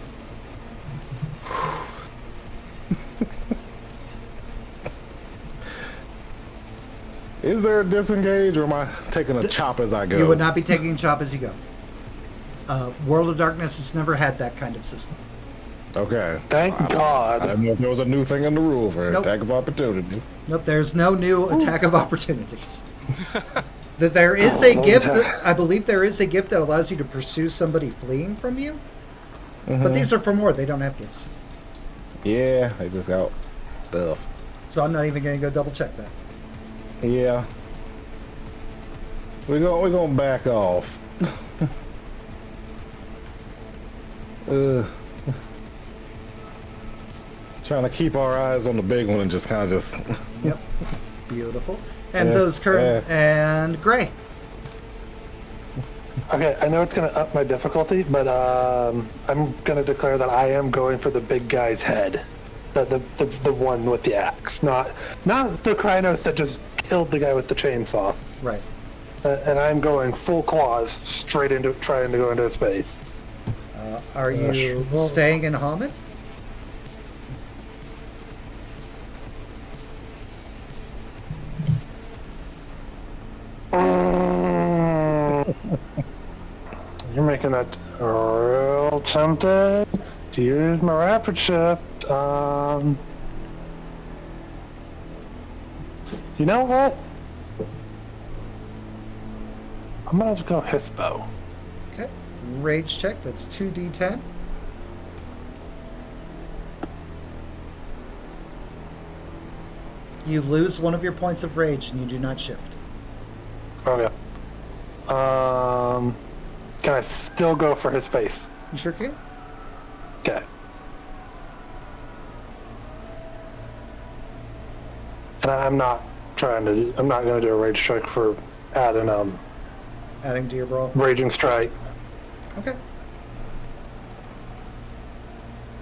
Is there a disengage, or am I taking a chop as I go? You would not be taking chop as you go. World of Darkness has never had that kind of system. Okay. Thank I God. didn't know if there was a new thing in the rule for Nope. attack of opportunity. Nope, there's no new attack of opportunities. That there is a gift. I believe there is a gift that allows you to pursue somebody fleeing from you. But these are Fomor. They don't have gifts. Yeah, I just got stuff. So I'm not even going to go double check that. Yeah. We're going to back off. Trying to keep our eyes on the big one and just kind of just. Yep. Beautiful. And Yeah, those current and Gray. Okay, I know it's going to up my difficulty, but I'm going to declare that I am going for the big guy's head. The one with the axe. Not the Krynos that just killed the guy with the chainsaw. Right. And I'm going full claws straight into trying to go into his face. Are you staying in Hamid? You're making that real tempted to use my rapid shift. You know what? I'm gonna just go Hispo. Okay. Rage check. That's 2d10. You lose one of your points of rage and you do not shift. Okay. Can I still go for his face? You sure can? Okay. And I'm not gonna do a rage check for adding Adding to your brawl. raging strike. Okay.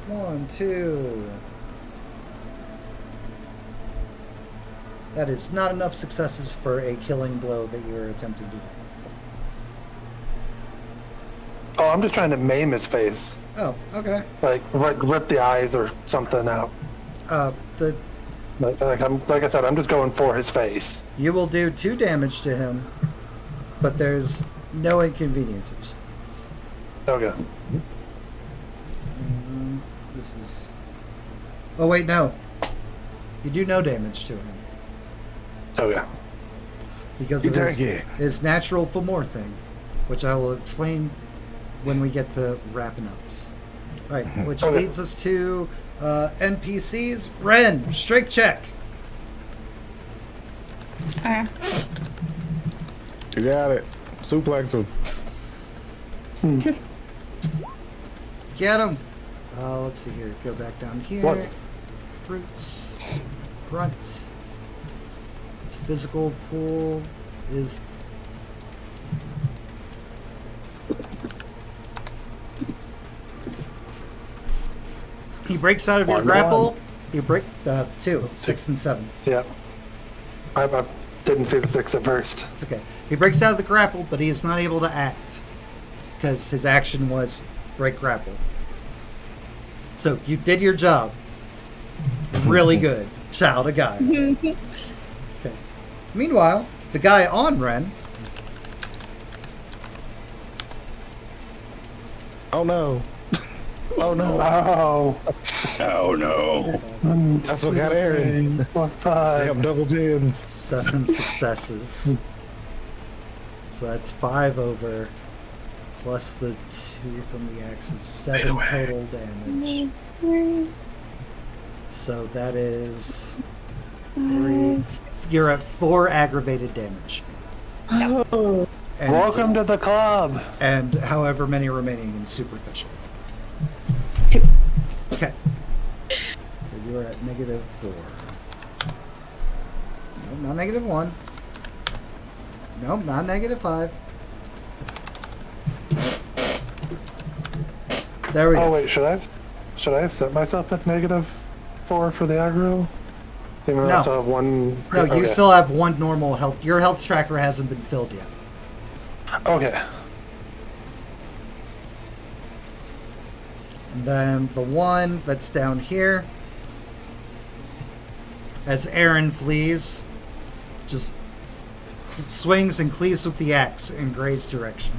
1, 2. That is not enough successes for a killing blow that you are attempting to do. Oh, I'm just trying to maim his face. Oh, okay. Like rip the eyes or something out. The Like I said, I'm just going for his face. You will do 2 damage to him, but there's no inconveniences. Okay. This is... Oh, wait, no. You do no damage to him. Okay. Because of his, Exactly. his natural Fomor thing, which I will explain when we get to wrapping ups. All right, which Okay. leads us to NPCs. Ren, strength check. Okay. You got it. Suplex him. Get him. Let's see here. Go back down here. What? Roots. Grunt. His physical pool is... He breaks out of your 1-1. grapple. You break 2, 6, and 7. Yeah. I didn't see the 6 at first. It's okay. He breaks out of the grapple, but he is not able to act because his action was break grapple. So you did your job. Really good, child of Gaia. Okay. Meanwhile, the guy on Ren. Oh no. Oh no. Oh. Oh no. That's what got Aaron. 4, 5. Damn double tens. 7 successes. So that's 5 over, plus the 2 from the axe is 7 total damage. So that is 3. You're at 4 aggravated damage. Oh. And, Welcome to the club. and however many remaining in superficial. 2. Okay. So you're at -4. No, not -1. Nope, not -5. There we Oh go. wait, should I have set myself at -4 for the aggro? Even though No. I still have 1. No, you Okay. still have 1 normal health. Your health tracker hasn't been filled yet. Okay. And then the one that's down here, as Aaron flees, just swings and cleaves with the axe in Gray's direction.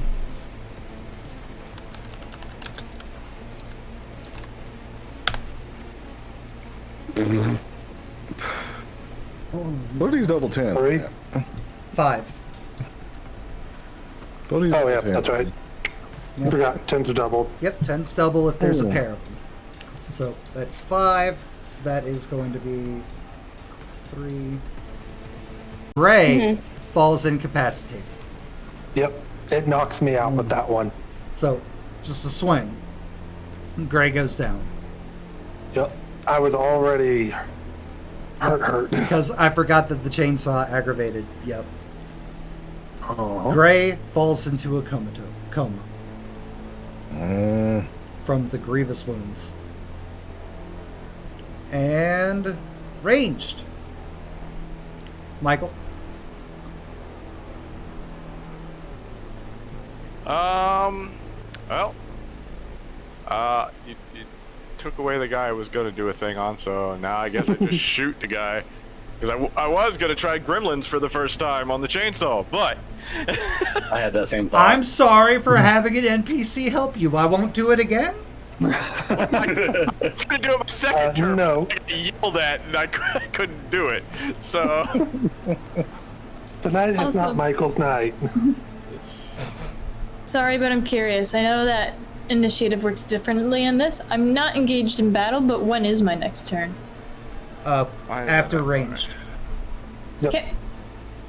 What are these double tens? 3. 5. What are these Oh double yeah, tens? that's right. Yep. Forgot 10's are doubled. Yep, 10's double if there's a Ooh. pair of them. So that's 5. So that is going to be 3. Gray falls incapacitated. Yep. It knocks me out with that one. So just a swing. Gray goes down. Yep. I was already hurt. Because I forgot that the chainsaw aggravated. Yep. Uh-huh. Gray falls into a coma. From the grievous wounds. And ranged. Michael. Well, you took away the guy I was going to do a thing on, so now I guess I just shoot the guy. Because I was going to try gremlins for the first time on the chainsaw, but... I had that same thought. I'm sorry for having an NPC help you. I won't do it again. I was going to do it my second turn. No. I yelled at and I couldn't do it, so... Tonight is Also- not Michael's night. It's... Sorry, but I'm curious. I know that initiative works differently in this. I'm not engaged in battle, but when is my next turn? After ranged. Yep. Okay.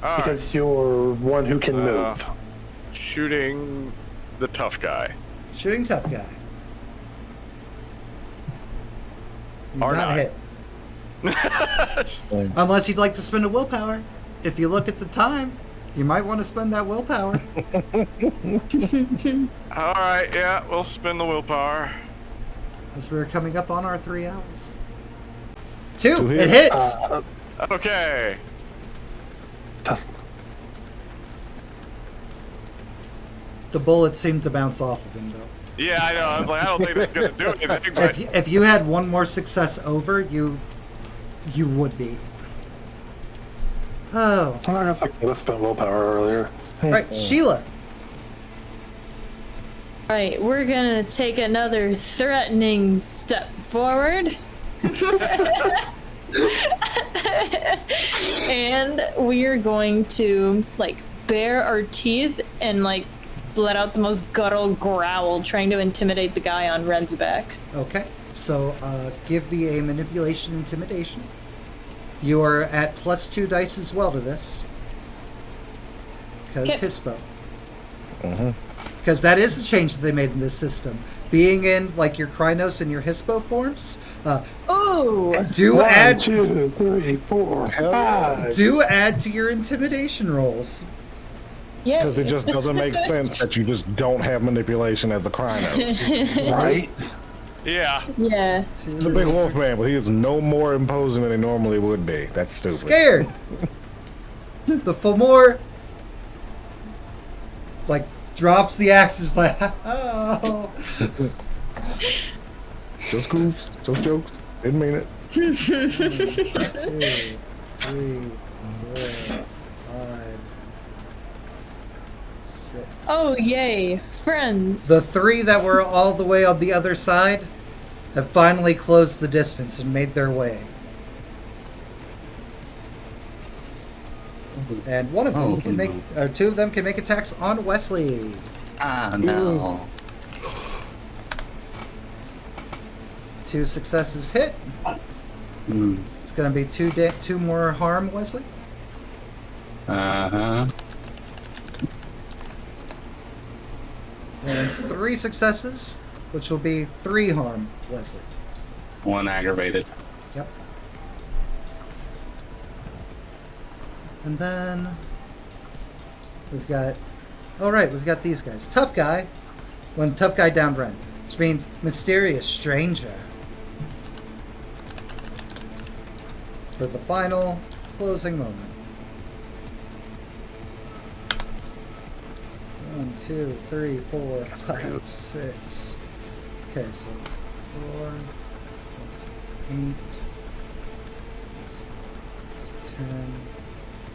All right. Because you're one who can move. Shooting the tough guy. Shooting tough guy. You Or not not. hit. Unless you'd like to spend a willpower. If you look at the time, you might want to spend that willpower. All right, yeah, we'll spin the willpower. As we're coming up on our 3 hours. 2. Two It hits. hits. Okay. The bullet seemed to bounce off of him, though. Yeah, I know. I was like, I don't think that's gonna do anything. But If you had one more success over, you would be. Oh. I guess I could have spent willpower earlier. Right, Sheila. Alright, we're gonna take another threatening step forward. And we're going to, like, bare our teeth and, like, let out the most guttural growl, trying to intimidate the guy on Ren's back. Okay, so give me a manipulation intimidation. You are at +2 dice as well to this. Because Okay. Hispo. Because that is the change that they made in this system. Being in, like, your Krynos and your Hispo forms, Oh! do 1, add 2, 3, 4, 5. do add to your intimidation rolls. Yeah. Because it just doesn't make sense that you just don't have manipulation as a Krynos. Right? yeah, Yeah. He's a big wolf man, but he is no more imposing than he normally would be. That's stupid. Scared. The Fomor, like, drops the axe, is like, oh. Just goofs, just jokes. Didn't mean it. 1, 2, 3, 4, 5, 6. Oh, yay. Friends. The 3 that were all the way on the other side have finally closed the distance and made their way. And one of them can make, or 2 of them can make attacks on Wesley. Ah, no. 2 successes hit. It's going to be 2 more harm, Wesley. Uh-huh. And 3 successes, which will be 3 harm, Wesley. 1 aggravated. Yep. And then we've got, we've got these guys. Tough guy, when tough guy down Ren, which means mysterious stranger. For the final closing moment. 1, 2, 3, 4, 5, 6. Okay, so 4, 8, 10,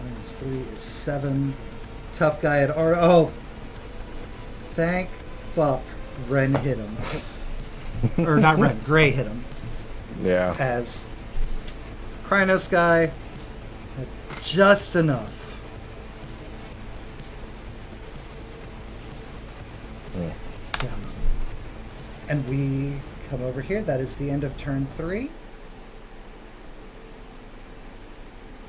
minus 3 is 7. Tough guy at R. Oh, thank fuck Ren hit him. Or not Ren, Gray hit him. Yeah. As Krynos guy had just enough. Down. And we come over here. That is the end of turn 3.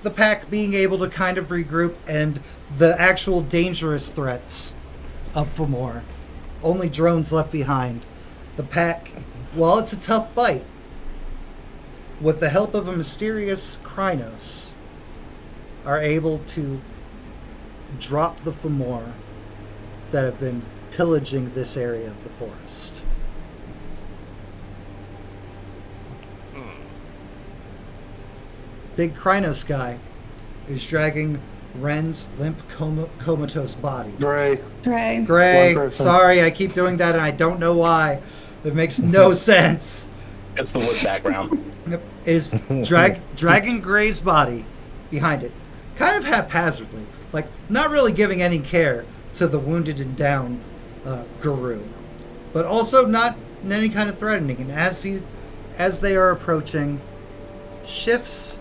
The pack being able to kind of regroup and the actual dangerous threats of Fomor. Only drones left behind. The pack while it's a tough fight, with the help of a mysterious Krynos, are able to drop the Fomor that have been pillaging this area of the forest. Big Krynos guy is dragging Ren's limp comatose body. Gray. Right. Gray, One person. sorry, I keep doing that and I don't know why. It makes no sense. It's the wood background. Is dragging Gray's body behind it, kind of haphazardly, like not really giving any care to the wounded and down guru, but also not in any kind of threatening. And as they are approaching, shifts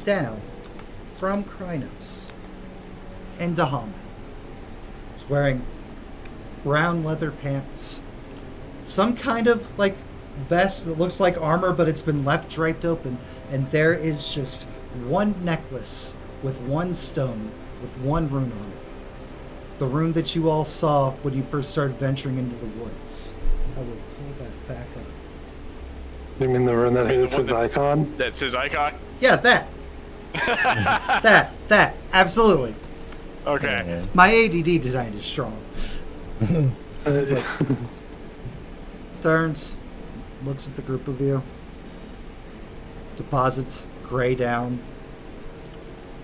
down from Krynos into Hamid. He's wearing brown leather pants, some kind of like vest that looks like armor, but it's been left draped open, and there is just one necklace with one stone with one rune on it. The rune that you all saw when you first started venturing into the woods. I will pull that back up. You mean the rune that The is one his that's- icon? That's his icon? Yeah, that. that. Absolutely. Okay. My ADD design is strong. Turns, looks at the group of you, deposits Gray down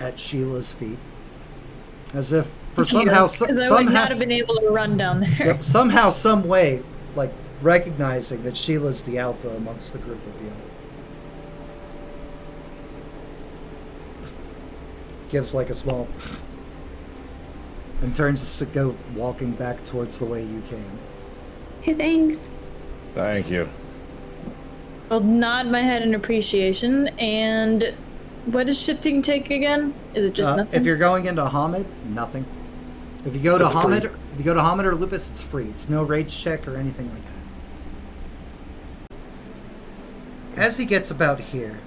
at Sheila's feet, as if for somehow, Because I would not have been able to run down there. yep, somehow, some way, like recognizing that Sheila's the alpha amongst the group of you. Gives like a small, and turns to go walking back towards the way you came. Hey, thanks. Thank you. I'll nod my head in appreciation. And what does shifting take again? Is it just nothing? If you're going into Hamid, nothing. If you go to It's free. Hamid, if you go to Hamid or Lupus, it's free. It's no rage check or anything like that. As he gets about here,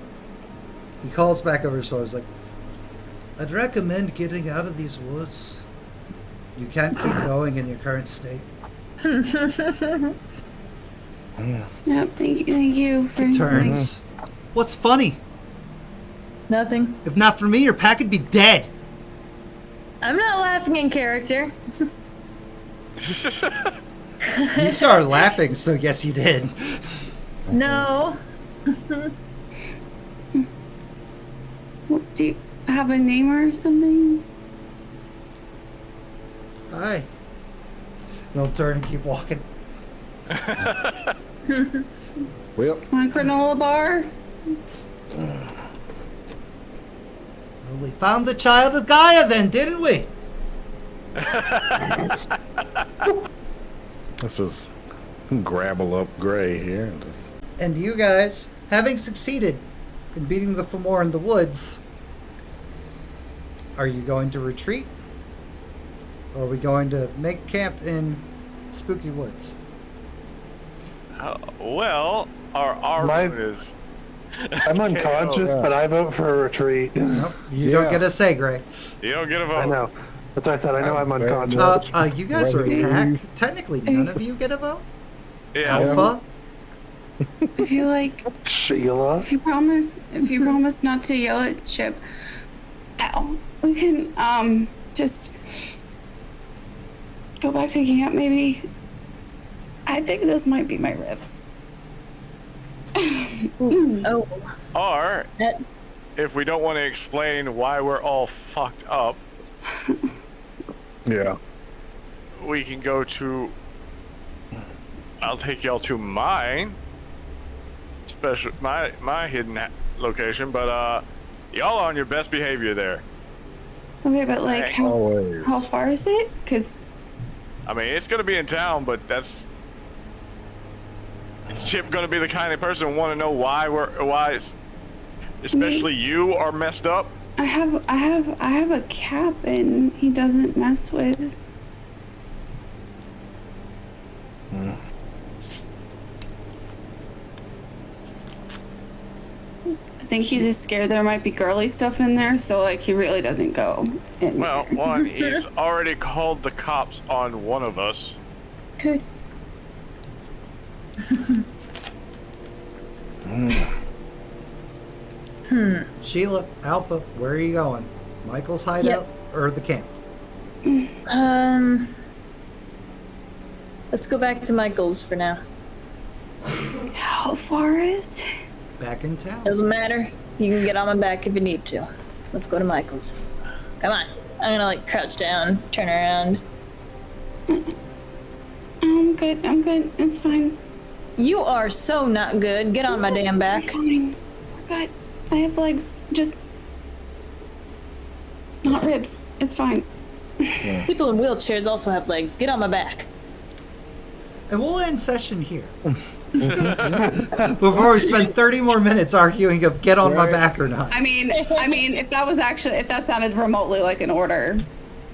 he calls back over his shoulder. He's like, "I'd recommend getting out of these woods. You can't keep going in your current state." Yep, thank you for He turns. What's funny? Nothing. If not for me, your pack would be dead. I'm not laughing in character. You started laughing, so yes, you did. No. Do you have a name or something? Hi. And he'll turn and keep walking. Well, Want a granola bar? Well, we found the child of Gaia then, didn't we? let's just grabble up Gray here. And just... And you guys, having succeeded in beating the Fomor in the woods, are you going to retreat? Or are we going to make camp in Spooky Woods? Well, our My- rune is. I'm unconscious, yeah. but I vote for a retreat. Nope, you Yeah. don't get a say, Gray. You don't get a vote. I know. That's what I said. I know I'm Okay. unconscious. You guys are a Ready. pack. Technically, none of you get a vote. Yeah. Alpha? If you like, Sheila. if you promise not to yell at Chip, ow, we can just go back to camp maybe. I think this might be my rib. Oh. Or, That, if we don't want to explain why we're all fucked up, Yeah. we can go to. I'll take y'all to mine. My hidden location, but y'all are on your best behavior there. Okay, but like, Hey. Always. how far is it? Cause I mean, it's gonna be in town, but that's. Is Chip gonna be the kind of person who want to know why especially you are messed up? I have a cabin he doesn't mess with. I think he's just scared there might be girly stuff in there, so like he really doesn't go in Well, there. one, he's already called the cops on one of us. Good. Sheila, Alpha, where are you going? Michael's hideout or the camp? Let's go back to Michael's for now. How far is it? Back in town. Doesn't matter. You can get on my back if you need to. Let's go to Michael's. Come on. I'm gonna like crouch down, turn around. I'm good. It's fine. You are so not good. Get on my damn back. Fine. We're good. I have legs. Just not ribs. It's fine. People in wheelchairs also have legs. Get on my back. And we'll end session here. Before we spend 30 more minutes arguing of get on my back or not. I mean, if that sounded remotely like an order.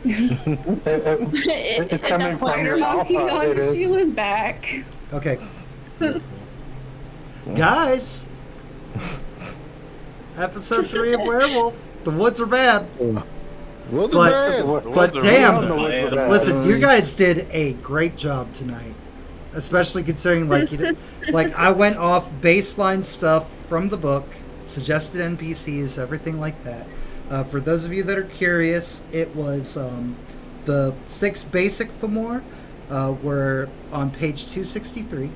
It's coming from Spider your monkey alpha. on It is. Sheila's back. Okay. Beautiful. Guys, episode 3 of Werewolf. The woods are bad. What's But- bad? But are damn, really bad. listen, you guys did a great job tonight. Especially considering, like, like I went off baseline stuff from the book, suggested NPCs, everything like that. For those of you that are curious, it was the 6 basic Fomor were on page 263.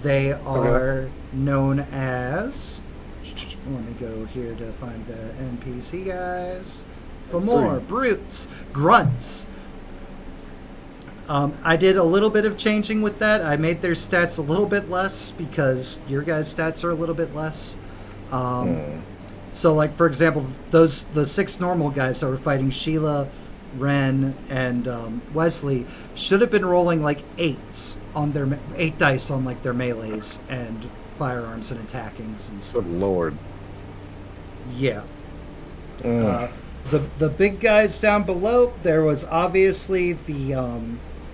They are known as. Let me go here to find the NPC guys. Fomor, brutes, grunts. I did a little bit of changing with that. I made their stats a little bit less because your guys' stats are a little bit less. So, like, for example, the 6 normal guys that were fighting Sheila, Ren, and Wesley should have been rolling like 8s on their 8 dice on like their melees and firearms and attackings and stuff. Good lord. Yeah. The big guys down below, there was obviously the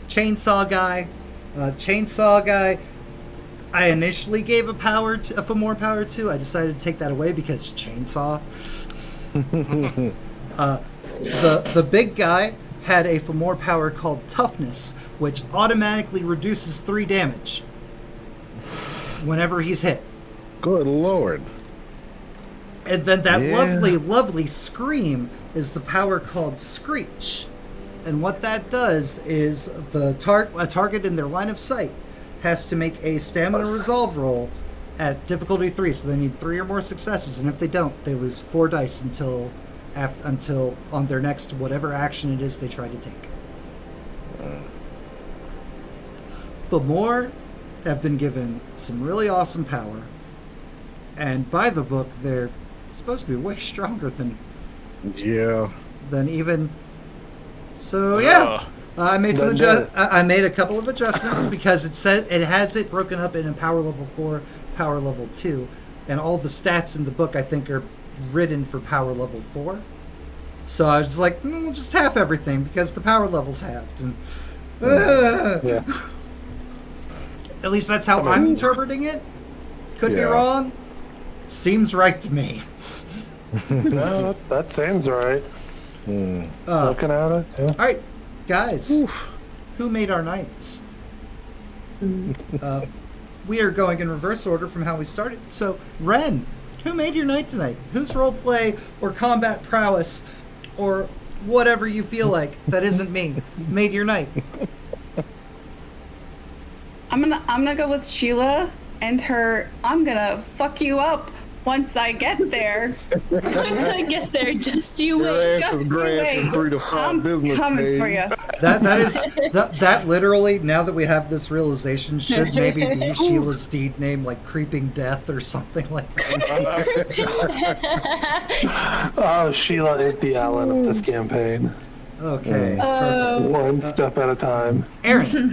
chainsaw guy. Chainsaw guy, I initially gave a Fomor power to. I decided to take that away because chainsaw. The big guy had a Fomor power called Toughness, which automatically reduces 3 damage whenever he's hit. Good lord. And then that lovely scream is the power called Screech. And what that does is a target in their line of sight has to make a stamina resolve roll at difficulty 3. So they need 3 or more successes. And if they don't, they lose 4 dice until on their next whatever action it is they try to take. Fomor have been given some really awesome power. And by the book, they're supposed to be way stronger than even. So yeah, I made I made a couple of adjustments because it has it broken up in a power level 4, power level 2, and all the stats in the book I think are written for power level 4. So I was just like, we'll just half everything because the power level's halved. And at least that's how I'm interpreting it. Could be wrong. Seems right to me. No, that seems right. Looking at it, yeah. All right, guys, who made our nights? We are going in reverse order from how we started. So, Ren, who made your night tonight? Whose roleplay or combat prowess or whatever you feel like that isn't me made your night? I'm gonna go with Sheila and her. I'm gonna fuck you up once I get there. Once I get there, just you Your wait. ass Just is you granted wait. 3 to 5 I'm business coming days. for you. That literally, now that we have this realization, should maybe be Sheila's steed name, like Creeping Death or something like that. Oh, Sheila is the Allen of this campaign. Okay, perfect. One step at a time. Aaron,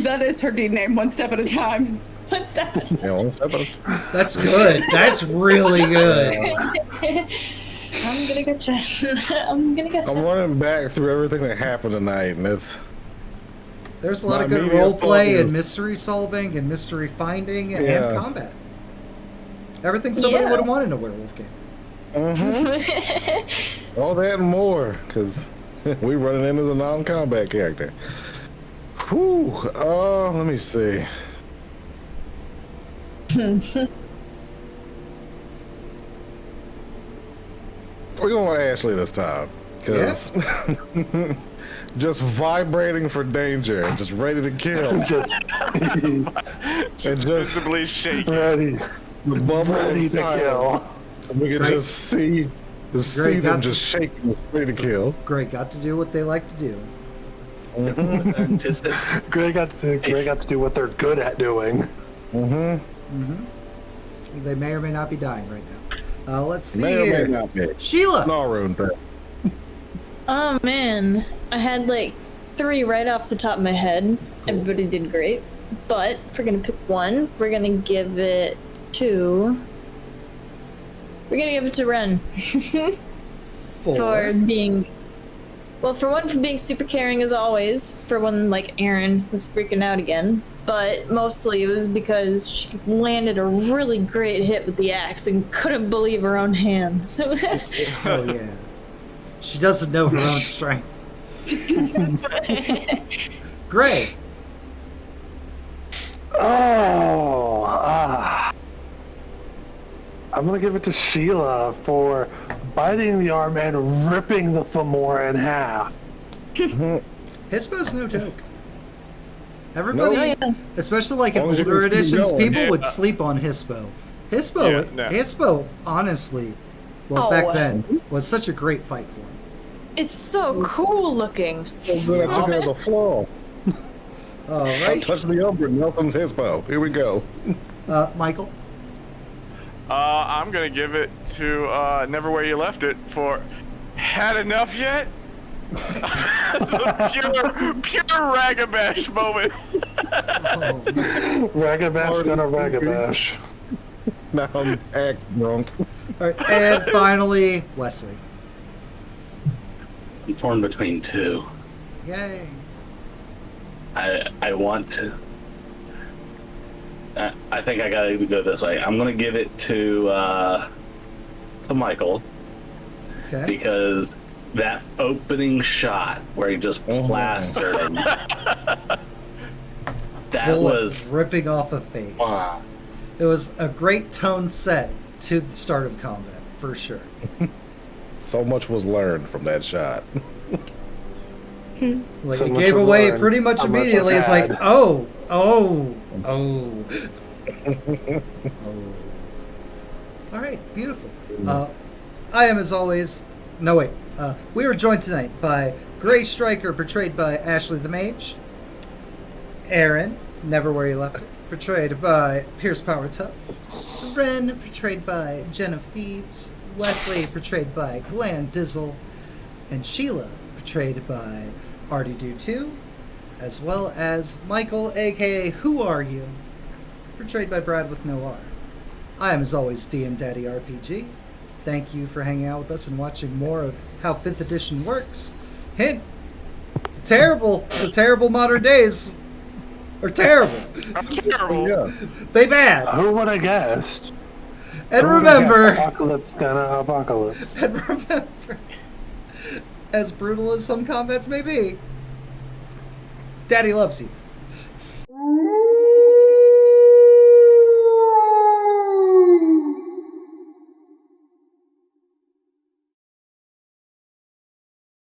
That is her deed name, one step at a time. What's that? Yeah, one step at a time. that's good. That's really good. I'm gonna get you. I'm gonna get I'm you. running back through everything that happened tonight, and it's There's a lot My of good immediate role play focus. and mystery solving and mystery finding and Yeah. combat. Everything somebody Yeah. would have wanted in a werewolf game. all that and more, because we running into the non-combat character. Whew. Let me see. We're going with Ashley this time. Because just vibrating for danger and just ready to kill. Just visibly shaking. Ready. The bubble Ready to inside. kill. And we can Great. just see Great, them got- just shaking, ready to kill. Great, got to do what they like to do. Greg got to do what they're good at doing. They may or may not be dying right now. Let's see May or here. may not be. Sheila! No ruin, but Oh man, I had like 3 right off the top of my head. Everybody did great. But if we're gonna pick one, we're gonna give it to. We're gonna give it to Ren. For being. Well, for one, for being super caring as always. For one, like Aaron was freaking out again. But mostly it was because she landed a really great hit with the axe and couldn't believe her own hands. Oh yeah. She doesn't know her own strength. Gray. I'm gonna give it to Sheila for biting the arm and ripping the Fomor in half. Hispo's no joke. Everybody, No. especially like in As long as you older can keep editions, going. people would Yeah. sleep on Hispo. Yeah, no. Hispo, honestly, well, Oh, back then, was such a great fight for him. It's so cool looking. so good I took it as a flaw. All I right, touched the umber, nothing's his bow. Here we go. Michael. I'm gonna give it to Never Where You Left It for had enough yet? pure ragabash moment. Ragabash gonna ragabash. Now I'm axe drunk. All right, and finally, Wesley. I'm torn between 2. Yay. I want to. I think I gotta go this way. I'm gonna give it to Michael Okay. because that opening shot where he just plastered him. That Bullet was ripping off a face. wow. It was a great tone set to the start of combat, for sure. So much was learned from that shot. Like, So it much gave was away learned. pretty much I'm with immediately. It's like, Dad. oh. Oh. All right, beautiful. I am, as always. No, wait. We were joined tonight by Gray Striker, portrayed by Ashley the Mage. Aaron, Never Where You Left It, portrayed by Pierce Power Tough. Ren, portrayed by JenOfThieves. Wesley, portrayed by Glenn Dizzle. And Sheila, portrayed by Artie Do 2. As well as Michael, aka Who Are You? Portrayed by Brad with no R. I am, as always, DM Daddy RPG. Thank you for hanging out with us and watching more of how 5th edition works. Hint! The terrible modern days are terrible. Terrible. Yeah. They bad. Who would have guessed? And Who would've guessed remember, apocalypse gonna apocalypse. and remember, as brutal as some combats may be, Daddy loves you.